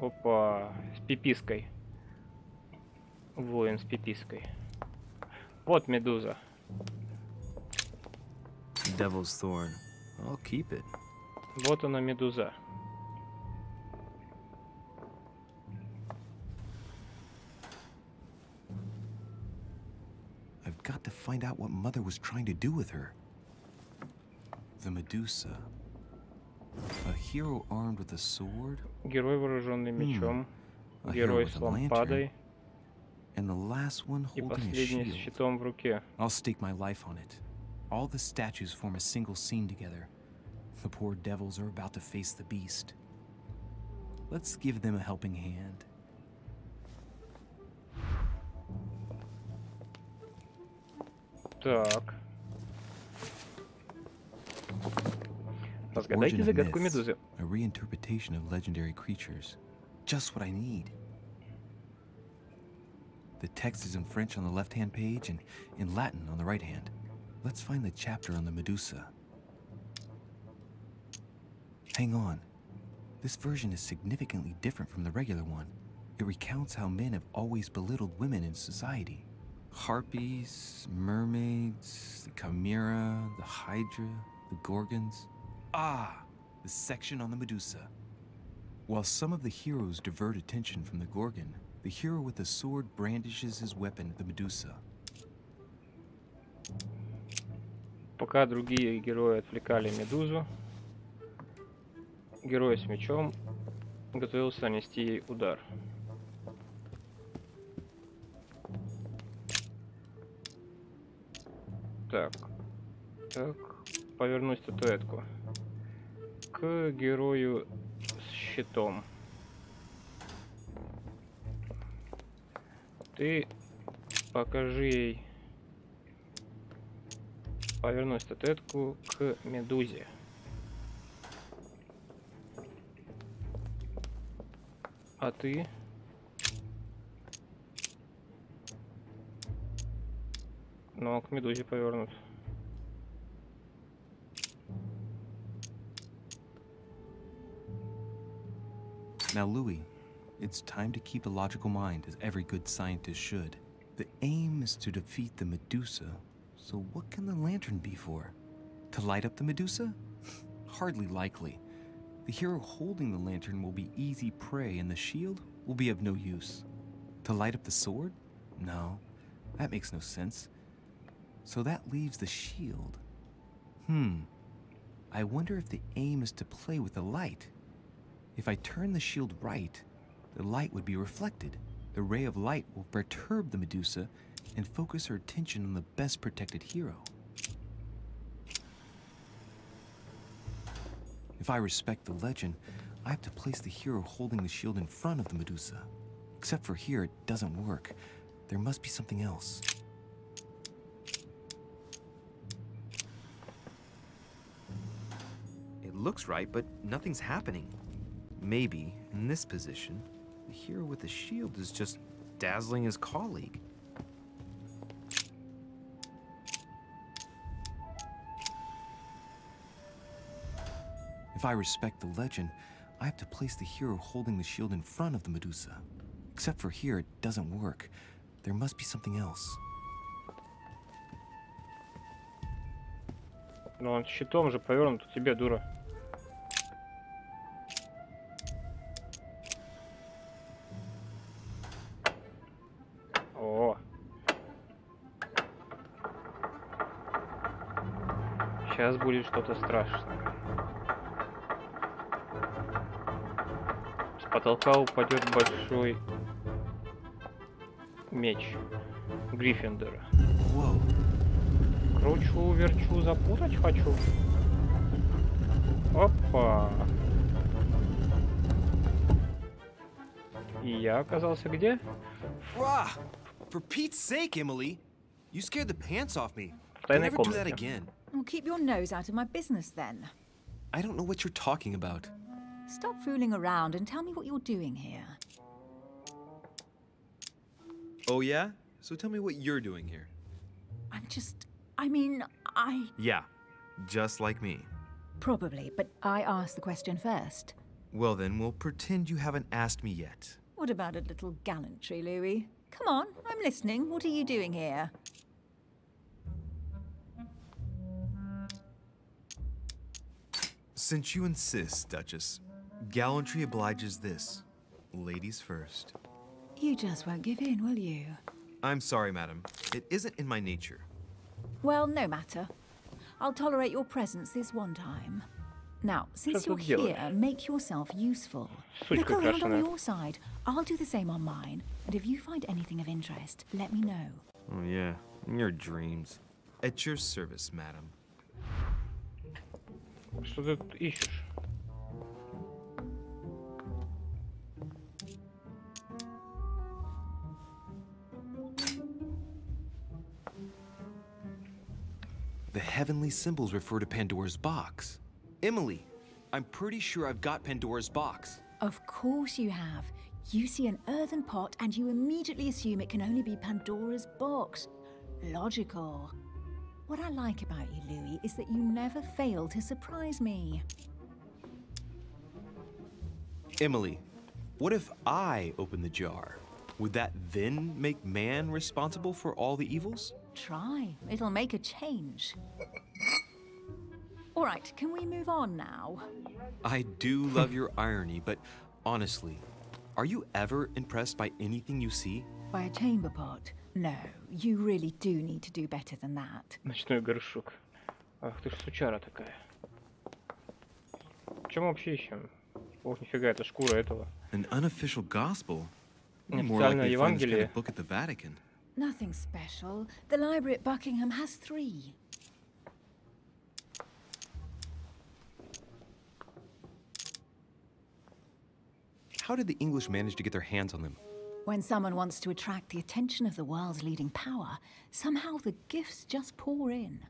Опа, с пипиской. Воин с пипиской. Вот медуза. Devil's thorn. I'll keep it. Вот она, медуза. I've got to find out what Mother was trying to do with her. The Medusa. A hero armed with a sword. Герой, вооруженный мечом. Герой с лампадой. And the last one И holding a последний с shield. щитом в руке. I'll stake my life on it. All the statues form a single scene together. The poor devils are about to face the beast. Let's give them a helping hand. Так. Разгадайте загадку медузы. A reinterpretation of legendary creatures. Just what I need. The text is in French on the left-hand page and in Latin on the right-hand. Let's find the chapter on the Medusa. Hang on. This version is significantly different from the regular one. It recounts how men have always belittled women in society. Harpies, mermaids, the chimera, the hydra, the gorgons. Ah, the section on the Medusa. While some of the heroes divert attention from the gorgon, the hero with the sword brandishes his weapon at the Medusa. Пока другие герои отвлекали медузу, герой с мечом готовился нанести ей удар. Так. Так. Повернуть статуэтку к герою с щитом. Ты покажи ей. Повернуть статуэтку к медузе. А ты? Ну, к медузе повернут. Now, Louis, it's time to keep a logical mind, as every good scientist should. The aim is to defeat the Medusa, so what can the lantern be for? To light up the Medusa? Hardly likely. The hero holding the lantern will be easy prey, and the shield will be of no use. To light up the sword? No, that makes no sense. So that leaves the shield. I wonder if the aim is to play with the light. If I turn the shield right, the light would be reflected. The ray of light will perturb the Medusa and focus her attention on the best protected hero. If I respect the legend, I have to place the hero holding the shield in front of the Medusa. Except for here, it doesn't work. There must be something else. It looks right, but nothing's happening. Maybe, in this position, the hero with the shield is just dazzling his colleague. If I respect the legend, I have to place the hero holding the shield in front of the Medusa. Except for here, it doesn't work. There must be something else. Но он щитом же повернут у тебя, дура. О. Сейчас будет что-то страшное. С потолка упадет большой меч Гриффиндора. Кручу, верчу, запутать хочу. Опа. И я оказался где? For Pete's sake, Emily! You scared the pants off me. В тайной Don't ever do that комнате. again. Well, keep your nose out of my business then. I don't know what you're talking about. Stop fooling around and tell me what you're doing here. Oh yeah? So tell me what you're doing here. Yeah, just like me. Probably, but I asked the question first. Well then, we'll pretend you haven't asked me yet. What about a little gallantry, Louis? Come on, I'm listening. What are you doing here? Since you insist, Duchess, gallantry obliges this. Ladies first. You just won't give in, will you? I'm sorry, madam. It isn't in my nature. Well, no matter. I'll tolerate your presence this one time. Now, since you're here, make yourself useful. Look around on your side. I'll do the same on mine. And if you find anything of interest, let me know. Oh yeah, in your dreams. At your service, madam. Что ты тут ищешь? The heavenly symbols refer to Pandora's box. Emily, I'm pretty sure I've got Pandora's box. Of course you have. You see an earthen pot and you immediately assume it can only be Pandora's box. Logical. What I like about you, Louis, is that you never fail to surprise me. Emily, what if I open the jar? Would that then make man responsible for all the evils? Try. It'll make a change. All right, can we move on now? I do love your irony, but honestly, are you ever impressed by anything you see? By a chamber pot? No, you really do need to do better than that. Ночной горшок. Ах ты ж сучара такая. Чем мы вообще ищем? Ох, нифига, это шкура этого. An unofficial gospel? More Неофициальное likely to find this kind Евангелие. of book at the Vatican. Nothing special. The library at Buckingham has 3. How did the English manage to get their hands on them? When someone wants to attract the attention of the world's leading power, somehow the gifts just pour in.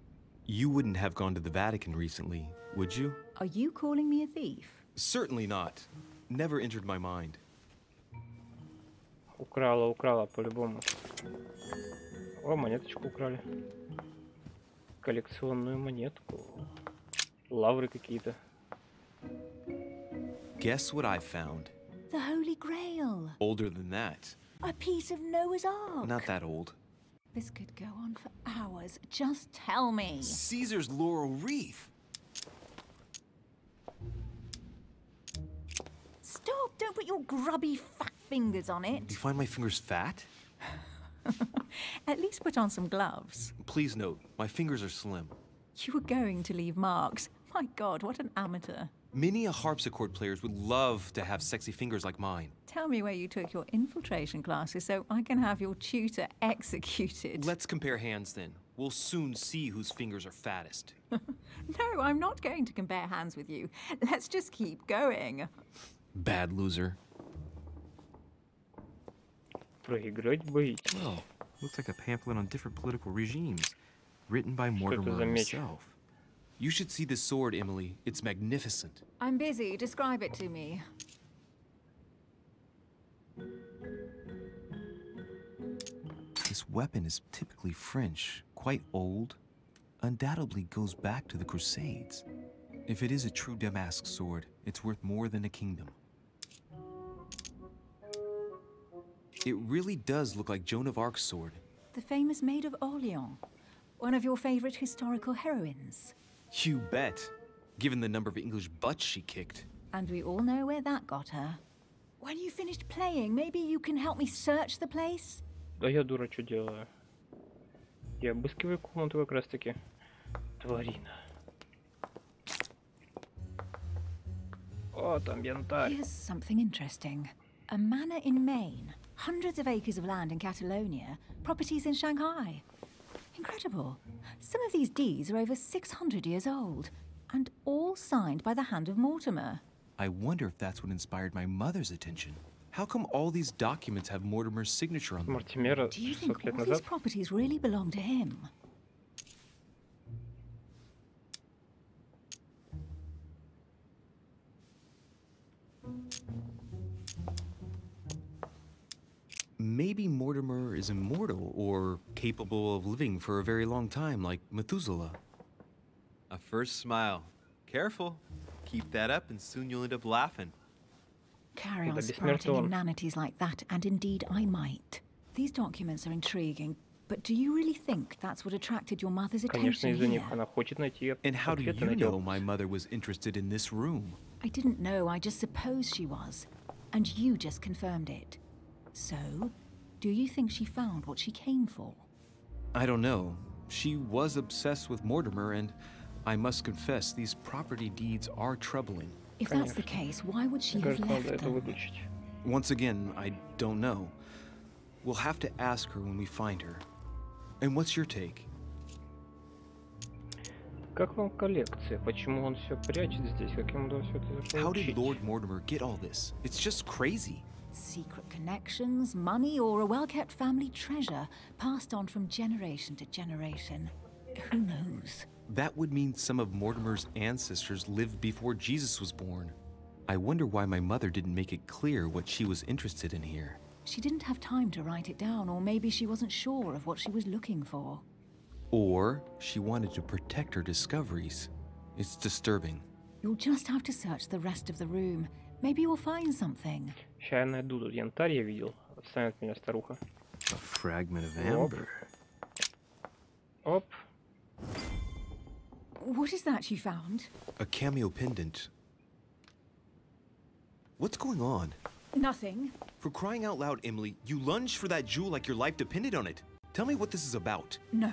You wouldn't have gone to the Vatican recently, would you? Are you calling me a thief? Certainly not. Never entered my mind. Украла по-любому. О, монеточку украли. Коллекционную монетку. Лавры какие-то. Guess what I found? The Holy Grail. Older than that. A piece of Noah's Ark. Not that old. This could go on for hours. Just tell me. Caesar's laurel wreath. Stop! Don't put your grubby fat fingers on it. Do you find my fingers fat? At least put on some gloves. Please note, my fingers are slim. You were going to leave marks. My God, what an amateur. Many a harpsichord players would love to have sexy fingers like mine. Tell me where you took your infiltration classes so I can have your tutor executed. Let's compare hands then. We'll soon see whose fingers are fattest. No, I'm not going to compare hands with you. Let's just keep going. Bad loser. Проиграть боитесь. Well, looks like a pamphlet on different political regimes, written by Mortimer himself. You should see this sword, Emily. It's magnificent. I'm busy. Describe it to me. This weapon is typically French, quite old, undoubtedly goes back to the Crusades. If it is a true Damask sword, it's worth more than a kingdom. It really does look like Joan of Arc's sword. The famous Maid of Orleans, one of your favorite historical heroines. You bet, given the number of English butts she kicked. And we all know where that got her. When you finished playing, maybe you can help me search the place? Да я дура, что делаю? Я обыскиваю комнату как раз таки. Тварина. О, там янтарь. Here's something interesting. A manor in Maine, hundreds of acres of land in Catalonia, properties in Shanghai. Incredible. Some of these deeds are over 600 years old, and all signed by the hand of Mortimer. I wonder if that's what inspired my mother's attention. How come all these documents have Mortimer's signature on them? Do you think all these properties really belong to him? Maybe Mortimer is immortal or capable of living for a very long time, like Methuselah. A first smile. Careful. Keep that up and soon you'll end up laughing. Carry on sprouting inanities like that, and indeed I might. These documents are intriguing, but do you really think that's what attracted your mother's attention here? And how do you know my mother was interested in this room? I didn't know, I just supposed she was. And you just confirmed it. So, do you think she found what she came for? I don't know. She was obsessed with Mortimer, and I must confess, these property deeds are troubling. If that's the case, why would she have left them? Once again, I don't know. We'll have to ask her when we find her. And what's your take? Как вам коллекция? Почему он все прячет здесь? Как ему удалось все это заполучить? How did Lord Mortimer get all this? It's just crazy. Secret connections, money, or a well-kept family treasure passed on from generation to generation. Who knows? That would mean some of Mortimer's ancestors lived before Jesus was born. I wonder why my mother didn't make it clear what she was interested in here. She didn't have time to write it down, or maybe she wasn't sure of what she was looking for. Or she wanted to protect her discoveries. It's disturbing. You'll just have to search the rest of the room. Maybe you'll find something. Сейчас я найду тут янтарь, я видел. Отстанет меня старуха. A fragment of amber. Оп. What is that you found? A cameo pendant. What's going on? Nothing. For crying out loud, Emily, you lunged for that jewel like your life depended on it. Tell me what this is about. No.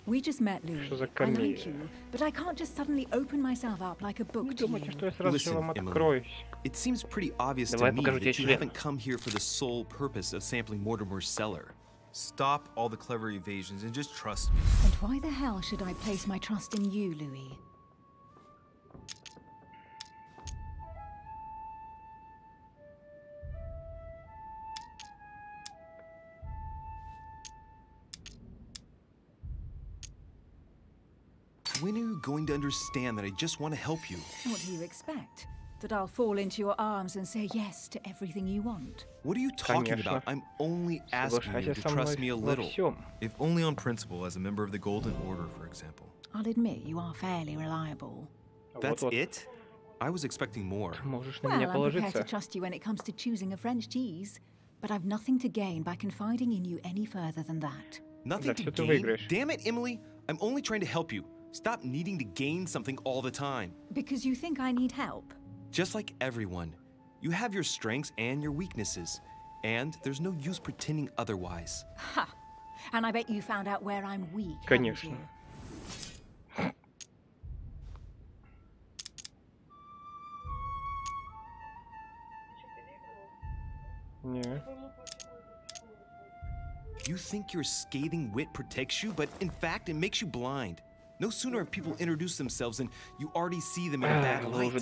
We just met, Louis. I like you, but I can't just suddenly open myself up like a book to you. Listen, Emily, it seems pretty obvious to me that you haven't come here for the sole purpose of sampling Mortimer's cellar. Stop all the clever evasions and just trust me. And why the hell should I place my trust in you, Louis? When are you going to understand that I just want to help you? What do you expect? That I'll fall into your arms and say yes to everything you want? What are you talking about? I'm only asking you to trust me a little. If only on principle, as a member of the Golden Order, for example. I'll admit you are fairly reliable. That's it? I was expecting more. Well, I'm prepared to trust you when it comes to choosing a French cheese. But I've nothing to gain by confiding in you any further than that. Nothing to gain? Damn it, Emily! I'm only trying to help you. Stop needing to gain something all the time. Because you think I need help? Just like everyone. You have your strengths and your weaknesses. And there's no use pretending otherwise. Ha! And I bet you found out where I'm weak. Конечно. Yeah. You think your scathing wit protects you, but in fact it makes you blind. No sooner have people introduced themselves than you already see them in a bad light.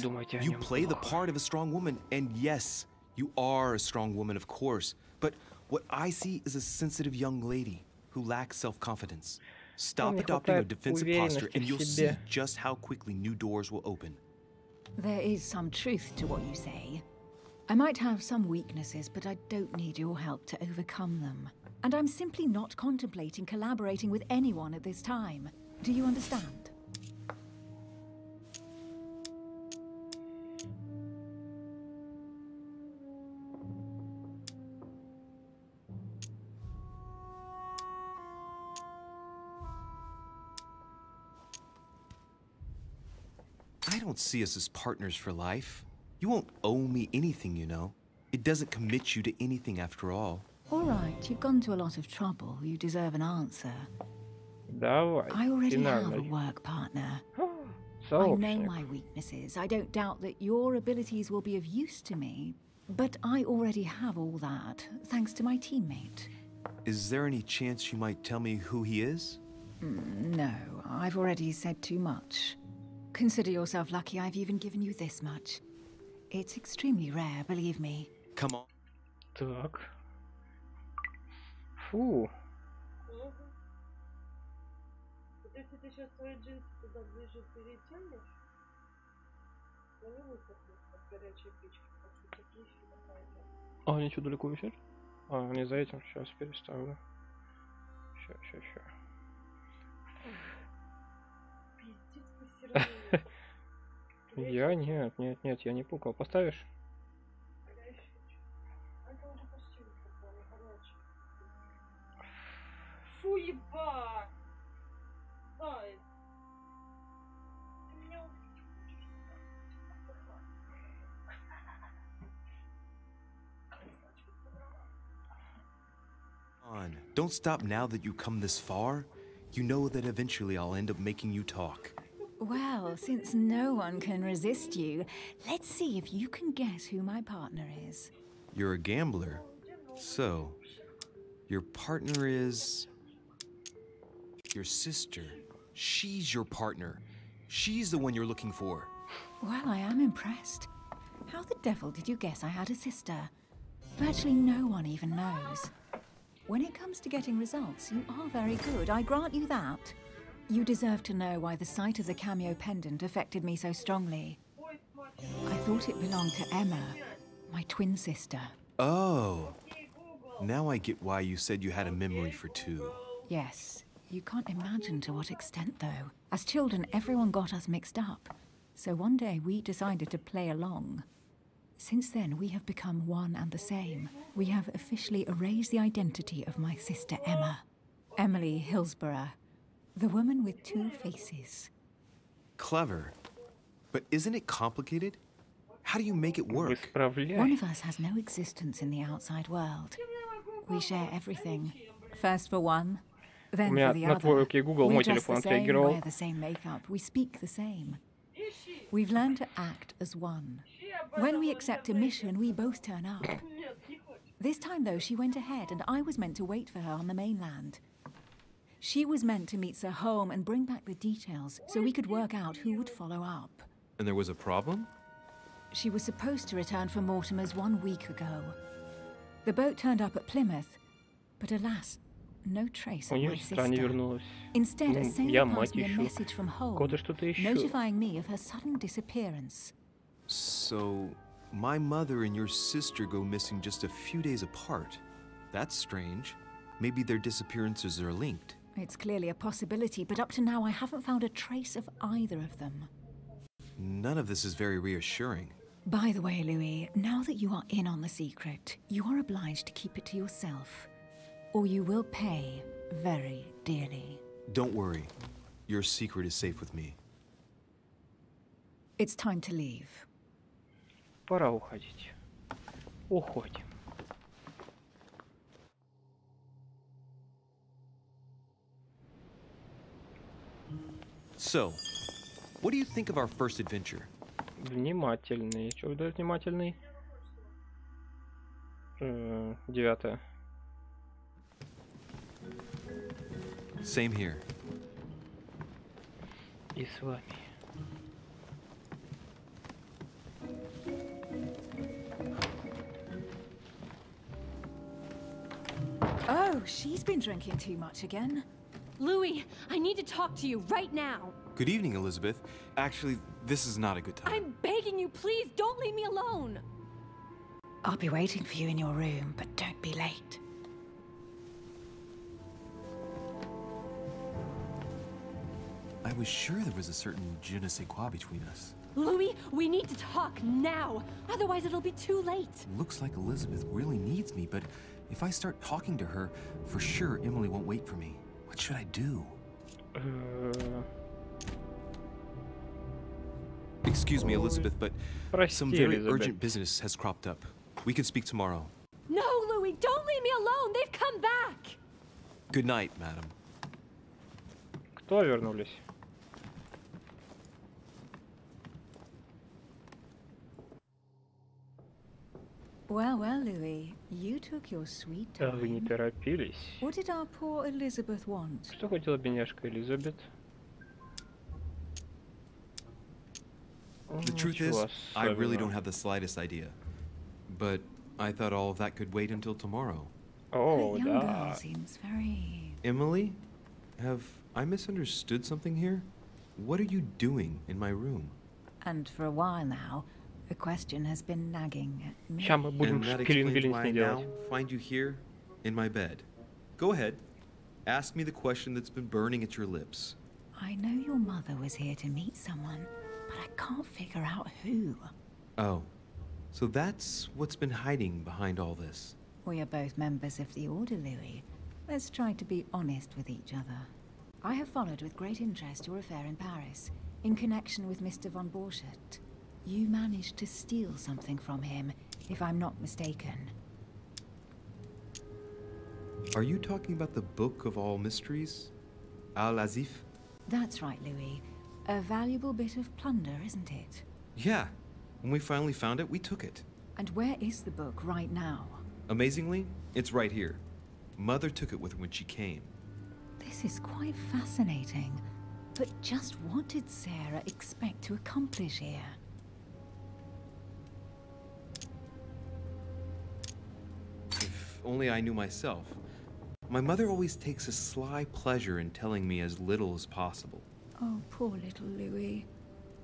You play the part of a strong woman, and yes, you are a strong woman, of course. But what I see is a sensitive young lady who lacks self-confidence. Stop adopting a defensive posture, and you'll see just how quickly new doors will open. There is some truth to what you say. I might have some weaknesses, but I don't need your help to overcome them. And I'm simply not contemplating collaborating with anyone at this time. Do you understand? I don't see us as partners for life. You won't owe me anything, you know. It doesn't commit you to anything after all. All right, you've gone to a lot of trouble. You deserve an answer. Давай, I already have a work partner. I know my weaknesses. I don't doubt that your abilities will be of use to me. But I already have all that, thanks to my teammate. Is there any chance you might tell me who he is? No, I've already said too much. Consider yourself lucky I've even given you this much. It's extremely rare, believe me. Come on. Так. Фу. Если ты сейчас свои джинсы туда ближе перетянешь, то не высохнут от горячей печки, потому что такие какая-то. А, они что, далеко висят? А, они за этим. Сейчас переставлю. Ща. Пиздец, ты серый. Я? Нет, я не пукал. Поставишь? Фу, ебать! Ай! Ты меня убить On. Don't stop now that you come this far. You know that eventually I'll end up making you talk. Well, since no one can resist you, let's see if you can guess who my partner is. You're a gambler. So, your partner is... your sister. She's your partner. She's the one you're looking for. Well, I am impressed. How the devil did you guess I had a sister? Virtually no one even knows. When it comes to getting results, you are very good, I grant you that. You deserve to know why the sight of the cameo pendant affected me so strongly. I thought it belonged to Emma, my twin sister. Oh. Now I get why you said you had a memory for two. Yes. You can't imagine to what extent, though. As children, everyone got us mixed up. So one day we decided to play along. Since then, we have become one and the same. We have officially erased the identity of my sister Emma. Emily Hillsborough. The woman with two faces. Clever. But isn't it complicated? How do you make it work? One of us has no existence in the outside world. We share everything. First for one, then for the other. We dress the same, wear the same makeup, we speak the same. We've learned to act as one. When we accept a mission, we both turn up. This time, though, she went ahead, and I was meant to wait for her on the mainland. She was meant to meet Sir Home and bring back the details so we could work out who would follow up. And there was a problem? She was supposed to return from Mortimer's 1 week ago. The boat turned up at Plymouth, but alas, no trace of my sister. Instead, a sailor passed me a message from home, notifying me of her sudden disappearance. So, my mother and your sister go missing just a few days apart. That's strange. Maybe their disappearances are linked. It's clearly a possibility, but up to now I haven't found a trace of either of them. None of this is very reassuring. By the way, Louis, now that you are in on the secret, you are obliged to keep it to yourself, or you will pay very dearly. Don't worry. Your secret is safe with me. It's time to leave. Пора уходить. Уходим. So, what do you think of our first adventure? Внимательный. Чего выдает внимательный? 9. Same here. И с вами. Oh, she's been drinking too much again. Louis, I need to talk to you right now. Good evening, Elizabeth. Actually, this is not a good time. I'm begging you, please don't leave me alone. I'll be waiting for you in your room, but don't be late. I was sure there was a certain je ne sais quoi between us. Louis, we need to talk now. Otherwise, it'll be too late. Looks like Elizabeth really needs me, but if I start talking to her, for sure Emily won't wait for me. What should I do? Excuse me, Elizabeth, but some very urgent business has cropped up. We can speak tomorrow. No, Louis, don't leave me alone. They've come back. Good night, madam. Кто вернулись? Well, well, Louis, you took your sweet time. Вы не торопились. What did our poor Elizabeth want? Что хотела бедняжка Элизабет? The truth is, I really don't have the slightest idea. But I thought all of that could wait until tomorrow. Oh, that young girl seems very... Emily, have I misunderstood something here? What are you doing in my room? And for a while now, the question has been nagging at me. And that explains why I now find you here, in my bed. Go ahead. Ask me the question that's been burning at your lips. I know your mother was here to meet someone, but I can't figure out who. Oh, so that's what's been hiding behind all this. We are both members of the Order, Louis. Let's try to be honest with each other. I have followed with great interest your affair in Paris, in connection with Mr. von Borchardt. You managed to steal something from him, if I'm not mistaken. Are you talking about the Book of All Mysteries? Al-Azif? That's right, Louis. A valuable bit of plunder, isn't it? Yeah. When we finally found it, we took it. And where is the book right now? Amazingly, it's right here. Mother took it with her when she came. This is quite fascinating. But just what did Sarah expect to accomplish here? If only I knew myself. My mother always takes a sly pleasure in telling me as little as possible. Oh, poor little Louis.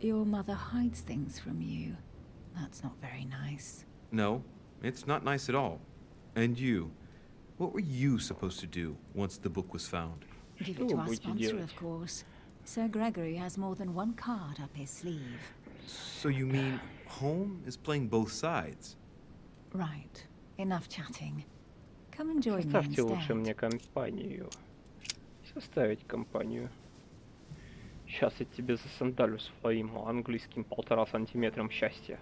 Your mother hides things from you. That's not very nice. No, it's not nice at all. And you? What were you supposed to do once the book was found? Give it to our sponsor, of course. Sir Gregory has more than one card up his sleeve. So you mean Home is playing both sides? Right. Enough chatting. Come and join me Составьте instead. лучше мне компанию. Составить компанию. Сейчас я тебе засандалю своим английским 1,5 сантиметром счастья.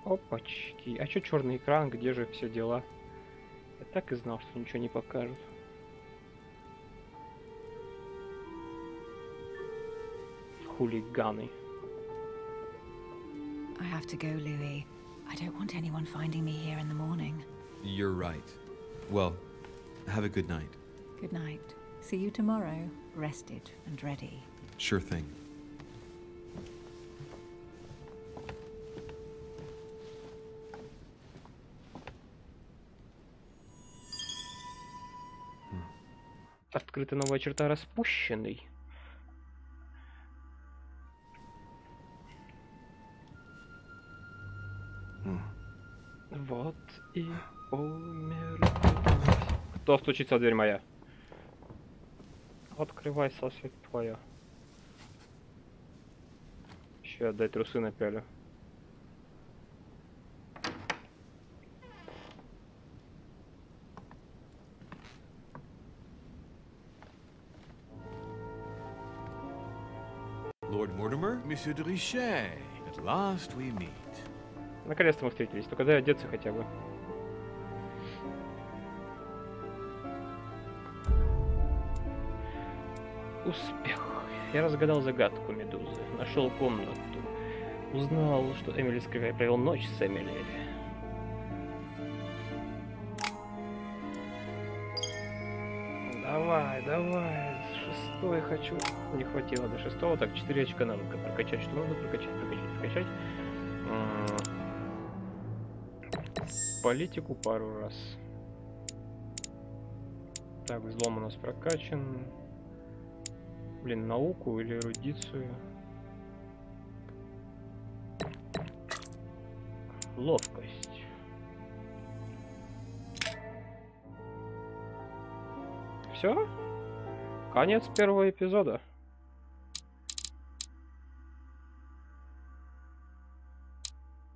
Опачки. А чё черный экран? Где же все дела? Я так и знал, что ничего не покажут. Хулиганы. I have to go, Louis. I don't want anyone finding me here in the morning. You're right. Well, have a good night. Good night. See you tomorrow, rested and ready. Sure thing. Открыта новая черта — распущенный. Вот и умер. Кто стучится в дверь моя? Открывай, сосед твоя. Еще отдай трусы напялю. Lord Mortimer, Monsieur de Richet, at last we meet. Наконец-то мы встретились, только дай одеться хотя бы. Успех. Я разгадал загадку Медузы, нашел комнату, узнал, что Эмили Скрывай провел ночь с Эмили. Давай, давай, шестой хочу. Не хватило до шестого, так 4 очка надо прокачать, что надо прокачать. Политику пару раз. Так, взлом у нас прокачан. Блин, науку или эрудицию. Ловкость. Все? Конец первого эпизода.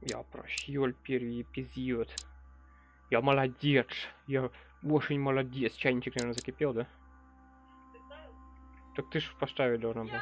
Я прощёл первый эпизод. Я молодец. Я очень молодец. Чайничек, наверное, закипел, да? Так ты ж поставить должен был.